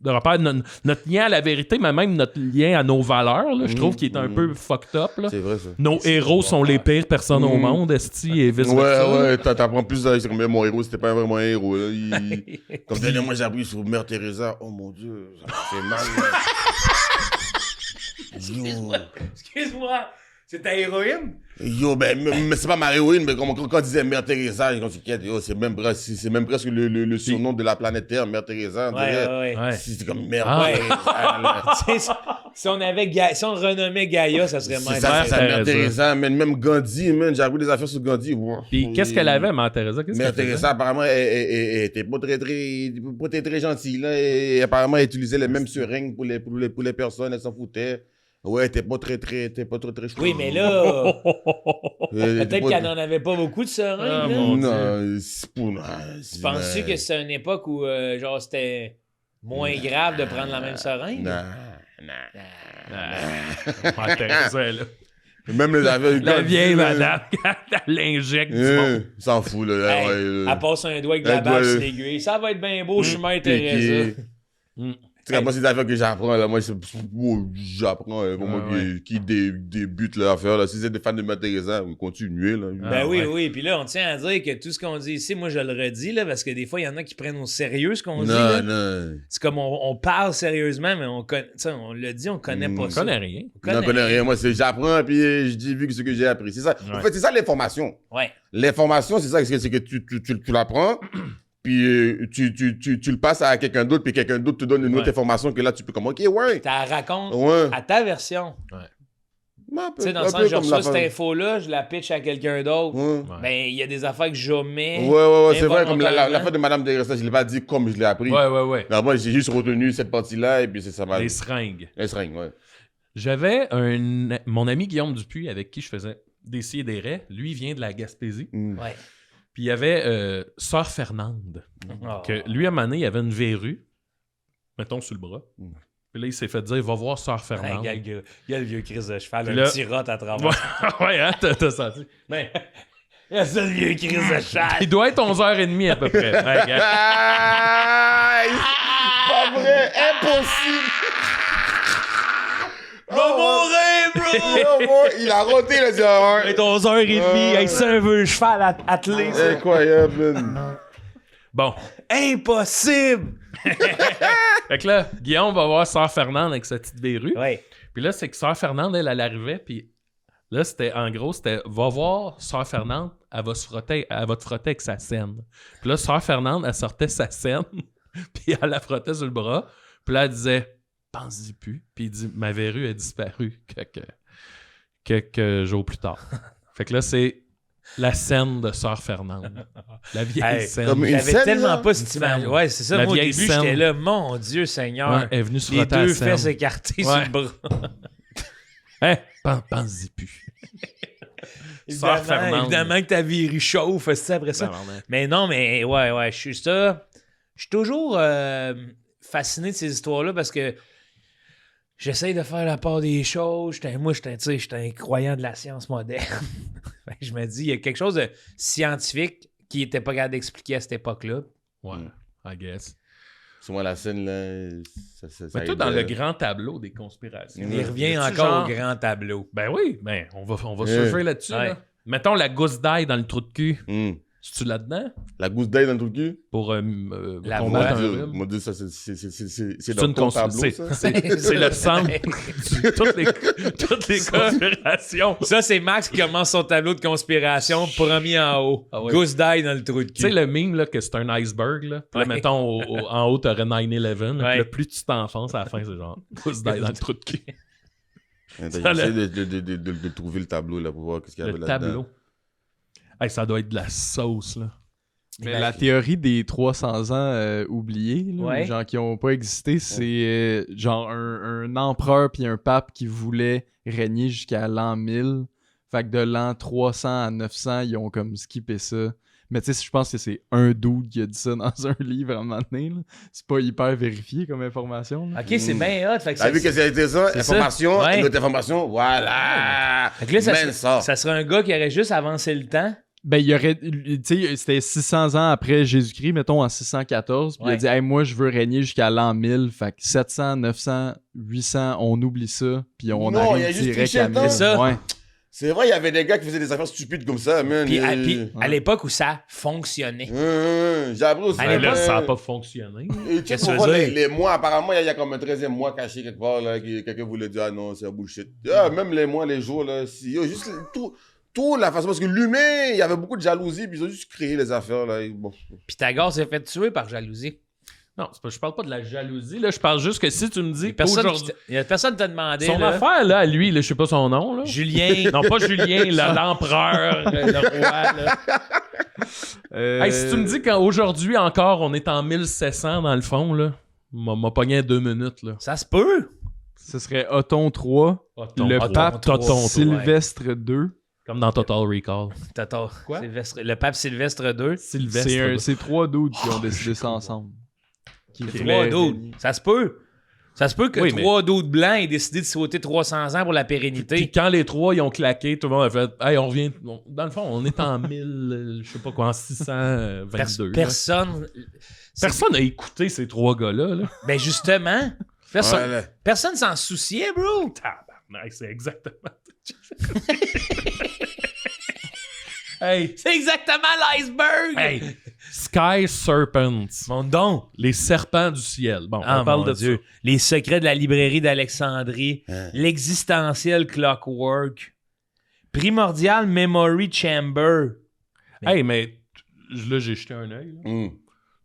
repères. Notre lien à la vérité, mais même notre lien à nos valeurs, là, je trouve qu'il est un peu fucked up. Là. C'est vrai, ça. Nos héros sont les pires personnes au monde, esti, et vice-versa. Ouais, t'apprends plus c'est comme mon héros, c'était pas vraiment un héros. Là. Comme dernièrement, j'ai appris sur Mère Teresa. Oh mon Dieu, ça me fait mal. Yo. Excuse-moi, c'est ta héroïne? Yo, mais c'est pas ma héroïne, mais quand on disait Mère Teresa, quand tu quittes, yo, c'est même presque le surnom de la planète Terre, Mère Teresa. On dirait. Ouais. Ouais. C'est comme Mère Ah. Teresa. là. Tu sais, si on le renommait Gaïa, ça serait C'est même. ça, c'est Mère Teresa. Teresa, même Gandhi, man, j'ai appris des affaires sur Gandhi. Puis, qu'est-ce qu'elle avait, Mère Teresa? Qu'est-ce Mère qu'elle faisait? Teresa, apparemment, elle était pas très gentille. Là, et apparemment, elle utilisait les mêmes seringues pour les personnes. Elle s'en foutait. Ouais, t'es pas très chaud. Oui, mais là, T'es peut-être pas- qu'il n'y en avait pas beaucoup de seringues. Ah, là. mon Non, c'est pour... Tu penses-tu que c'était une époque où, genre, c'était moins grave de prendre la même seringue? Non. Intéressant, là. Même les affaires... La vieille madame, elle l'injecte du monde. S'en fout, là. Hey, ouais, elle passe un doigt avec de Un la bave doigt, sur l'aiguille. Ça va être bien beau, je suis mère Piqué. Teresa. Tu sais, moi, c'est des affaires que j'apprends, là. Moi, j'apprends, pour moi, ouais. qui débute l'affaire, là. Si c'est des fans de Mère Teresa, vous continuez, là. Ben oui, ouais. oui. Puis là, on tient à dire que tout ce qu'on dit ici, moi, je le redis, là, parce que des fois, il y en a qui prennent au sérieux ce qu'on dit. Non, Là. non. C'est comme on parle sérieusement, mais on le dit, on connaît pas On ça. connaît rien. On Non, je connais rien. Moi, j'apprends, puis je dis vu que ce que j'ai appris. C'est ça. En Ouais. fait, c'est ça l'information. Ouais. L'information, c'est ça, c'est que tu l'apprends, puis tu le passes à quelqu'un d'autre, puis quelqu'un d'autre te donne une autre Ouais. information que là, tu peux comme, OK, ouais. Tu la racontes Ouais. à ta version. Un Tu sais, dans le sens, je reçois cette info-là, je la pitch à quelqu'un d'autre. Ouais. Ben, il y a des affaires que j'omets. Ouais, c'est vrai, comme involontairement. l'affaire de Madame Teresa, je l'ai pas dit comme je l'ai appris. Ouais. Non, moi, j'ai juste retenu cette partie-là, et puis c'est ça m'a... Les seringues. Les seringues, ouais. J'avais mon ami Guillaume Dupuis avec qui je faisais des sidérés. Lui, il vient de la Gaspésie. Ouais. Puis il y avait Sœur Fernande. Oh. Que lui, à un moment donné, il avait une verrue, mettons, sur le bras. Mm. Puis là, il s'est fait dire, va voir Sœur Hey, Fernande. il y a le vieux Chris de cheval, Puis un là- petit rot à travers. Ouais, hein, t'as senti. Ben, Il y a ça, le vieux Chris de cheval. il doit être 11h30 à peu près. Ouais, gars. Aïe! Pas vrai, impossible! Va mourir, bro! Oh, il a roté, là, c'est un... 11h30, avec ça, un vieux cheval attelé. ça. Incroyable, man. Bon, Impossible! fait que là, Guillaume va voir Sœur Fernande avec sa petite verrue. Ouais. Puis là, c'est que Sœur Fernande, elle arrivait, puis là, c'était, va voir Sœur Fernande, elle va te frotter avec sa scène. Puis là, Sœur Fernande, elle sortait sa scène, puis elle la frottait sur le bras, puis là, elle disait, pense-y plus. Puis il dit, ma verrue a disparu quelques jours plus tard. Fait que là, c'est la scène de Sœur Fernande. La vieille Hey, scène. comme une J'avais scène, tellement là? pas cette image. Ouais, c'est ça. La Moi, au vieille début, scène. j'étais là, mon Dieu Seigneur. Ouais, elle est venue se Les frotter à la deux scène. fesses écartées sur Ouais. le bras. Hein? Pense-y plus. Sœur Fernande. Évidemment que ta vie réchauffe, c'est ça, après ça. Mais non, mais ouais, je suis toujours fasciné de ces histoires-là parce que j'essaye de faire la part des choses. J'étais un croyant de la science moderne. Fait que je me dis, il y a quelque chose de scientifique qui n'était pas capable d'expliquer à cette époque-là. Ouais, I guess. Sur moi, la scène, là, ça Mais toi, aide, dans le grand tableau des conspirations. Il revient Y a-tu encore genre- au grand tableau. Ben oui, ben on va surfer là-dessus. Ouais. Là. Mettons la gousse d'ail dans le trou de cul. C'est-tu là-dedans? La gousse d'ail dans le trou de cul? Pour La combattre voix. un Mon rhume? Dieu, mon Dieu, ça, c'est C'est dans une ton cons- tableau, c'est- ça? c'est le centre de toutes les conspirations. Ça, c'est Max qui commence son tableau de conspiration, premier en haut. Ah ouais. Gousse d'ail dans le trou de cul. Tu sais, le meme, là, que c'est un iceberg, là. Puis là, Ouais. mettons, en haut, t'aurais 9/11. Ouais. Puis là, plus tu t'enfonces, à la fin, c'est genre, gousse d'ail dans le trou de cul. Attends, j'essaie de trouver le tableau, là, pour voir qu'est-ce qu'il y avait Le là-dedans. tableau. Hey, ça doit être de la sauce, là. Mais la théorie des 300 ans oubliés, là, Ouais. genre qui ont pas existé, c'est genre un empereur puis un pape qui voulait régner jusqu'à l'an 1000. Fait que de l'an 300 à 900, ils ont comme skippé ça. Mais tu sais, je pense que c'est un dude qui a dit ça dans un livre à un moment donné. Là. C'est pas hyper vérifié comme information. Là. OK, c'est bien hot. Fait que T'as vu que c'était ça? c'est ça. Information, Ouais. une autre information, voilà! Fait que là, Mène ça. ça serait un gars qui aurait juste avancé le temps. Ben, il y aurait. Tu sais, c'était 600 ans après Jésus-Christ, mettons en 614. Puis il Ouais. a dit, hey, moi, je veux régner jusqu'à l'an 1000. Fait que 700, 900, 800, on oublie ça. Puis on Non, il a arrive juste direct triché à le temps. 1000. C'est ça. Ouais. C'est vrai, il y avait des gars qui faisaient des affaires stupides comme ça, man. Puis à l'époque où ça fonctionnait. J'ai appris aussi. À Ben là, l'époque, ça n'a pas fonctionné. Et tu Qu'est-ce sais que pourquoi tu veux dire? les mois, apparemment, il y a comme un 13e mois caché quelque part, là, qui quelqu'un voulait dire, ah non, c'est un bullshit. Ah, même les mois, les jours, là, juste tout la façon, parce que l'humain, il y avait beaucoup de jalousie, puis ils ont juste créé les affaires, là. Bon. Pythagore s'est fait tuer par jalousie. Non, je parle pas de la jalousie, là. Je parle juste que si tu me dis Il y a personne qui t'a demandé. son là. affaire, là, à lui, là, je sais pas son nom, là. Julien. Non, pas Julien, là, l'empereur, le roi, là. Hey, si tu me dis qu'aujourd'hui encore, on est en 1700 dans le fond, là, m'a pogné 2 minutes, là. Ça se peut. Ce serait Othon 3, Othon. le Othon pape 3, Sylvestre 2. Comme dans Total Recall. T'as tort. Quoi? Le pape Sylvestre II. Sylvestre. C'est 3 dudes qui ont décidé ça ensemble. Qui C'est voulaient 3 dudes. régner. Ça se peut. Ça se peut que Oui, mais- 3 dudes blancs aient décidé de sauter 300 ans pour la Puis pérennité. quand les trois ils ont claqué, tout le monde a fait hey, on revient. Dans le fond, on est en 1000, je sais pas quoi, en 622. Personne. Personne n'a écouté ces trois gars-là. Là. Ben justement, personne, Ouais, là. personne s'en souciait, bro. Tabarnak, c'est exactement. Hey, C'est exactement l'iceberg. hey, Sky Serpents, Mon don. les serpents du ciel. Bon, Ah, on parle mon de Dieu. Les secrets de la librairie d'Alexandrie. Hein. L'existentiel clockwork. Primordial memory chamber. ça. Hey, mais là, j'ai jeté un œil. là.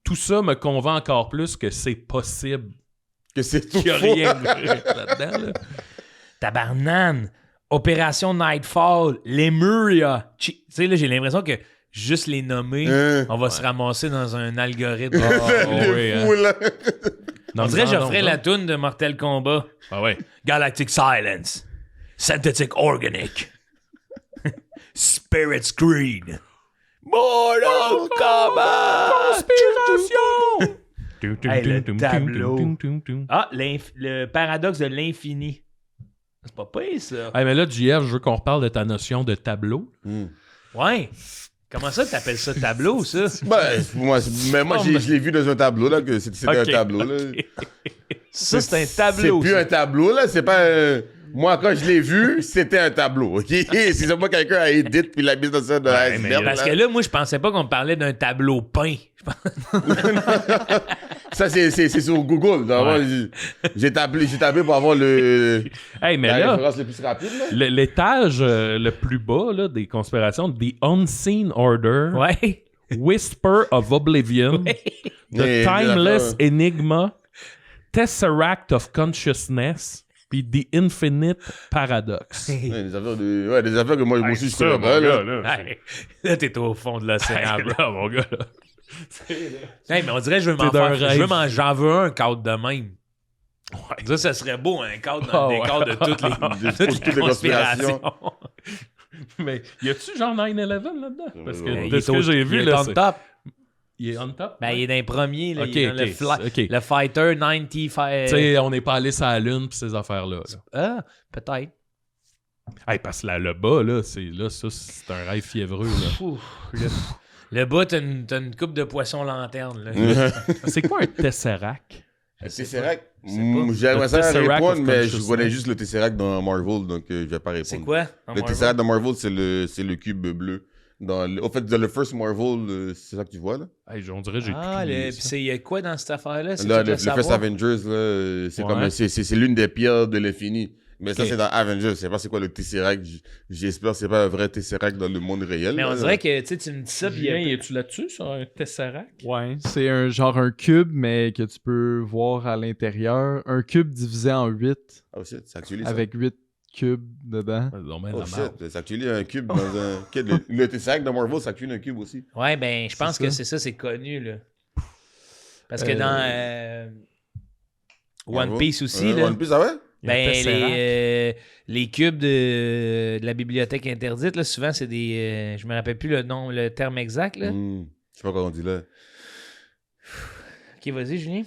Tout ça me convainc encore plus que c'est possible. Que c'est tout Il n'y a faux. rien là-dedans. Là. Tabarnane. Opération Nightfall. Lemuria. Tu sais, là, j'ai l'impression que juste les nommer, Hein. on va se ramasser dans un algorithme. Le oui, hein. fou, là. On dirait que je Non, ferais non. la toune de Mortal Kombat. Ah ouais. Galactic Silence. Synthetic Organic. Spirit Screen. Mortal Kombat. Hey, le tableau. Ah, le paradoxe de l'infini. C'est pas pire, ça. Hey, mais là, JF, je veux qu'on reparle de ta notion de tableau. Ouais. Comment ça, t'appelles ça tableau, ça? Ben, moi, mais moi Oh, je mais- l'ai vu dans un tableau, là, que c'était un Ok, tableau, là. Ça, c'est un C'est tableau. plus ça. un tableau, là, c'est pas un... Moi, quand je l'ai vu, c'était un tableau, ok? C'est seulement quelqu'un a édité puis l'a mis dans ça de Ouais, l'iceberg, Parce que là, moi, je pensais pas qu'on me parlait d'un tableau peint. Ça, c'est sur Google. J'ai tapé pour avoir Hey, mais la là, référence le plus rapide, là. l'étage le plus bas là, des conspirations, The Unseen Order, Ouais. Whisper of Oblivion, The Mais, Timeless des Enigma, Tesseract of Consciousness, puis The Infinite Paradox. Ouais, des affaires que moi aussi, je Ça, connais mon pas, gars, là. là. Hey, là, t'es au fond de l'océan, bro. Là, mon gars, là. Hey, mais on dirait que je veux m'en T'es d'un faire. rêve. J'en veux un cadre de même. Ça serait beau, un cadre dans Ah, le décor de toutes les, Toutes les conspirations. Mais y a-tu genre 9/11 là-dedans? Parce que Il de ce que j'ai vu, il est là, on c'est- top. il est on top? Ben, il est dans les premiers. Là, Ok, il est dans ok, ok. le Fighter 95. Tu sais, on n'est pas allé sur la Lune pis ces affaires-là. là. Ah, peut-être. Hey, parce que là, le bas, là, ça, c'est un rêve fiévreux. Là. Ouf, le bas, t'as une coupe de poisson lanterne. Là. C'est quoi un Tesseract? Tesseract, pas. j'aimerais Le ça Tesseract répondre, of mais je Consciousness. connais juste le Tesseract dans Marvel, donc je vais pas répondre. C'est quoi? dans Le Marvel? Tesseract dans Marvel, c'est le cube bleu. Au fait, dans le first Marvel, c'est ça que tu vois, là? Hey, on dirait que j'ai Ah, tout puis il y a quoi dans cette affaire-là? C'est Là, tout le à first savoir. Avengers, là, c'est Ouais. comme c'est l'une des pierres de l'infini. Mais ça, Ok. c'est dans Avengers. Je sais pas c'est quoi le Tesseract. J'espère que c'est pas un vrai Tesseract dans le monde réel. Mais on là. dirait que tu me dis ça, puis il y a- Julien, es-tu là-dessus sur un Tesseract? Ouais, c'est un genre un cube, mais que tu peux voir à l'intérieur. Un cube divisé en 8, Oh shit, c'est actually ça. avec 8 cubes dedans. Non, mais Oh la merde. shit, c'est actually un cube dans un... Le Tesseract dans Marvel, c'est actually un cube aussi. Ouais, ben, je pense C'est que ça. c'est ça, c'est connu, là. Parce que dans One Marvel. Piece aussi, là, One Piece, ah ouais? Il y a un ben, Tesseract. les cubes de la bibliothèque interdite, là, souvent, c'est des... je me rappelle plus le terme exact, là. Je sais pas quoi on dit là. Ok, vas-y, Julien.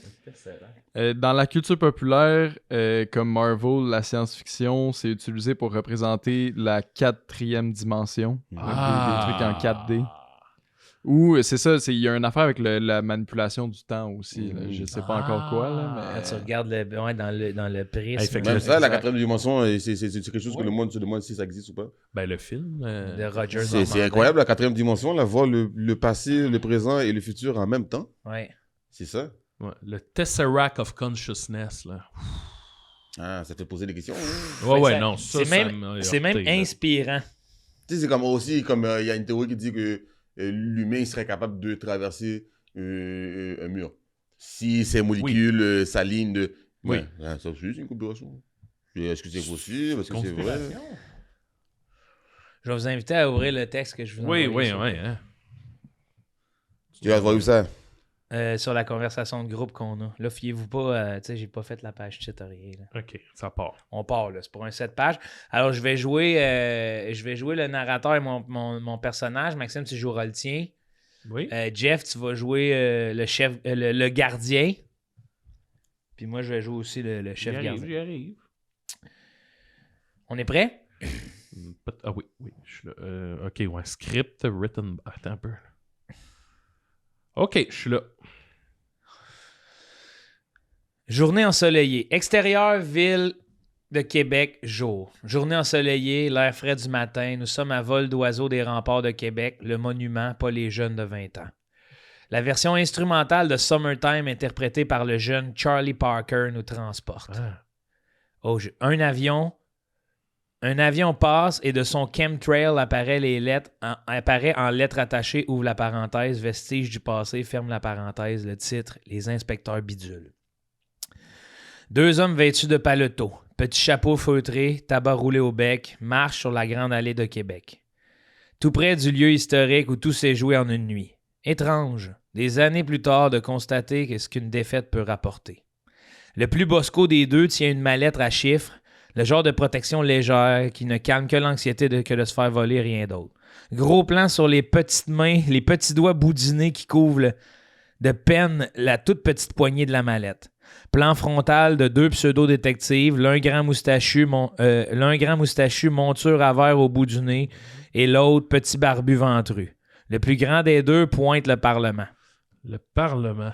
Dans la culture populaire, comme Marvel, la science-fiction, c'est utilisé pour représenter la 4e dimension. Donc, des trucs en 4D. Ou, c'est ça, il y a une affaire avec la manipulation du temps aussi. Là. Je sais pas encore quoi, là, Quand tu mais... regardes dans le prisme Hey, fait que Même le ça, la exact 4e dimension, c'est quelque chose que le monde se demande si ça existe ou pas. Ben, le film. de Roger C'est Normandin. incroyable, la 4e dimension, là, voir le passé, le présent et le futur en même temps. Ouais. C'est ça. Ouais, le Tesseract of Consciousness, là. Ah, ça te fait poser des questions. Ouais, ça- non, ça, c'est ça même, m'a c'est même heurté, là. inspirant. Tu sais, c'est comme aussi, comme il y a une théorie qui dit que l'humain il serait capable de traverser un mur. Si ces molécules s'alignent de... Oui. Ouais, ça aussi, c'est une configuration. Est-ce que c'est possible? Est-ce que c'est vrai? Conspiration. Je vais vous inviter à ouvrir le texte que je vous Oui, envoie oui, sur- oui. Hein. Tu vas voir où ça? sur la conversation de groupe qu'on a. Là, fiez-vous pas, tu sais, j'ai pas fait la page titre, rien. Là. OK, ça part. On part, là. C'est pour un 7 pages. Alors, je vais jouer le narrateur et mon personnage. Maxime, tu joueras le tien. Oui. Jeff, tu vas jouer le chef, le gardien. Puis moi, je vais jouer aussi le chef gardien. J'y arrive. On est prêt? Ah oui, je suis là. OK, ouais, script written... Attends un peu. OK, je suis là. Journée ensoleillée. Extérieur, ville de Québec, jour. Journée ensoleillée, l'air frais du matin. Nous sommes à vol d'oiseau des remparts de Québec, le monument, pas les jeunes de 20 ans. La version instrumentale de Summertime, interprétée par le jeune Charlie Parker, nous transporte. Ah. Oh, un avion passe et de son chemtrail apparaît en lettres attachées, ouvre la parenthèse, vestige du passé, ferme la parenthèse, le titre, les inspecteurs bidules. 2 hommes vêtus de paletot, petit chapeau feutré, tabac roulé au bec, marchent sur la grande allée de Québec. Tout près du lieu historique où tout s'est joué en une nuit. Étrange, des années plus tard, de constater ce qu'une défaite peut rapporter. Le plus bosco des deux tient une mallette à chiffres, le genre de protection légère qui ne calme que l'anxiété que de se faire voler, rien d'autre. Gros plan sur les petites mains, les petits doigts boudinés qui couvrent de peine la toute petite poignée de la mallette. Plan frontal de 2 pseudo-détectives, l'un grand moustachu, monture à verre au bout du nez, et l'autre petit barbu ventru. Le plus grand des deux pointe le Parlement. Le Parlement.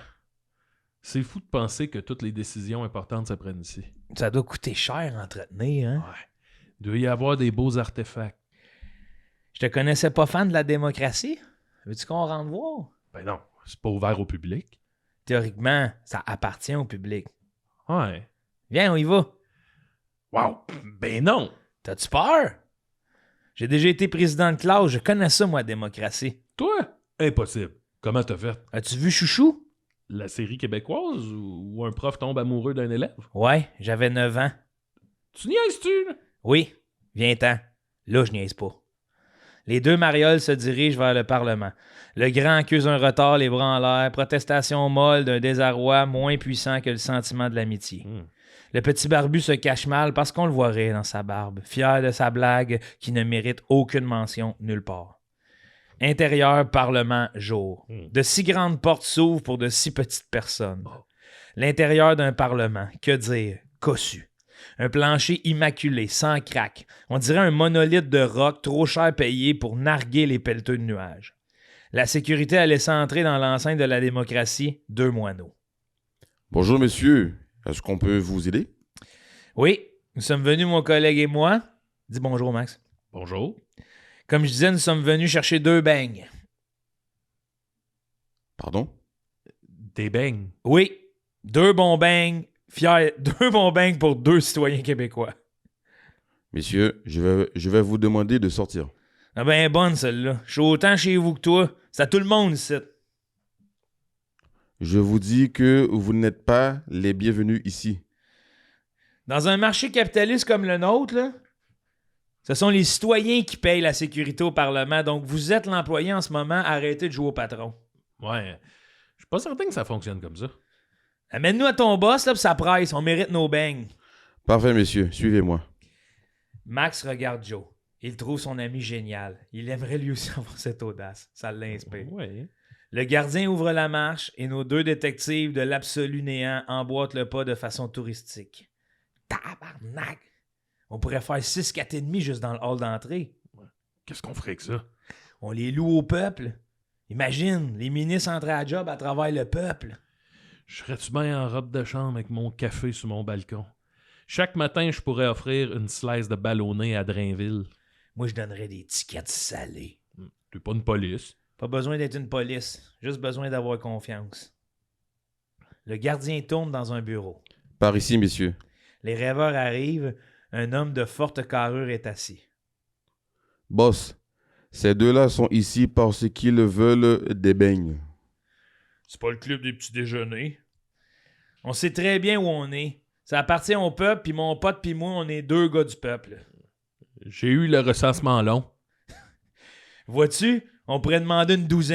C'est fou de penser que toutes les décisions importantes se prennent ici. Ça doit coûter cher à entretenir, hein? Ouais. Il doit y avoir des beaux artefacts. Je te connaissais pas fan de la démocratie. Veux-tu qu'on rentre voir? Ben non, c'est pas ouvert au public. Théoriquement, ça appartient au public. Ouais. Viens, on y va. Wow! Ben non! T'as-tu peur? J'ai déjà été président de classe, je connais ça, moi, la démocratie. Toi? Impossible. Comment t'as fait? As-tu vu Chouchou? La série québécoise où un prof tombe amoureux d'un élève? Ouais, j'avais 9 ans. Tu niaises-tu, là? Oui, viens-t'en. Là, je niaise pas. Les deux marioles se dirigent vers le Parlement. Le grand accuse un retard, les bras en l'air, protestation molle d'un désarroi moins puissant que le sentiment de l'amitié. Le petit barbu se cache mal parce qu'on le voit rire dans sa barbe, fier de sa blague qui ne mérite aucune mention nulle part. Intérieur, Parlement, jour. De si grandes portes s'ouvrent pour de si petites personnes. L'intérieur d'un Parlement, que dire? Cossu. Un plancher immaculé, sans craque. On dirait un monolithe de roc trop cher payé pour narguer les pelleteux de nuages. La sécurité a laissé entrer dans l'enceinte de la démocratie 2 moineaux. Bonjour, monsieur. Est-ce qu'on peut vous aider? Oui, nous sommes venus, mon collègue et moi. Dis bonjour, Max. Bonjour. Comme je disais, nous sommes venus chercher 2 beignes. Pardon? Des beignes. Oui, 2 bons beignes. Fier, 2 bons beignes pour 2 citoyens québécois. Messieurs, je vais vous demander de sortir. Ah ben bonne celle-là. Je suis autant chez vous que toi. C'est à tout le monde ici. Je vous dis que vous n'êtes pas les bienvenus ici. Dans un marché capitaliste comme le nôtre, là, ce sont les citoyens qui payent la sécurité au Parlement. Donc vous êtes l'employé en ce moment, arrêtez de jouer au patron. Ouais. Je suis pas certain que ça fonctionne comme ça. Amène-nous à ton boss, là, pis ça presse. On mérite nos beignes. Parfait, messieurs. Suivez-moi. Max regarde Joe. Il trouve son ami génial. Il aimerait lui aussi avoir cette audace. Ça l'inspire. Ouais. Le gardien ouvre la marche et nos 2 détectives de l'absolu néant emboîtent le pas de façon touristique. Tabarnak! On pourrait faire 6 4,5 juste dans le hall d'entrée. Qu'est-ce qu'on ferait avec ça? On les loue au peuple. Imagine, les ministres entraient à job à travers le peuple. Je serais-tu bien en robe de chambre avec mon café sur mon balcon? Chaque matin, je pourrais offrir une slice de ballonné à Drainville. Moi, je donnerais des tickets salés. T'es pas une police. Pas besoin d'être une police, juste besoin d'avoir confiance. Le gardien tourne dans un bureau. Par ici, messieurs. Les rêveurs arrivent, un homme de forte carrure est assis. Boss, ces deux-là sont ici parce qu'ils veulent des beignes. C'est pas le club des petits déjeuners. On sait très bien où on est. Ça appartient au peuple, puis mon pote puis moi, on est 2 gars du peuple. J'ai eu le recensement long. Vois-tu, on pourrait demander une 12.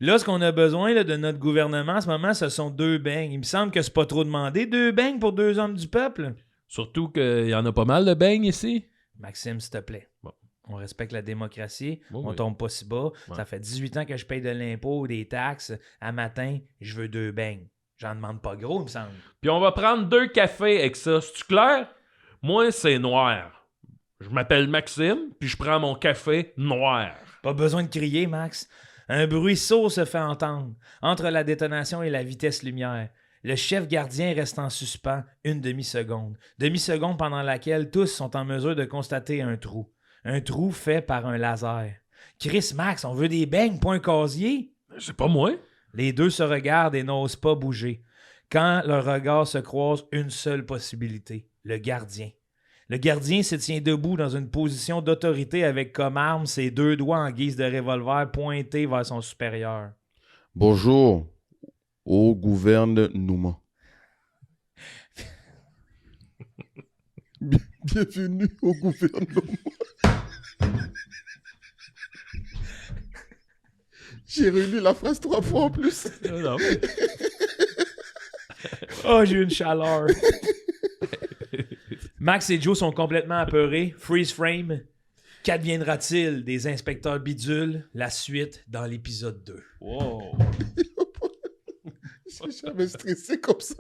Là, ce qu'on a besoin là, de notre gouvernement en ce moment, ce sont 2 beignes. Il me semble que c'est pas trop demandé. 2 beignes pour 2 hommes du peuple. Surtout qu'il y en a pas mal de beignes ici. Maxime, s'il te plaît. Bon. On respecte la démocratie. Bon, On oui. tombe pas si bas. Ouais. Ça fait 18 ans que je paye de l'impôt ou des taxes. À matin, je veux 2 beignes. J'en demande pas gros, il me semble. Puis on va prendre 2 cafés avec ça. C'est-tu clair? Moi, c'est noir. Je m'appelle Maxime, puis je prends mon café noir. Pas besoin de crier, Max. Un bruit sourd se fait entendre entre la détonation et la vitesse lumière. Le chef gardien reste en suspens une demi-seconde. Demi-seconde pendant laquelle tous sont en mesure de constater un trou. Un trou fait par un laser. Chris, Max, on veut des beignes, pas un casier? C'est pas moi. Les deux se regardent et n'osent pas bouger. Quand leurs regards se croisent, une seule possibilité, le gardien. Le gardien se tient debout dans une position d'autorité avec comme arme ses 2 doigts en guise de revolver pointés vers son supérieur. Bonjour au gouvernement. Bienvenue au gouvernement. J'ai relu la phrase 3 fois en plus. Non. Oh, j'ai eu une chaleur. Max et Joe sont complètement apeurés. Freeze frame. Qu'adviendra-t-il des inspecteurs bidules? La suite dans l'épisode 2. Wow. J'ai jamais stressé comme ça.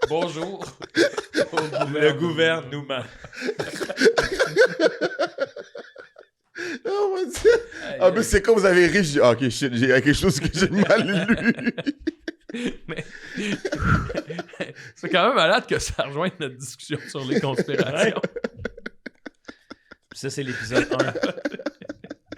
Bonjour. Le gouvernement. Oh mon Dieu. Ah, mais c'est comme vous avez ri. Je dis, ah, ok, shit, il y a quelque chose que j'ai mal lu. Mais... c'est quand même malade que ça rejoigne notre discussion sur les conspirations. Ça, c'est l'épisode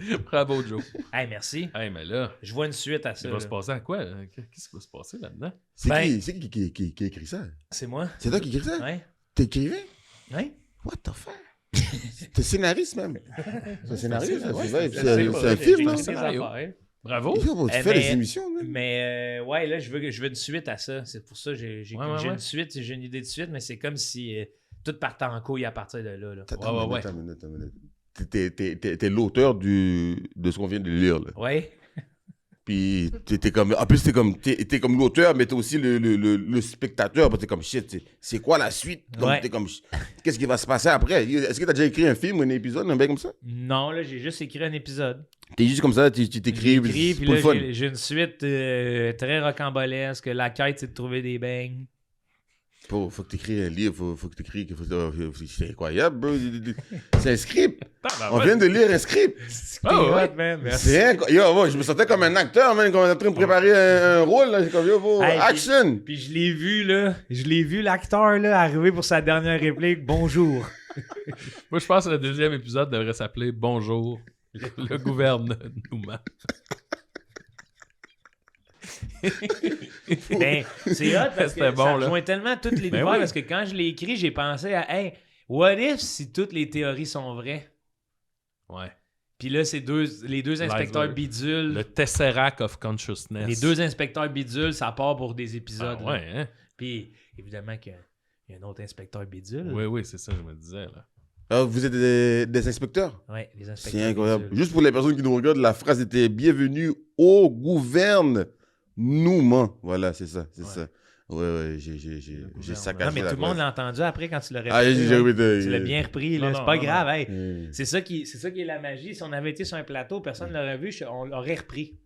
1. Bravo, Joe. Hey, merci. Hey, mais là, Je vois une suite à ça. il va là. se passer à quoi? Qu'est-ce qui va se passer là-dedans? C'est Ben- qui a écrit ça? C'est moi? C'est toi qui écris ça? Ouais. T'écrivais? Ouais. What the fuck? T'es scénariste même. C'est un scénario, ça. ouais, C'est c'est vrai, c'est un film, J'ai hein? écrit des Scénario. affaires. Bravo. Yo, tu Eh, fais mais- des émissions, même. Mais ouais, là, je veux une suite à ça. C'est pour ça que j'ai Ouais, ouais, une suite, j'ai une idée de suite, mais c'est comme si tout partait en couille à partir de là. là. Attends une minute. T'es l'auteur de ce qu'on vient de lire, là. Ouais. Puis t'es comme... En plus, t'es comme l'auteur, mais t'es aussi le spectateur. Parce que t'es comme, shit, c'est quoi la suite? Comme, Ouais. t'es comme, qu'est-ce qui va se passer après? Est-ce que t'as déjà écrit un film ou un épisode, un bail comme ça? Non, là, j'ai juste écrit un épisode. T'es juste comme ça, tu t'écris, J'ai écrit, c'est puis pour là, le fun. j'ai une suite très rocambolesque. La quête, c'est de trouver des beignes. Faut que t'écris un livre, faut que t'écris... C'est incroyable, bro. C'est un script. On vient de lire un script. Ah ouais. Hot, man. Merci. C'est incroyable. Yo, moi, je me sentais comme un acteur, man, comme on est en train de préparer un rôle. Là. Comme, yo, bro, Hey, action! Puis je l'ai vu, là. Je l'ai vu, l'acteur, là, arriver pour sa dernière réplique. Bonjour. Moi, je pense que le deuxième épisode devrait s'appeler Bonjour, le gouvernement. Ben, c'est hot parce que C'était bon, ça là. rejoint tellement toutes les Ben nouvelles oui. parce que quand je l'ai écrit, j'ai pensé à hey, what if si toutes les théories sont vraies? Ouais. Puis là, c'est les deux inspecteurs Live, bidules. Le Tesseract of Consciousness. Les 2 inspecteurs bidules, ça part pour des Ah, épisodes. là. ouais, hein? Puis évidemment qu'il y a un autre inspecteur bidule. Oui, c'est ça, je me disais, là. Alors, vous êtes des inspecteurs? Ouais, les inspecteurs C'est incroyable. bidules. Juste pour les personnes qui nous regardent, la phrase était « Bienvenue au gouvernement ». Voilà, c'est ça, c'est ça. Ouais, j'ai saccagé Non, mais la tout le monde phrase. l'a entendu après quand tu l'as répété. Ah, j'ai ouais. répété. Tu l'as bien repris, là. Non, C'est non, pas non, grave, non. hey. C'est ça qui est la magie. Si on avait été sur un plateau, personne ne l'aurait vu, on l'aurait repris.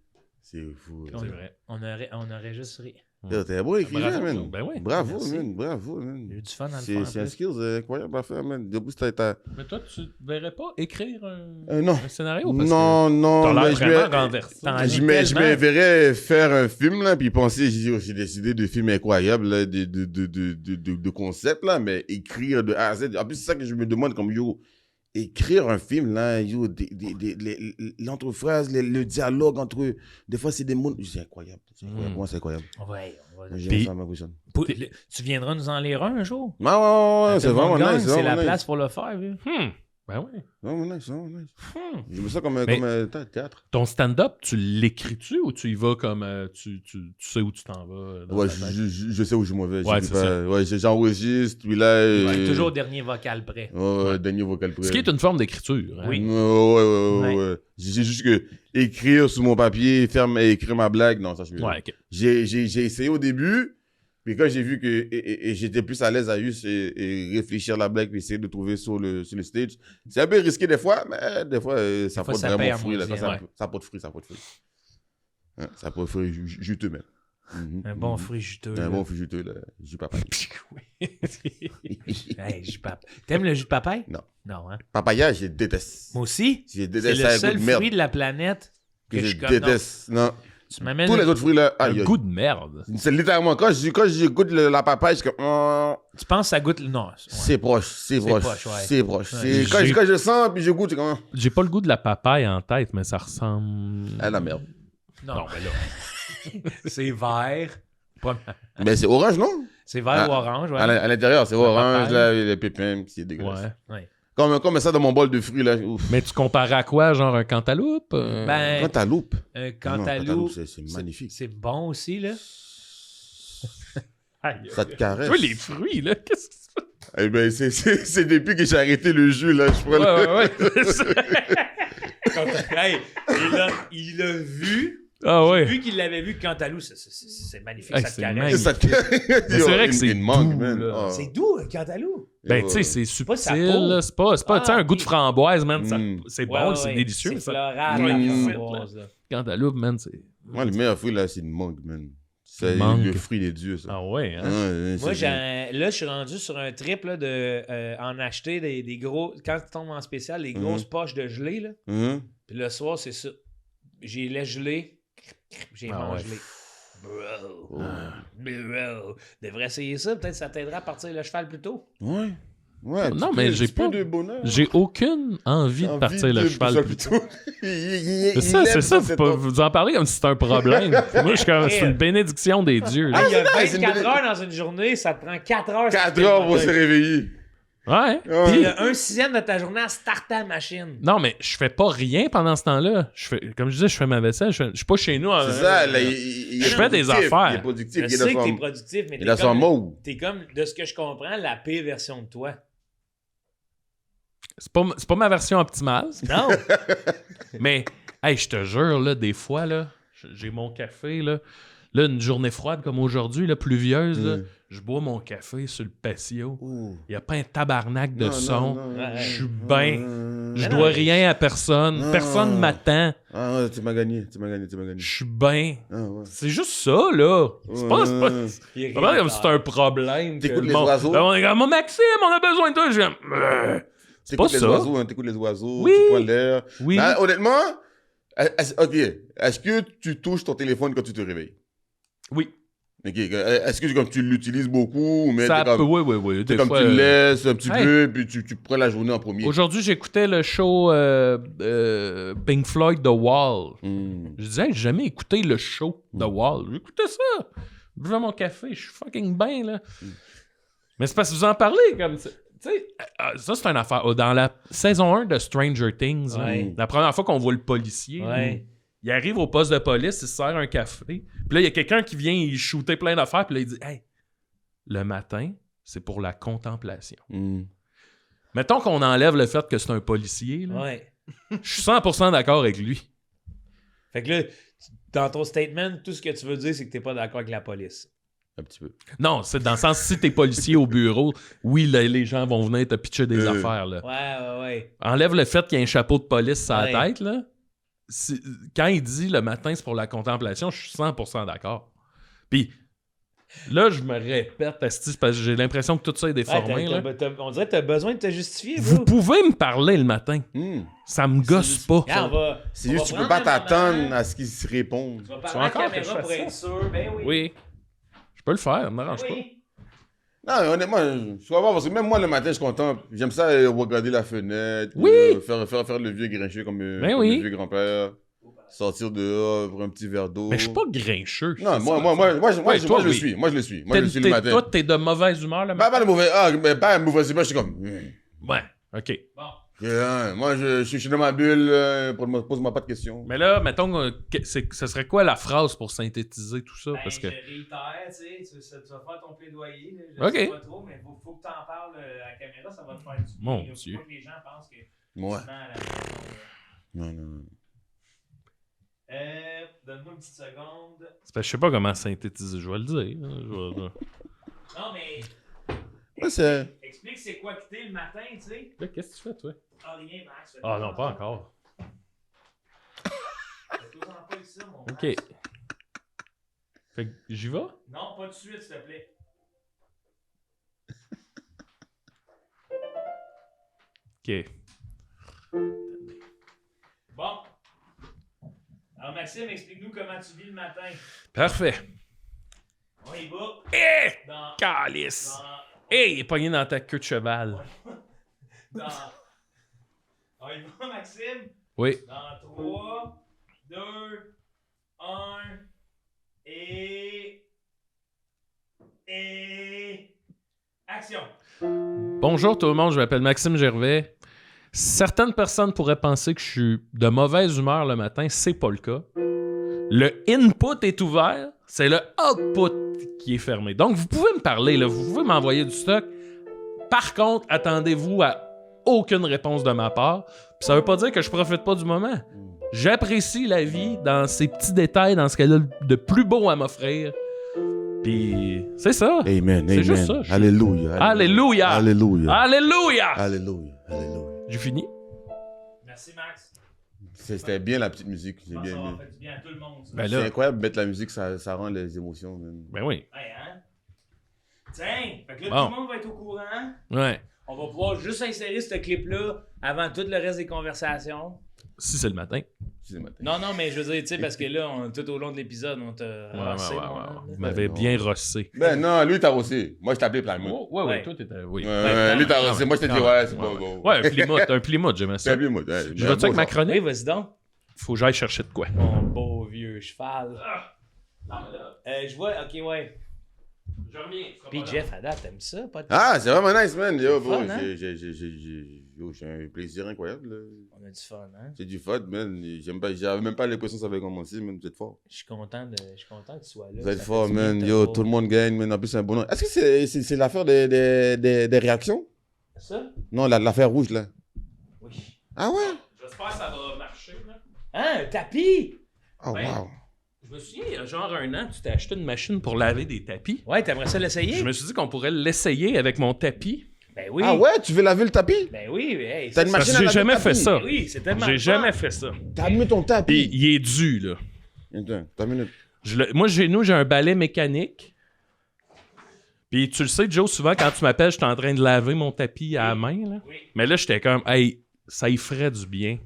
C'est fou. On, C'est vrai. on aurait juste ri. Yo, t'es un bon écrivain, Bravo, man. ben oui. Bravo, Merci. man. Bravo, man. J'ai eu du fun dans le fond. en C'est un plus. skills incroyable à faire, man. De plus, t'as... Mais toi, tu verrais pas écrire un, Non. un scénario? Parce Non, que t'as mais l'air je vraiment me- renversé. T'en Je lis me tellement. verrais faire un film, là, puis penser, j'ai décidé de films incroyables, là, de concepts, là, mais écrire de A à Z. En plus, c'est ça que je me demande, comme, yo, écrire un film, là, yo, l'entrephase, le dialogue entre... Des fois, c'est des mots... C'est incroyable. Pour moi, c'est incroyable. Ouais, on va... J'aime Puis- ça, ma position. Tu viendras nous en lire un jour? Ouais, Tout c'est le monde vraiment gagne, nice. c'est la vraiment place nice. pour le faire. Vu. Ben oui. Non, nice, non, nice. Je me sens comme un théâtre. Ton stand-up, tu l'écris-tu ou tu y vas comme tu sais où tu t'en vas? Ouais, je sais où je m'en vais. Ouais, c'est ça. Ouais, j'enregistre, puis là... Ouais, toujours au dernier vocal près. Ouais, dernier vocal près. Ce qui est une forme d'écriture. Hein? Oui. Ouais. J'ai juste que écrire sur mon papier, écrire ma blague, non, ça je peux. Ouais, ok. J'ai essayé au début, puis quand j'ai vu que et j'étais plus à l'aise à juste et réfléchir la blague puis essayer de trouver sur le stage, c'est un peu risqué des fois, mais des fois ça porte ça paye vraiment à fruit. moitié, Ça porte fruit. Hein, ça porte fruit juteux même. Un bon fruit juteux. Un bon fruit juteux, là. Jus papaye. Hey, jus papaye. T'aimes le jus de papaye? Non. Non, hein? Papaya, je déteste. Moi aussi. Je C'est déteste le ça, un seul goût de merde. fruit de la planète que Que je je connais. déteste. Non. Tu m'amènes Tous les autres fruits, là, Un aïe, aïe. goût de merde. C'est littéralement, quand je goûte la papaye, je suis comme, Tu penses que ça goûte... Non. Ouais. c'est proche. C'est proche, ouais. C'est proche. Ouais. Quand je sens, puis je goûte, c'est comme, J'ai pas le goût de la papaye en tête, mais ça ressemble... ah la merde. Non, mais là... c'est vert. Mais c'est orange, non? C'est vert Ah, ou orange, ouais. À l'intérieur, c'est orange, papaye. là, les pépins, c'est dégueulasse. Ouais. Comme ça dans mon bol de fruits, là. Ouf. Mais tu compares à quoi? Genre un cantaloupe? Ben, Cantaloupe. un Non, cantaloupe, c'est magnifique. c'est bon aussi, là. Aïe, Ça te caresse. toi, les fruits, là, qu'est-ce que c'est? Eh ben, c'est depuis que j'ai arrêté le jus, là. Je prends Hey, il a vu. Ah ouais. Vu qu'il l'avait vu, Cantalou, c'est magnifique, Hey, ça te c'est caresse. magnifique. Ça te caresse. Mais c'est vrai que c'est une mangue, doux, man. là. Ah. C'est doux, Cantalou. Ben, tu sais, c'est pas sa subtil, peau. là. C'est pas tu sais, un goût de ok. framboise, man. ça- Mm. c'est Ouais, bon, ouais, c'est délicieux. C'est ça. floral, Mm. la framboise, là. Cantaloupe, man, c'est... Moi, le meilleur fruit, là, c'est une mangue, man. C'est Mangue. le fruit des dieux, ça. Ah ouais, hein? Ouais, Moi, c'est- là, je suis rendu sur un trip là, de en acheter des gros. Quand tu tombes en spécial, les grosses poches de gelée. Là. Hein? Puis le soir, c'est ça. J'ai les gelé. J'ai Ah mangé. ouais. Bro. Bro. Devrais essayer ça. Peut-être que ça t'aidera à partir le cheval plus tôt. Ouais. Ouais. Non, un mais petit j'ai peu pas- de bonheur. J'ai aucune envie de partir le cheval plus tôt. C'est C'est ça, vous en parlez comme si c'était un problème. Moi, je suis comme, c'est une bénédiction des dieux. là. Ah, il y a c'est 24 une- heures dans une journée, ça te prend 4 heures. 4 heures pour se réveiller. Ouais. Ouais. Il Puis- y a un sixième de ta journée à starter la machine. non, mais je fais pas rien pendant ce temps-là. Comme je disais, je fais ma vaisselle. Je suis pas chez nous. C'est ça, là, je fais des affaires. Il est productif. Je Il est sais dans que t'es son... productif, mais Il a son mot. t'es comme, de ce que je comprends, la pire version de toi. C'est pas ma version optimale. Non! Mais, hey, je te jure, là, des fois, là, j'ai mon café, là. Là, une journée froide comme aujourd'hui, là, pluvieuse, là, je bois mon café sur le patio. Il n'y a pas un tabarnak de son. Je suis bien. Je Mais dois non, rien à personne. Non. Personne m'attend. Ah ouais, tu m'as gagné. Je suis bien. Ah ouais. C'est juste ça, là. C'est pas Il est c'est pas comme rien si c'est un problème. T'écoutes que les le monde- oiseaux? Là, on est comme, mon Maxime, on a besoin de toi. Je dis, T'écoutes les ça. oiseaux, hein, t'écoutes les oiseaux, Oui. tu prends l'air. oui. Ben, honnêtement, ok, est-ce que tu touches ton téléphone quand tu te réveilles? Oui. Ok, est-ce que comme, tu l'utilises beaucoup ou mais Ça t'es comme, peut, oui. t'es Des comme fois, tu le laisses un petit hey. peu, puis tu prends la journée en premier? Aujourd'hui, j'écoutais le show Pink Floyd The Wall. Je disais, j'ai jamais écouté le show The Wall. J'écoutais ça. Je buvais mon café, je suis fucking bien, là. Mais c'est parce que vous en parlez comme ça. Tu sais, ça, c'est une affaire. Dans la saison 1 de Stranger Things, là, Ouais. la première fois qu'on voit le policier, Ouais. il arrive au poste de police, il se sert un café. Puis là, il y a quelqu'un qui vient y shooter plein d'affaires. Puis là, il dit, hey, le matin, c'est pour la contemplation. Mettons qu'on enlève le fait que c'est un policier, là. Ouais. Je suis 100% d'accord avec lui. Fait que là, dans ton statement, tout ce que tu veux dire, c'est que t'es pas d'accord avec la police. Un petit peu. Non, c'est dans le sens, si t'es policier au bureau, oui, les gens vont venir te pitcher des affaires, là. Ouais. Enlève le fait qu'il y a un chapeau de police sur la Ouais. tête, là. Quand il dit le matin, c'est pour la contemplation, je suis 100% d'accord. Puis là, je me répète, asti, parce que j'ai l'impression que tout ça est déformé, là. On dirait que t'as besoin de te justifier, Vous bro. pouvez me parler le matin. Ça me gosse pas. Regarde, C'est juste, tu peux pas t'attendre à ce qu'ils se répondent. Tu vas Tu parler veux à la encore que je caméra pour fasse être sûr. Ben oui. Oui. Je peux le faire, ça me dérange pas. Oui. Non, mais honnêtement, je comprends parce que même moi, le matin, je suis content. J'aime ça regarder la fenêtre. Oui. Faire le vieux grincheux comme, Ben comme oui. le vieux grand-père. Sortir dehors pour un petit verre d'eau. Mais je suis pas grincheux. Non, c'est moi, ça, moi, moi, moi, je- moi, Ouais, je- toi, moi, je le oui. suis. Moi, je le suis. Moi, je le suis le matin. Toi, t'es de mauvaise humeur le Pas matin? de mauvais. Ah, mais pas de mauvaise humeur. Je suis comme. Ouais, ok. Moi, je suis dans ma bulle, pose-moi pas de questions. Mais là, mettons, ce serait quoi la phrase pour synthétiser tout ça? Ben, Parce que... je réitère, tu sais, tu vas faire ton plaidoyer. Là, je Ok. sais pas trop, mais faut que tu en parles à la caméra, ça va te faire du bien. Mon Faut Dieu. pas que les gens pensent que Ouais. tu mens à la maison, là. Non. Donne-moi une petite seconde. c'est parce que je sais pas comment synthétiser, je vais le dire. Hein, Non, mais Ouais, c'est... explique c'est quoi quitter le matin, tu sais. Là, qu'est-ce que tu fais, toi? Ah, rien, Max. Ah non, pas encore. Fais-toi-en pas avec ça, mon OK. Max. Fait que j'y vais? Non, pas de suite, s'il te plaît. OK. Bon. Alors, Maxime, explique-nous comment tu vis le matin. Parfait. On y va. Eh! Dans. Calice! Dans. Hey, il est pogné dans ta queue de cheval. Dans. On y va, Maxime. Oui. Dans 3, 2, 1. Et. Action. Bonjour tout le monde, je m'appelle Maxime Gervais. Certaines personnes pourraient penser que je suis de mauvaise humeur le matin, c'est pas le cas. Le input est ouvert, c'est le output qui est fermé. Donc vous pouvez me parler, là, vous pouvez m'envoyer du stock. Par contre, attendez-vous à aucune réponse de ma part. Puis ça veut pas dire que je profite pas du moment. J'apprécie la vie dans ces petits détails, dans ce qu'elle a de plus beau à m'offrir. Puis c'est ça. Amen, C'est amen. juste ça. Alléluia. Alléluia. Alléluia. Alléluia. Alléluia. Alléluia. J'ai fini. Merci, Max. C'était bien la petite musique. Je J'ai pense bien que ça va aimé. faire du bien à tout le monde. Ça. Ben C'est là, incroyable de mettre la musique, ça rend les émotions. Man. ben oui. Ouais, hein? Tiens, fait que là, Bon. tout le monde va être au courant. Ouais. On va pouvoir juste insérer ce clip-là avant tout le reste des conversations. Si c'est le matin. C'est le matin. Non, non, mais je veux dire, tu sais, parce que là, tout au long de l'épisode, on t'a rossé, mon homme, Vous là. m'avez non. bien rossé. Ben non, lui t'as rossé. Moi je t'appelais Plymouth. Oh, ouais, Ouais. toi t'étais. Oui. Lui t'as rossé. Moi je t'ai dit ouais, c'est ouais, pas ouais. bon. Ouais, un Plymouth, j'aimais ça. C'est Plymouth. Je vais-tu avec ma Oui, chronique? vas-y donc. Faut que j'aille chercher de quoi. Mon beau vieux cheval. Je vois, ok, ouais. Je reviens. Puis Jeff, à date, t'aimes ça? Pas de... Ah, c'est vraiment nice, man. Yo, bro, fun, hein? j'ai un plaisir incroyable. Là. On a du fun, hein? C'est du fun, man. J'avais même pas l'impression que ça avait commencé, man. Vous êtes fort. Je suis content que tu sois là. Vous êtes Ça fort, fait du bien man. de te Yo, voir. tout le monde gagne, man. En plus, c'est un bon nom. Est-ce que c'est l'affaire des réactions? Ça? Non, l'affaire rouge, là. Oui. Ah ouais? J'espère que ça va marcher, là. Hein, un tapis? Oh, Ben, wow. Je me souviens, il y a genre un an, tu t'es acheté une machine pour laver des tapis. Ouais, t'aimerais ça l'essayer? Je me suis dit qu'on pourrait l'essayer avec mon tapis. Ben oui. Ah ouais? Tu veux laver le tapis? Ben oui, hey, T'as une Parce machine que à j'ai laver jamais le fait tapis? ça. Ben oui, c'est tellement J'ai le jamais fun. fait ça. T'as allumé ton Puis tapis. il est dû, là. Attends, une minute. Moi, j'ai un balai mécanique. Puis tu le sais, Joe, souvent quand tu m'appelles, je suis en train de laver mon tapis à la main. Là. Oui. Mais là, j'étais comme, hey, ça y ferait du bien.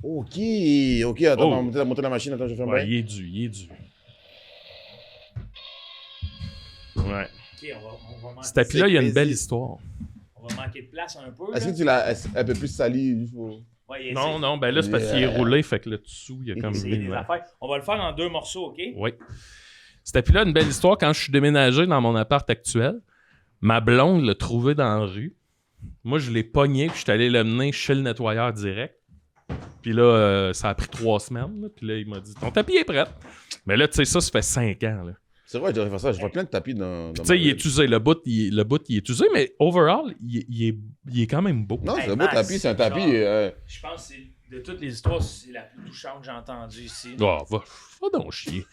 Ok, attends, Oh. on va monter la machine. Attends, je vais faire un Ouais, bail. il est dû. Ouais. Ok, on va manquer, Ce tapis-là, il y a une plaisir. belle histoire. on va manquer de place un peu. Est-ce là. que tu l'as un peu plus sali juste pour... Ouais, il Non, non, ben là, c'est parce qu'il est roulé, fait que le dessous, il y a comme C'est des affaires. On va le faire en 2 morceaux, ok? Oui. Ce tapis-là, une belle histoire. Quand je suis déménagé dans mon appart actuel, ma blonde l'a trouvé dans la rue. Moi, je l'ai pogné, puis je suis allé le mener chez le nettoyeur direct. Puis là, ça a pris 3 semaines. Là. Puis là, il m'a dit, ton tapis est prêt. Mais là, tu sais, ça fait 5 ans. Là. C'est vrai, je devrais faire ça. Je vois plein de tapis dans Tu sais, il est usé. Le bout, il est usé, mais overall, il est quand même beau. Non, Hey, c'est un beau Max, tapis, c'est un tapis. genre- Je pense que de toutes les histoires, c'est la plus touchante que j'ai entendue ici. Oh, va donc chier.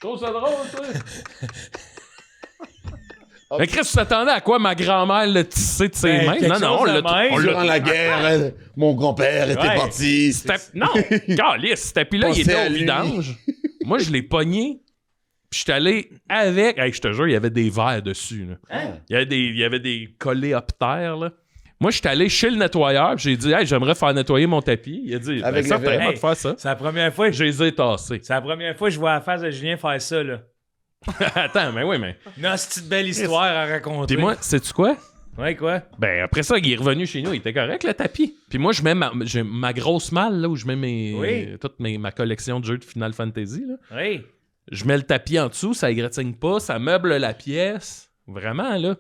Trouve ça drôle, toi? Oh. Mais Chris, tu t'attendais à quoi? Ma grand-mère l'a tissé de ses Ben, mains? quelque Non, non, chose de même. Durant la guerre, mon grand-père était Ouais. parti. Non, calice, ce tapis-là, il Pensez était à au lui. vidange. Moi, je l'ai pogné. Puis je suis allé avec... Hey, je te jure, il y avait des verres dessus. Là. Hein? Il y avait des coléoptères. Là. Moi, je suis allé chez le nettoyeur. Puis j'ai dit, hey, j'aimerais faire nettoyer mon tapis. Il a dit, Avec les certainement verres. de faire ça. C'est la première fois que Je les ai tassés. c'est la première fois que je vois la face de Julien faire ça, là. Attends, mais oui, mais... Une petite belle histoire à raconter. Puis moi, sais-tu quoi? Ouais, quoi? Ben, après ça, il est revenu chez nous, il était correct, le tapis. Puis moi, j'ai ma grosse malle, là, où je mets Oui. toute ma collection de jeux de Final Fantasy, là. Oui. Je mets le tapis en dessous, ça égratigne pas, ça meuble la pièce. Vraiment, là.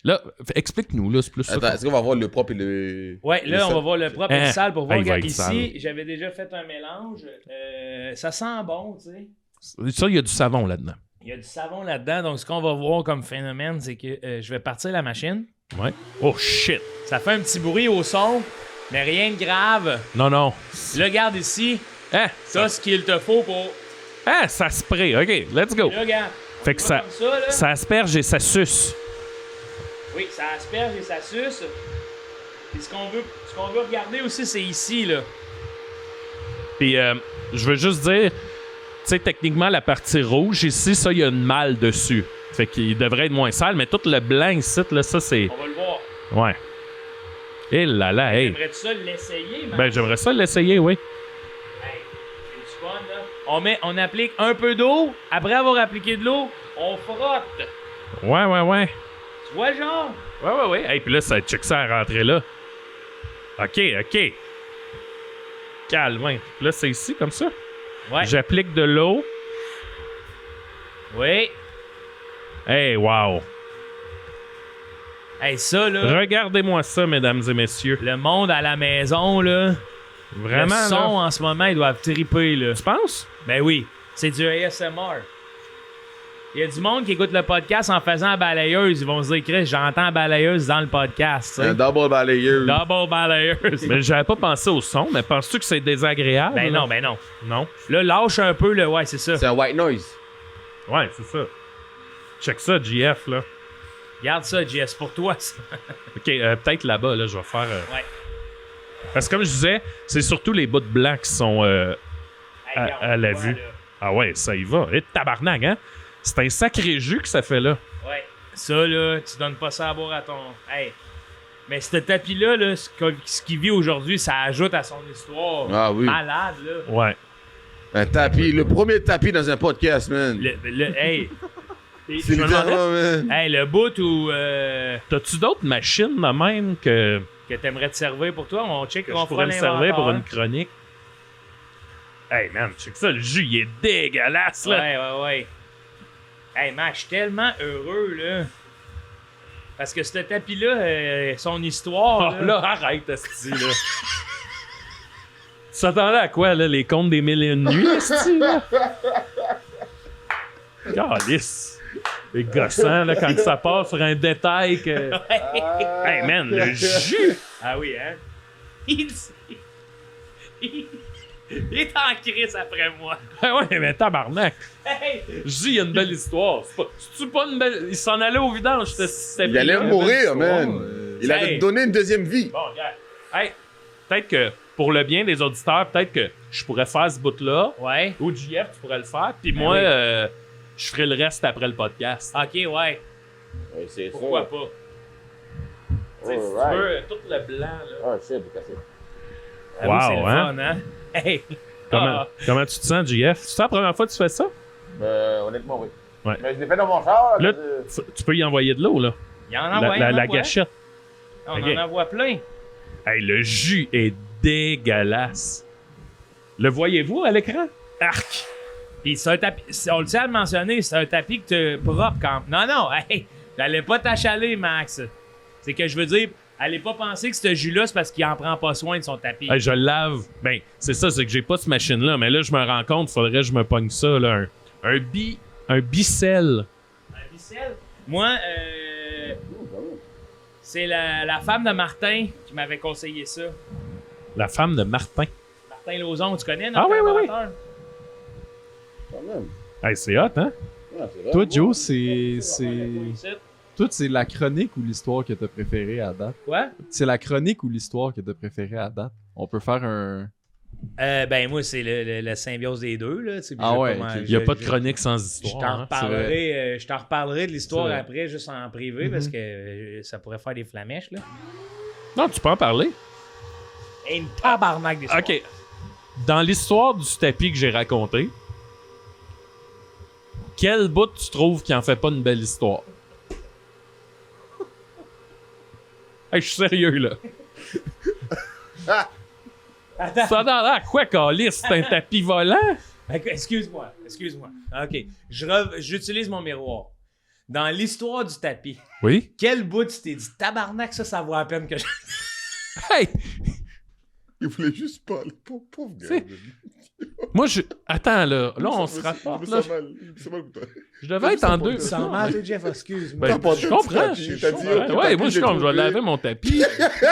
Là, explique-nous, là, c'est plus ça. Attends, est-ce qu'on va voir le propre et le... Ouais, là, on va voir le propre et le sale pour voir. il va Regarde, être ici, sale. j'avais déjà fait un mélange. Ça sent bon, tu sais. Ça, il y a du savon là-dedans. Il y a du savon là-dedans. Donc, ce qu'on va voir comme phénomène, c'est que je vais partir la machine. Ouais. Oh, shit! Ça fait un petit bruit au son, mais rien de grave. Non, non. Là, regarde ici. Ah, Ça, ce qu'il te faut pour... ah, ça spray. OK, let's go. Là, regarde. Fait que Tu vois ça, comme là. ça asperge et ça suce. Oui, ça asperge et ça suce. Puis ce qu'on veut regarder aussi, c'est ici, là. Puis, je veux juste dire, tu sais, techniquement, la partie rouge, ici, ça, il y a une malle dessus. Fait qu'il devrait être moins sale, mais tout le blanc ici, là, ça, c'est... On va le voir. Ouais. Et là, là, hey. J'aimerais-tu ça l'essayer, man? Ben, j'aimerais ça l'essayer, oui. Hey, c'est du fun, là. On applique un peu d'eau. Après avoir appliqué de l'eau, on frotte. Ouais. Tu vois le genre? Ouais. Hey, puis là, ça check ça à rentrer là. OK. Calme. Là, c'est ici, comme ça. Ouais. J'applique de l'eau. Oui. Hey, wow. Hey, ça, là, Regardez-moi ça, mesdames et messieurs. le monde à la maison, là, Vraiment, le son là. en ce moment, ils doivent triper, là. Tu penses? Ben oui, c'est du ASMR. Il y a du monde qui écoute le podcast en faisant la balayeuse. Ils vont se dire, Chris, j'entends la balayeuse dans le podcast. tu sais. Un double balayeur. Double balayeuse. Mais j'avais pas pensé au son, mais penses-tu que c'est désagréable? Ben là? non, ben non. Non? Là, lâche un peu, le ouais, c'est ça. C'est un white noise. Ouais, c'est ça. Check ça, JF, là. Regarde ça, JS, pour toi, ça. OK, peut-être là-bas, là, je vais faire... Ouais. Parce que comme je disais, c'est surtout les bouts de blanc qui sont Hey, regarde, à la on voit, vue. là. Ah ouais, ça y va. Et tabarnak, hein? C'est un sacré jus que ça fait là. Ouais. Ça, là, tu donnes pas ça à boire à ton... Hey. Mais ce tapis-là, là, ce qu'il vit aujourd'hui, ça ajoute à son histoire. Ah oui. Malade, là. Ouais. Un tapis. Le premier tapis dans un podcast, man. Hey. Et C'est je me demandais, littéralement, man. hey, le bout où T'as-tu d'autres machines de même que t'aimerais te servir pour toi, on check, je on pourrais fera me servir pour l'inventaire. une chronique? Hey man, check ça, le jus il est dégueulasse là. Ouais. Hey, man, je suis tellement heureux, là. Parce que ce tapis-là, son histoire, Oh, là, arrête, esti, là. Tu t'attendais à quoi, là? Les contes des mille et une nuits, esti, là? Calice. Les gossants, là, quand ça passe sur un détail que... Hey, man, le jus! Ah oui, hein? Il est en crise après moi. Ah ouais, mais tabarnak! Hey! Je dis, il y a une belle histoire. C'est-tu pas une belle... Il s'en allait au vidange, c'était Il allait mourir, man. Il Hey. allait donner une deuxième vie. Bon, regarde. Hey, peut-être que, pour le bien des auditeurs, peut-être que je pourrais faire ce bout-là, Ouais. ou JF, tu pourrais le faire, puis Ben moi, oui. je ferai le reste après le podcast. Ok, ouais. Ouais, c'est Pourquoi pas? Tu sais, si tu veux, tout le blanc, là. Ah, shit, vous cassez. Ah oui, Wow, c'est le hein? fun, hein? Hey! Comment tu te sens, JF? C'est la première fois que tu fais ça? Honnêtement, oui. Ouais. Mais je l'ai fait dans mon char. Là, tu peux y envoyer de l'eau, là. Il y en envoie, La gâchette. On Ok. en envoie plein. Hey, le jus est dégueulasse. Le voyez-vous à l'écran? Arc! Puis c'est un tapis, on le tient à le mentionner, c'est un tapis que tu propre quand. Non, hey! J'allais pas t'achaler, Max. C'est que je veux dire, allez pas penser que ce jus-là, c'est parce qu'il en prend pas soin de son tapis. Hey, je le lave. Ben, c'est ça, c'est que j'ai pas cette machine-là, mais là, je me rends compte, faudrait que je me pogne ça, là. Un bicelle. Un bicelle. Moi, c'est la femme de Martin qui m'avait conseillé ça. La femme de Martin. Martin Lauzon, tu connais notre Ah oui, oui, oui. inventeur? Quand même. Hey, c'est hot, hein? Ouais, c'est vrai. Toi, Joe, c'est. Ici. Toi, c'est la chronique ou l'histoire que t'as préférée à date? Quoi? C'est la chronique ou l'histoire que t'as préférée à date? On peut faire un. Ben moi, c'est la symbiose des deux. Là, tu sais, puis Ah je- ouais, comment- ok. Il y a je- pas de je- chronique sans Je histoire. t'en hein? reparlerai, je t'en reparlerai de l'histoire C'est vrai. après, juste en privé, parce que ça pourrait faire des flamèches. Là. Non, tu peux en parler. Et une tabarnak d'histoire. OK. Dans l'histoire du tapis que j'ai raconté, quel bout tu trouves qui en fait pas une belle histoire? Hey, je suis sérieux, là. Attends. Ça a l'air quoi, Calice? C'est un tapis volant? Excuse-moi. OK. J'utilise mon miroir. dans l'histoire du tapis, Oui? quel bout tu t'es dit, tabarnak, ça vaut la peine que je... Hey! Il voulait juste parler. Pauvre gars. C'est- Moi, attends, là. Là, on se rapporte, là. Je devais être en deux. Tu sens mal, toi, Jeff, excuse-moi. Ben, je comprends. Ouais, moi, je suis comme, je vais laver mon tapis.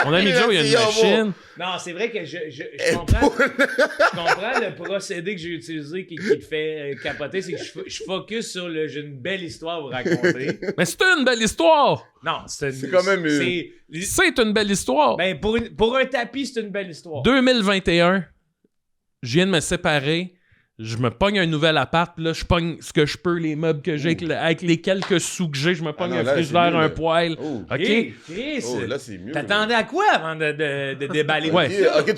Mon ami Joe, il y a une machine. Non, c'est vrai que je comprends. Je comprends le procédé que j'ai utilisé qui te fait capoter, c'est que je focus sur j'ai une belle histoire à vous raconter. Mais c'est une belle histoire. Non, c'est quand même C'est une belle histoire. Ben, pour un tapis, c'est une belle histoire. 2021, je viens de me séparer. Je me pogne un nouvel appart, là, je pogne ce que je peux, les meubles que j'ai, avec les quelques sous que j'ai, je me pogne non, un là, frigidaire, c'est mieux, un là. poêle. Oh. OK? Hey, Chris, Là, c'est mieux. t'attendais à quoi avant de déballer Ouais. tout ça? Ok,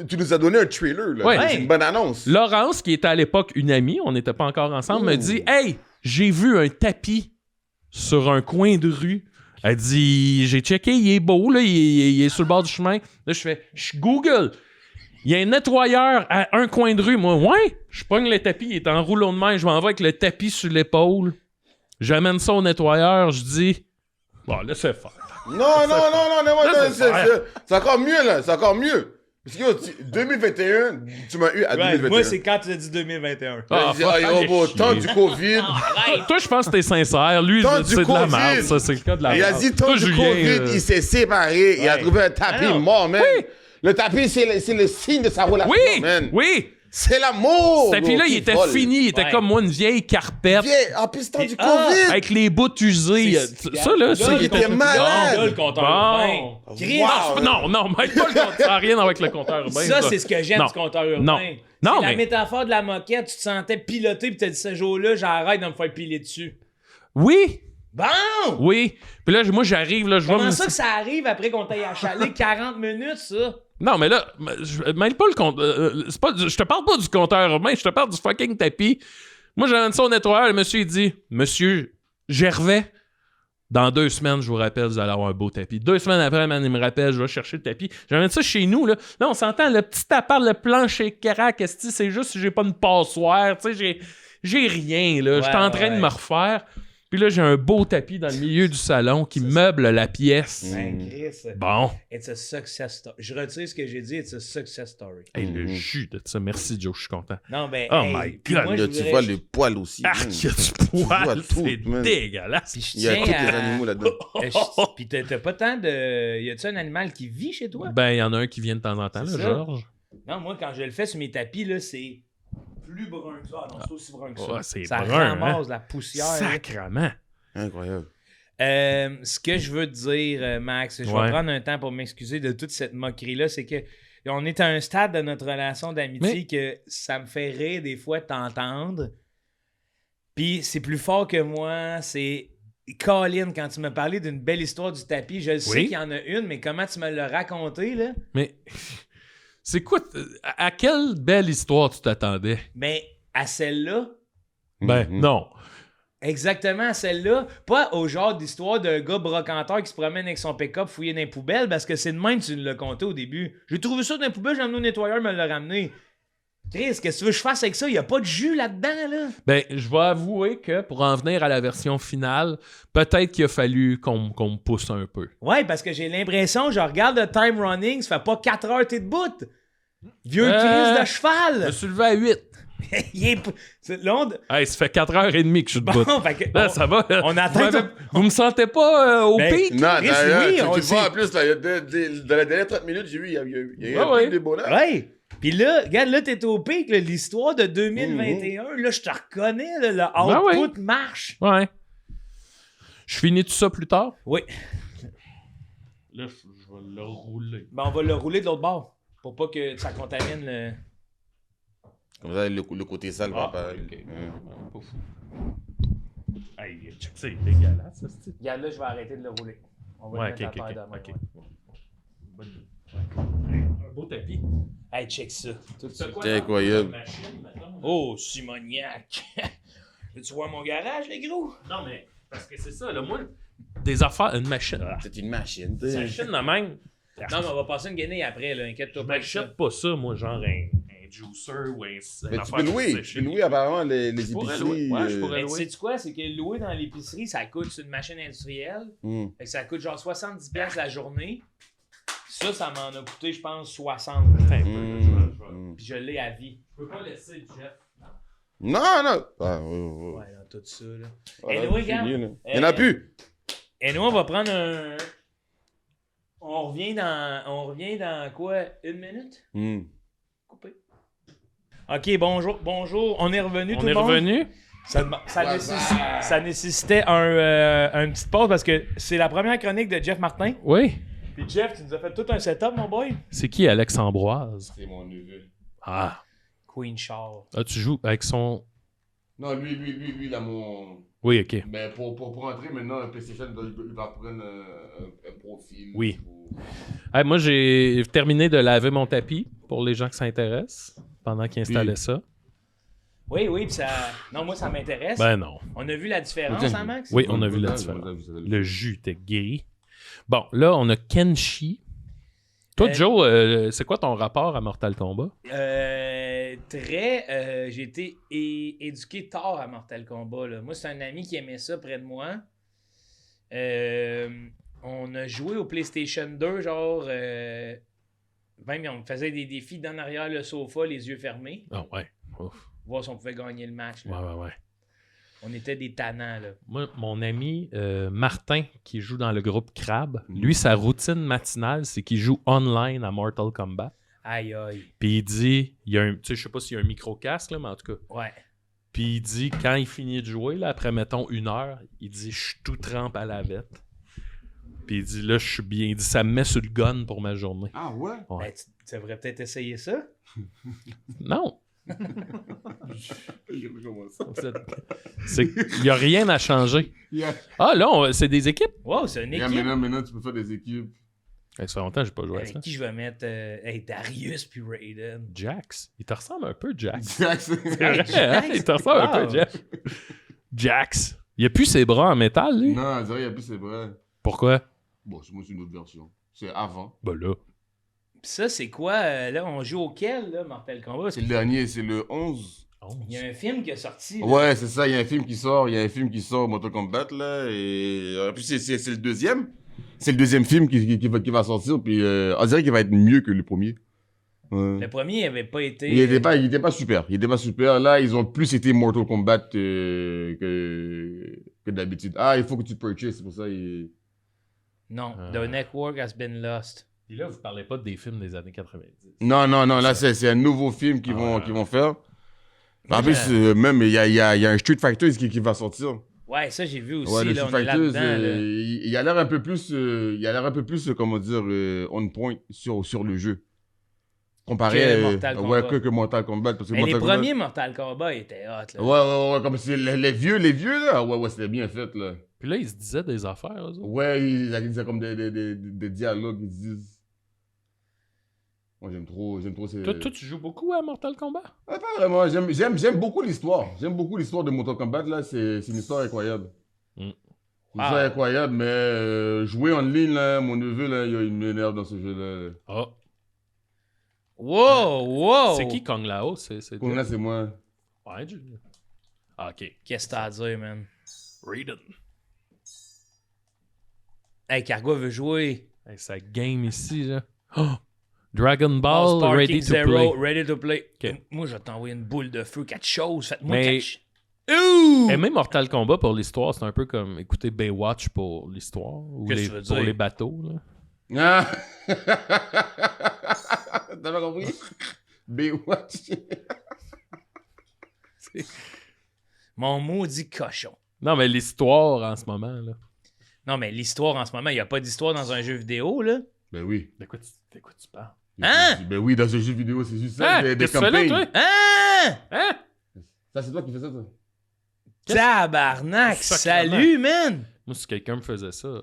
tu nous as donné un trailer, là. Ouais. C'est une bonne annonce. Laurence, qui était à l'époque une amie, on n'était pas encore ensemble, me dit « Hey, j'ai vu un tapis sur un coin de rue. » Elle dit « J'ai checké, il est beau, là, il est sur le bord du chemin. » Là, je Google. Il y a un nettoyeur à un coin de rue. Moi, ouais, je pogne le tapis, il est en rouleau de main, je m'en vais avec le tapis sur l'épaule. J'amène ça au nettoyeur, je dis « Bon, laissez faire. » Non, c'est encore mieux, là. C'est encore mieux. Parce que 2021, tu m'as eu à 2021. Moi, c'est quand tu as dit 2021. Ah, Il dit, temps du COVID. Toi, je pense que t'es sincère. Lui, Tant c'est du de la COVID. merde. Ça, c'est le cas de la Il a merde. dit, temps Toi, du Julien, COVID, il s'est séparé. Il a trouvé un tapis Ah non. mort, man. Le tapis, c'est le signe de sa relation, Oui, man. oui. C'est l'amour. Ce tapis-là, bro, il qui était vole. fini. Il était Ouais. comme moi, une vieille carpette. Viens, en plus, temps du Ah, COVID. Avec les bouts usés. Ça, là, c'est... il était malade. Là, le compteur Bon. urbain. Chris, Wow. Non, mais pas le compteur. Ça n'a rien avec le compteur urbain. ça, c'est ce que j'aime Non. du compteur urbain. Non. Non, C'est la mais- métaphore de la moquette. Tu te sentais piloté pis t'as dit ce jour-là, j'arrête de me faire piler dessus. Oui, Bon! oui. Puis là, moi, j'arrive, là, je vois... Comment ça que ça arrive après qu'on t'aille achaler 40 minutes, ça? Non, mais là, je mêle pas le compteur... je te parle pas du compteur urbain, je te parle du fucking tapis. Moi, j'amène ça au nettoyeur, le monsieur, il dit « Monsieur Gervais, dans 2 semaines, je vous rappelle, vous allez avoir un beau tapis. » 2 semaines après, man, il me rappelle, je vais chercher le tapis. J'amène ça chez nous, là. Là, on s'entend, le petit appart, le plancher crack, c'est juste si j'ai pas une passoire, tu sais, j'ai rien, là. J'étais en train de me refaire. Puis là, j'ai un beau tapis dans le milieu du salon qui meuble la pièce. Ben, Chris, Bon. it's a success story. Je retire ce que j'ai dit, it's a success story. Hey, le jus de ça. Merci, Joe, je suis content. Non, ben, Oh hey, my puis God, moi, je Là, tu voudrais- vois le poil aussi. Ah, man. il y a du vois poil, tout, c'est man. dégueulasse. Puis je Il y a tiens tous les à- animaux là-dedans. Puis t'as pas tant de... Y a-tu un animal qui vit chez toi? Ben, il y en a un qui vient de temps en temps, là, C'est ça. Georges. Non, moi, quand je le fais sur mes tapis, là, c'est plus brun que ça. Ah non, c'est aussi brun que ça. Ouais, c'est ça brun, ramasse la poussière. là. Sacrement. Incroyable. Ce que je veux te dire, Max, je Ouais. vais prendre un temps pour m'excuser de toute cette moquerie-là, c'est que on est à un stade de notre relation d'amitié que ça me fait rire des fois de t'entendre. Puis c'est plus fort que moi, c'est Colin, quand tu m'as parlé d'une belle histoire du tapis, je sais Oui. qu'il y en a une, mais comment tu me l'as raconté, là? Mais c'est quoi... À quelle belle histoire tu t'attendais? Mais à celle-là, Ben, Mhm. non. exactement à celle-là, pas au genre d'histoire d'un gars brocanteur qui se promène avec son pick-up fouillé dans les poubelles, parce que c'est de même que tu l'as compté au début. J'ai trouvé ça dans les poubelles, j'ai amené au nettoyeur, me l'a ramené. Chris, qu'est-ce que tu veux que je fasse avec ça? Il n'y a pas de jus là-dedans, là. Ben, je vais avouer que pour en venir à la version finale, peut-être qu'il a fallu qu'on me pousse un peu. Ouais, parce que j'ai l'impression, je regarde le time running, ça fait pas 4 heures t'es debout. Vieux Chris de Je cheval. me suis levé à 8. Il est... c'est long. Hey, ça fait 4h30 que je suis debout. Bon, fait que... Là, ça va. on atteint ton- Vous me sentez pas au Ben, pic? Non, Chris, d'ailleurs, oui, on tu le le vois sait. en plus, là, dans les dernières 30 minutes, j'ai vu, il y a eu un Ouais, pic de bonheur. Ouais. Puis là, regarde, là, t'es au pic, là, l'histoire de 2021. Là, je te reconnais, là, le output marche. Ouais. Je finis tout ça plus tard? Oui. Là, je vais le rouler. Ben, on va le rouler de l'autre bord. Pour pas que ça contamine le... Comme ça, le côté sale va Ah, pas. ok. Pas fou. Hey, check, c'est dégueulasse, ça, c'est. Regarde, là, je vais arrêter de le rouler. On va Ouais, le ok, mettre ok, à terre ok. demain, ouais. Un beau tapis. Hey, check ça. Tout ça. C'est incroyable. Oh, Simoniac. Veux-tu voir mon garage, les gros? Non, mais parce que c'est ça, là, moi, des affaires, une machine. C'est une machine. Une machine de même. Non, mais on va passer une guenille après, là. Inquiète-toi Je pas. de ça. m'achète pas ça, moi, genre un juicer ou un. Mais tu peux louer apparemment les Je pourrais épiceries. louer. Ouais, je pourrais Mais louer. sais-tu quoi? C'est que louer dans l'épicerie, ça coûte sur une machine industrielle. Fait que ça coûte genre 70$ la journée. Ça m'en a coûté, je pense, 60. Puis je l'ai à vie. Je peux pas laisser Jeff. Non. Ah, Ouais, dans tout ça, là. Voilà, Anyway, c'est regarde. fini, là. Il y en a plus. Et nous, on va prendre un... On revient dans quoi? 1 minute? Coupé. OK, bonjour. On est revenu, On tout est le monde. revenu? Ça nécessitait une petite pause parce que c'est la première chronique de Jeff Martin. Oui. Puis Jeff, tu nous as fait tout un setup, mon boy. C'est qui Alex Ambroise? C'est mon neveu. Ah. Queen Charles. Ah, tu joues avec son. Non, lui, il a mon. Oui, ok. Mais pour entrer maintenant, un PlayStation, il va prendre un profil. Oui. Hey, moi, j'ai terminé de laver mon tapis pour les gens qui s'intéressent pendant qu'ils installaient ça. Oui, puis ça... Non, moi, ça m'intéresse. Ben non. On a vu la différence, hein, Max? Oui, on a vu la différence. Le jus était gris. Bon, là, on a Kenshi. Toi, Joe, c'est quoi ton rapport à Mortal Kombat? J'ai été éduqué tard à Mortal Kombat. Là. Moi, c'est un ami qui aimait ça près de moi. On a joué au PlayStation 2, genre... même, on faisait des défis d'en arrière le sofa, les yeux fermés. Ah ouais. Ouf. Voir si on pouvait gagner le match. Là. Ouais. On était des tannants, là. Moi, mon ami Martin, qui joue dans le groupe Crab, lui, sa routine matinale, c'est qu'il joue online à Mortal Kombat. Aïe. Puis il dit, tu sais, je sais pas s'il y a un micro-casque, là, mais en tout cas. Ouais. Puis il dit, quand il finit de jouer, là, après, mettons, 1 heure, il dit, je suis tout trempe à la vette. Puis il dit, là, je suis bien. Il dit, ça me met sur le gun pour ma journée. Ah ouais? Ouais. Ben, tu devrais peut-être essayer ça. Non. Je recommence. Il n'y a rien à changer. Yeah. Ah, là, c'est des équipes? Wow, c'est une équipe. Maintenant, tu peux faire des équipes. Ça fait longtemps que j'ai pas joué à Avec ça. qui je vais mettre Darius puis Raiden. Jax. Il te ressemble un peu, Jax. Jax. C'est vrai, hein? Il te ressemble un peu, Jax. Jax. Il a plus ses bras en métal, lui. Non, il n'y a plus ses bras. Pourquoi? Bon, c'est moi, c'est une autre version. C'est avant. Ben là. Pis ça, c'est quoi? Là, on joue auquel, là, Mortal Kombat? C'est le dernier, c'est le 11. Il y a un film qui est sorti. Là. Ouais, c'est ça, il y a un film qui sort, Mortal Kombat, là, et en plus, c'est le deuxième. C'est le deuxième film qui va sortir, puis on dirait qu'il va être mieux que le premier. Ouais. Le premier, il avait pas été... Il était pas super. Là, ils ont plus été Mortal Kombat que d'habitude. Ah, il faut que tu purchases, c'est pour ça. Non, The Network has been lost. Et là, vous parlez pas des films des années 90. Non, là, c'est un nouveau film qu'ils vont faire. En plus, même, il y a un Street Fighter qui va sortir. Ouais, ça, j'ai vu aussi. Ouais, le là, Street on est Fighter, là-dedans. Là. il a l'air un peu plus, comment dire, on point sur le jeu. Comparé Que Mortal Kombat. que Mortal Kombat. Parce que Mais les Mortal Kombat- premiers Mortal Kombat étaient hot. Là. Ouais, comme c'est les vieux, là. Ouais, c'était bien fait, là. Puis là, ils se disaient des affaires, eux autres. Ouais, ils disaient comme des dialogues, ils disent. Moi, j'aime trop ces... Toi, tu joues beaucoup à Mortal Kombat? Ouais, pas vraiment, j'aime beaucoup l'histoire. J'aime beaucoup l'histoire de Mortal Kombat, là, c'est une histoire incroyable. Une histoire incroyable, mais jouer en ligne, là, mon neveu, là, il m'énerve dans ce jeu-là. Oh. Wow! C'est qui Kong Lao? C'est Pour là, c'est moi. Ouais, Ah, ok. Qu'est-ce que t'as à dire, man? Raiden. Hey, Cargo veut jouer. Hey, ça game ici, là. Oh! Dragon Ball, All Sparking ready to Zero, play. ready to play. Ok. Moi, je vais t'envoyer une boule de feu, quelque chose. Faites-moi Mais- quelque chose. Ouh! Aimer Mortal Kombat pour l'histoire, c'est un peu comme écouter Baywatch pour l'histoire. Ou Qu'est-ce que tu veux pour dire? les bateaux, là. Ah! T'as pas compris? Baywatch. Mon maudit cochon. Non, mais l'histoire en ce moment, là. Non, mais l'histoire en ce moment, il n'y a pas d'histoire dans un jeu vidéo, là. Ben oui. De quoi tu parles? Hein? Ben oui, dans ce jeu vidéo, c'est juste ça, Ah, des qu'est-ce que tu fais là, campagnes. toi? Hein? Hein? Ça, c'est toi qui fais ça, toi? Tabarnak! Sacrément. Salut, man! Moi, si quelqu'un me faisait ça...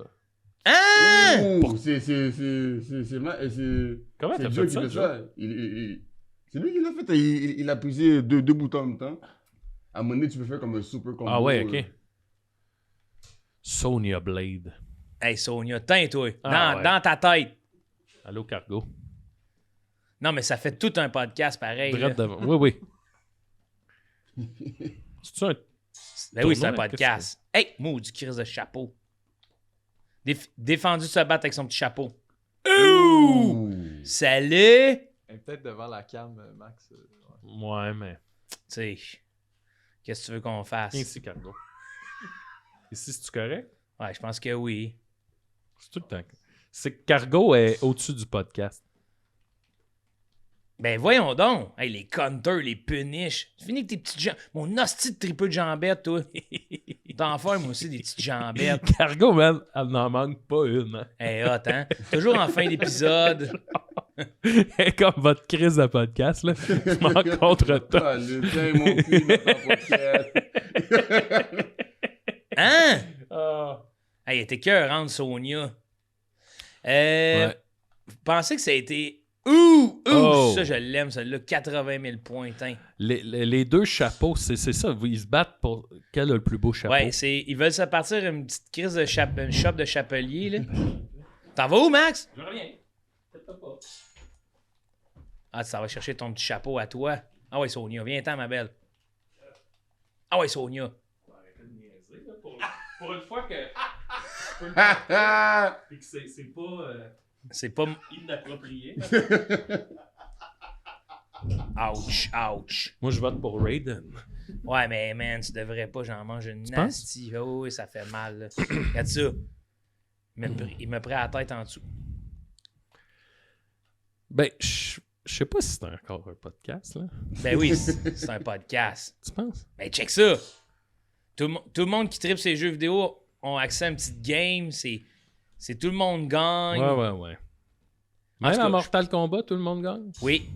Hein? Oh, c'est Comment t'as Joe fait qui ça, Joe? C'est lui qui l'a fait. Il a pusé deux boutons en même temps. À un moment donné, tu peux faire comme un super combo. Ah ouais, ok. Sonya Blade. Hey, Sonia, teins-toi. Ah, ouais. Dans ta tête. Allô, Cargo. Non, mais ça fait tout un podcast pareil. Drette Là. devant. Oui. C'est-tu un... Ben oui, c'est un tournoi, podcast. Hey, maudit crise de chapeau. Défendu de se battre avec son petit chapeau. Ouh! Salut! Elle est peut-être devant la cam, Max. Ouais, mais... Tu sais, qu'est-ce que tu veux qu'on fasse? Ici, Cargo. Ici, c'est-tu correct? Ouais, je pense que oui. C'est tout le temps. C'est que Cargo est au-dessus du podcast. Ben voyons donc. Hey, les counters, les puniches. Tu finis avec tes petites jambes. Mon hostie de triple de jambettes, toi. T'en fais, moi aussi, des petites jambettes. Cargo, man, elle n'en manque pas une. Hein? Hey, hot, hein? Toujours en fin d'épisode. Et comme votre crise de podcast, là, je m'en contre-temps. Ah, le tiens, mon cul, maintenant, podcast. Hein? Ah. Hey, elle était cœurante, Sonia. Ouais. Vous pensez que ça a été... Ouh! Oh. Ça, je l'aime, celle-là. 80 000 points. Tain. Les deux chapeaux, c'est ça. Ils se battent pour quel a le plus beau chapeau. Ouais, ils veulent se partir une petite crise de une shop de chapelier, là. T'en vas où, Max? Je reviens. Peut-être pas. Ah, ça va chercher ton petit chapeau à toi. Ah ouais, Sonia, viens-t'en, ma belle. Ah ouais, Sonia. Pour une fois que... Puis que c'est pas C'est pas... inapproprié. Ouch, ouch. Moi, je vote pour Raiden. Ouais, mais man, tu devrais pas, j'en mange une penses? nasty. Oh, oui, ça fait mal, là. Regarde ça. Il me prend la tête en dessous. Ben, je sais pas si c'est encore un podcast, là. Ben oui, c'est un podcast. Tu penses? Ben check ça. Tout le monde qui tripe ces jeux vidéo ont accès à une petite game. C'est tout le monde gagne. Ouais. En Même tout à cas, Mortal Kombat, tout le monde gagne. Oui.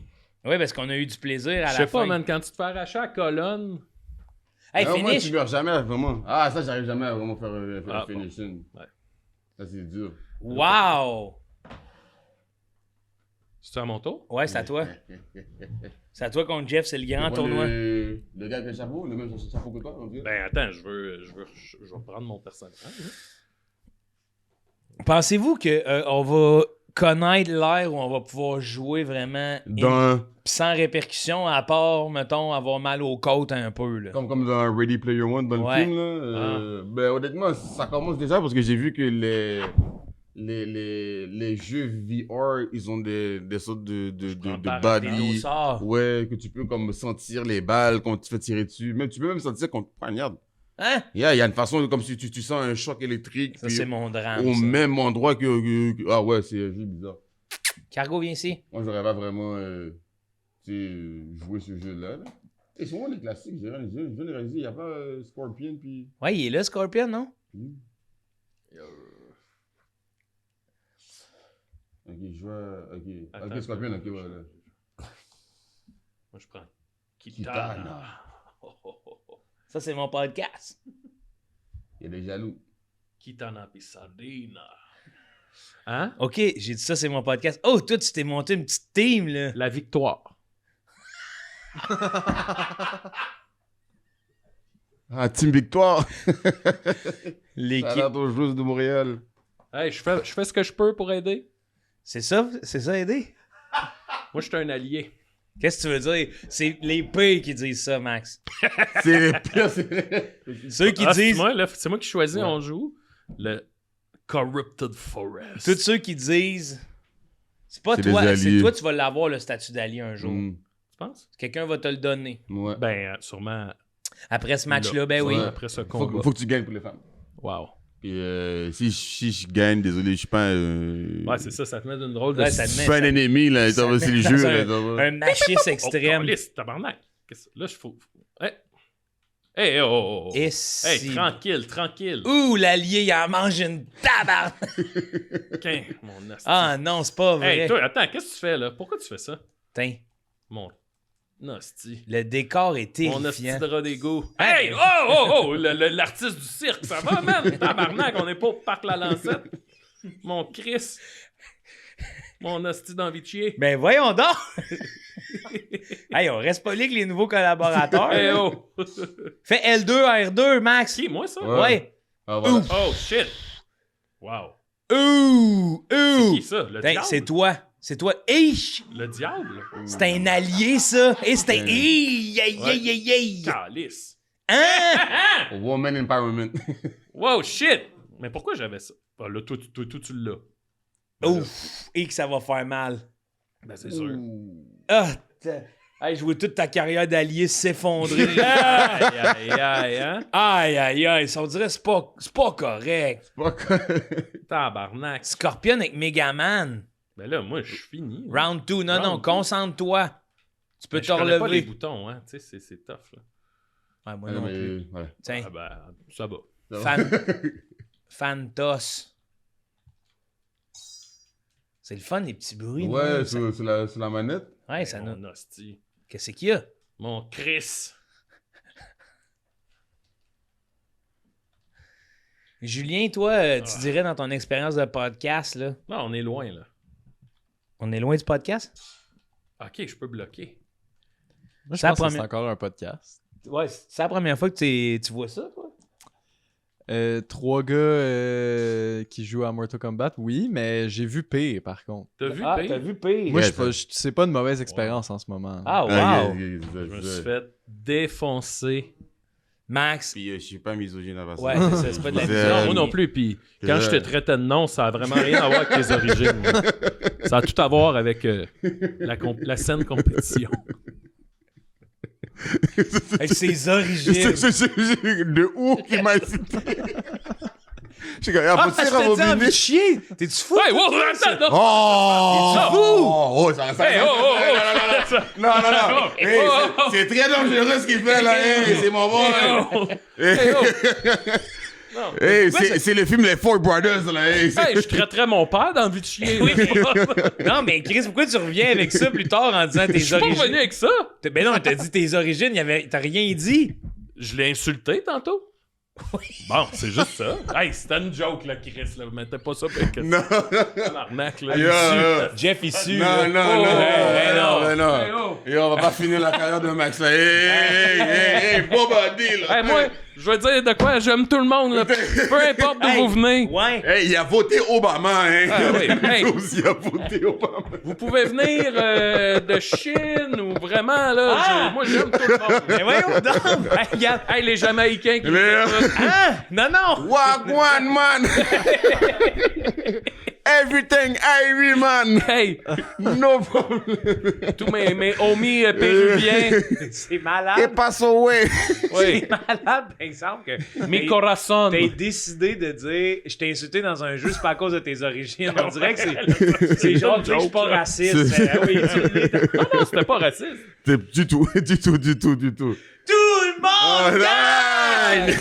Oui, parce qu'on a eu du plaisir à Je la sais fin. pas, man, quand tu te fais arracher la colonne... Hey, Moi, finish. tu meurs jamais, vraiment. Ah, ça, j'arrive jamais à vraiment faire Ah, un finishing. Ouais. Ça, c'est dur. Wow. C'est à mon tour? Ouais, c'est à toi. C'est à toi contre Jeff, c'est le grand tournoi. Le gars avec le chapeau, le même chapeau que toi, on dirait. Ben, attends, je vais prendre mon personnage. Pensez-vous qu'on va connaître l'ère où on va pouvoir jouer vraiment sans répercussion, à part, mettons, avoir mal aux côtes un peu, là? Comme dans Ready Player One, dans Ouais. le film, là. Ben, honnêtement, ça commence déjà parce que j'ai vu que les jeux VR, ils ont des sortes de Des body. dossards. Ouais, que tu peux comme sentir les balles quand tu te fais tirer dessus. Même, tu peux même sentir qu'on te poignarde. Hein? Il y a une façon, comme si tu sens un choc électrique. Ça, puis c'est mon drame. au ça. même endroit Ah ouais, c'est un jeu bizarre. Cargo, viens ici. Moi, j'aurais pas vraiment joué ce jeu-là. Là. Et souvent, les classiques, je viens de réaliser, il n'y a pas Scorpion, puis... Ouais, il est là, Scorpion, non? Ok, je vois... Attends, Ok, Scorpion, ok, voilà. Moi, je prends Kitana. Ça, c'est mon podcast. Il y a des jaloux. Kitana Pisadina. Hein? OK, j'ai dit ça, c'est mon podcast. Oh, toi, tu t'es monté une petite team, là. La victoire. Ah, Team Victoire! L'équipe. Shout out aux joueuses de Montréal. Hey, je fais ce que je peux pour aider. C'est ça, aider? Moi, je suis un allié. Qu'est-ce que tu veux dire? C'est les pires qui disent ça, Max. C'est les pires, c'est... Ceux qui Ah, disent... c'est moi qui choisis, Ouais. on joue. Le Corrupted Forest. Tous ceux qui disent... C'est pas C'est toi, des c'est alliés. toi, tu vas l'avoir, le statut d'allié un jour. Mm, Tu penses? Quelqu'un va te le donner. ouais. Ben, sûrement. Après ce match-là, ben oui. Ouais. Après ce Faut combat. que tu gagnes pour les femmes. Wow. Puis si je gagne, désolé, je suis pas... Ouais, c'est ça, ça te met d'une drôle de... Ouais, ça te Je met- suis pas un ennemi, là. ça Ça va, c'est met les dans jeux, un- là. ça va. Un machiste extrême. Oh, câlisse, tabarnak. Là, je faut... Hey! Hey, oh! Et Hey, si... tranquille. Ouh, l'allié, il en mange une tabarnak. Quin, mon asti. Ah non, c'est pas vrai. Hey, toi, attends, qu'est-ce que tu fais, là? Pourquoi tu fais ça? Tiens, Mon asti. le décor est Mon asti terrifiant. de rat d'égout. Hey! Oh! L'artiste du cirque, ça va, man? Tabarnak, on est pas au parc La Lancette. Mon Chris. Mon asti d'envie de chier. Ben voyons donc! Hey, on reste poli avec les nouveaux collaborateurs. Hey, oh! Fais L2, R2, Max. Qui, moi, ça? Ouais. Ah, voilà. Oh, shit! Wow. Ouh! C'est Ouh! qui, ça? Le Tiens, diable? c'est toi. C'est toi. Hey! Le diable? C'est un allié, ça. Et c'est un... Hey! Hey! Hey! Hey! Hey! Calice. Hein? Woman empowerment. Wow, shit! Mais pourquoi j'avais ça? Ah, là, toi, tu l'as. Ouf! Et que ça va faire mal. Ben, c'est sûr. Ah! Hey, je vois toute ta carrière d'allié s'effondrer. Aïe, Aïe, aïe, hein? aïe. Ça, on dirait que c'est pas correct. Tabarnak. Scorpion avec Megaman. Ben là, moi, je suis fini. Round 2. Non, Round two. Concentre-toi. Tu peux Mais te je connais pas les relever. boutons, hein. Tu sais, c'est tough, là. Ouais, moi non plus. Ouais. Tiens. Ah ben, ça va. Fantos. C'est le fun, les petits bruits. Ouais, non? sur la manette. Ouais, ça Mon nous... hostie. Qu'est-ce qu'il y a? Mon Chris. Julien, toi, tu dirais dans ton expérience de podcast, là, Non, on est loin, là. on est loin du podcast? Ok, je peux bloquer. Moi, je C'est la pense que c'est première- encore un podcast. Ouais, c'est la première fois que tu vois ça, toi? 3 gars qui jouent à Mortal Kombat, oui, mais j'ai vu pire, par contre. T'as vu, Ah, P? t'as vu pire. Moi, Ouais, c'est pas une mauvaise expérience en ce moment. Ah, wow. Je me suis fait défoncer. Max. Puis je suis pas misogyne avant ça. Ouais, c'est pas de la C'est- vision. Non, moi non plus. Puis quand je te traitais de nom, ça a vraiment rien à voir avec tes origines. Ça a tout à voir avec la saine compétition. Avec ses origines. De où qui m'a cité? Je suis comme, Ah, faut-tu parce que t'as dit rembobiner? envie de chier. T'es-tu fou? Hey, wow, attends, non! Oh! Es-tu fou? Oh, ça Hey, Non. Hey, oh. c'est très dangereux ce qu'il fait là. Hey, c'est mon boy. Hey, oh. Hey, c'est le film Les Four Brothers là. Hey, Hey, je traiterais mon père dans Vie de chier. Oui. là. Non, mais Chris, pourquoi tu reviens avec ça plus tard en disant Je tes suis pas origines? revenu avec ça. Ben non, t'as dit tes origines, t'as rien dit. Je l'ai insulté tantôt. Bon, c'est juste ça. Hey, c'était une joke, là, Chris. Là. Mettez pas ça pour que Non. l'arnaque, là. Yeah. Jeff issu. Non. oh. Et on va pas finir la carrière de Max là. Hey, beau body là. Hey, moi, je veux dire de quoi, j'aime tout le monde, là. Peu importe d'où vous venez. Ouais. Hey, il a voté Obama, hein. Ah oui, hey. Il a voté Obama. Vous pouvez venir de Chine ou vraiment, là. Ah. Moi, j'aime tout le monde. Mais voyons donc. Hey, regarde. Hey, les Jamaïcains qui Mais- m'écoutent. Ah! Non. Wagwan man. Everything Irie man. Hey, No problem. tous mes homies péruviens. C'est Et malade. pass away. Oui. C'est malade, par exemple, que Mi corazon. t'as décidé de dire je t'ai insulté dans un jeu, c'est pas à cause de tes origines. On dirait que c'est genre, je suis pas raciste. Mais, ah oui, tu l'es. Non, c'était pas raciste. Du tout. Tout le monde gagne!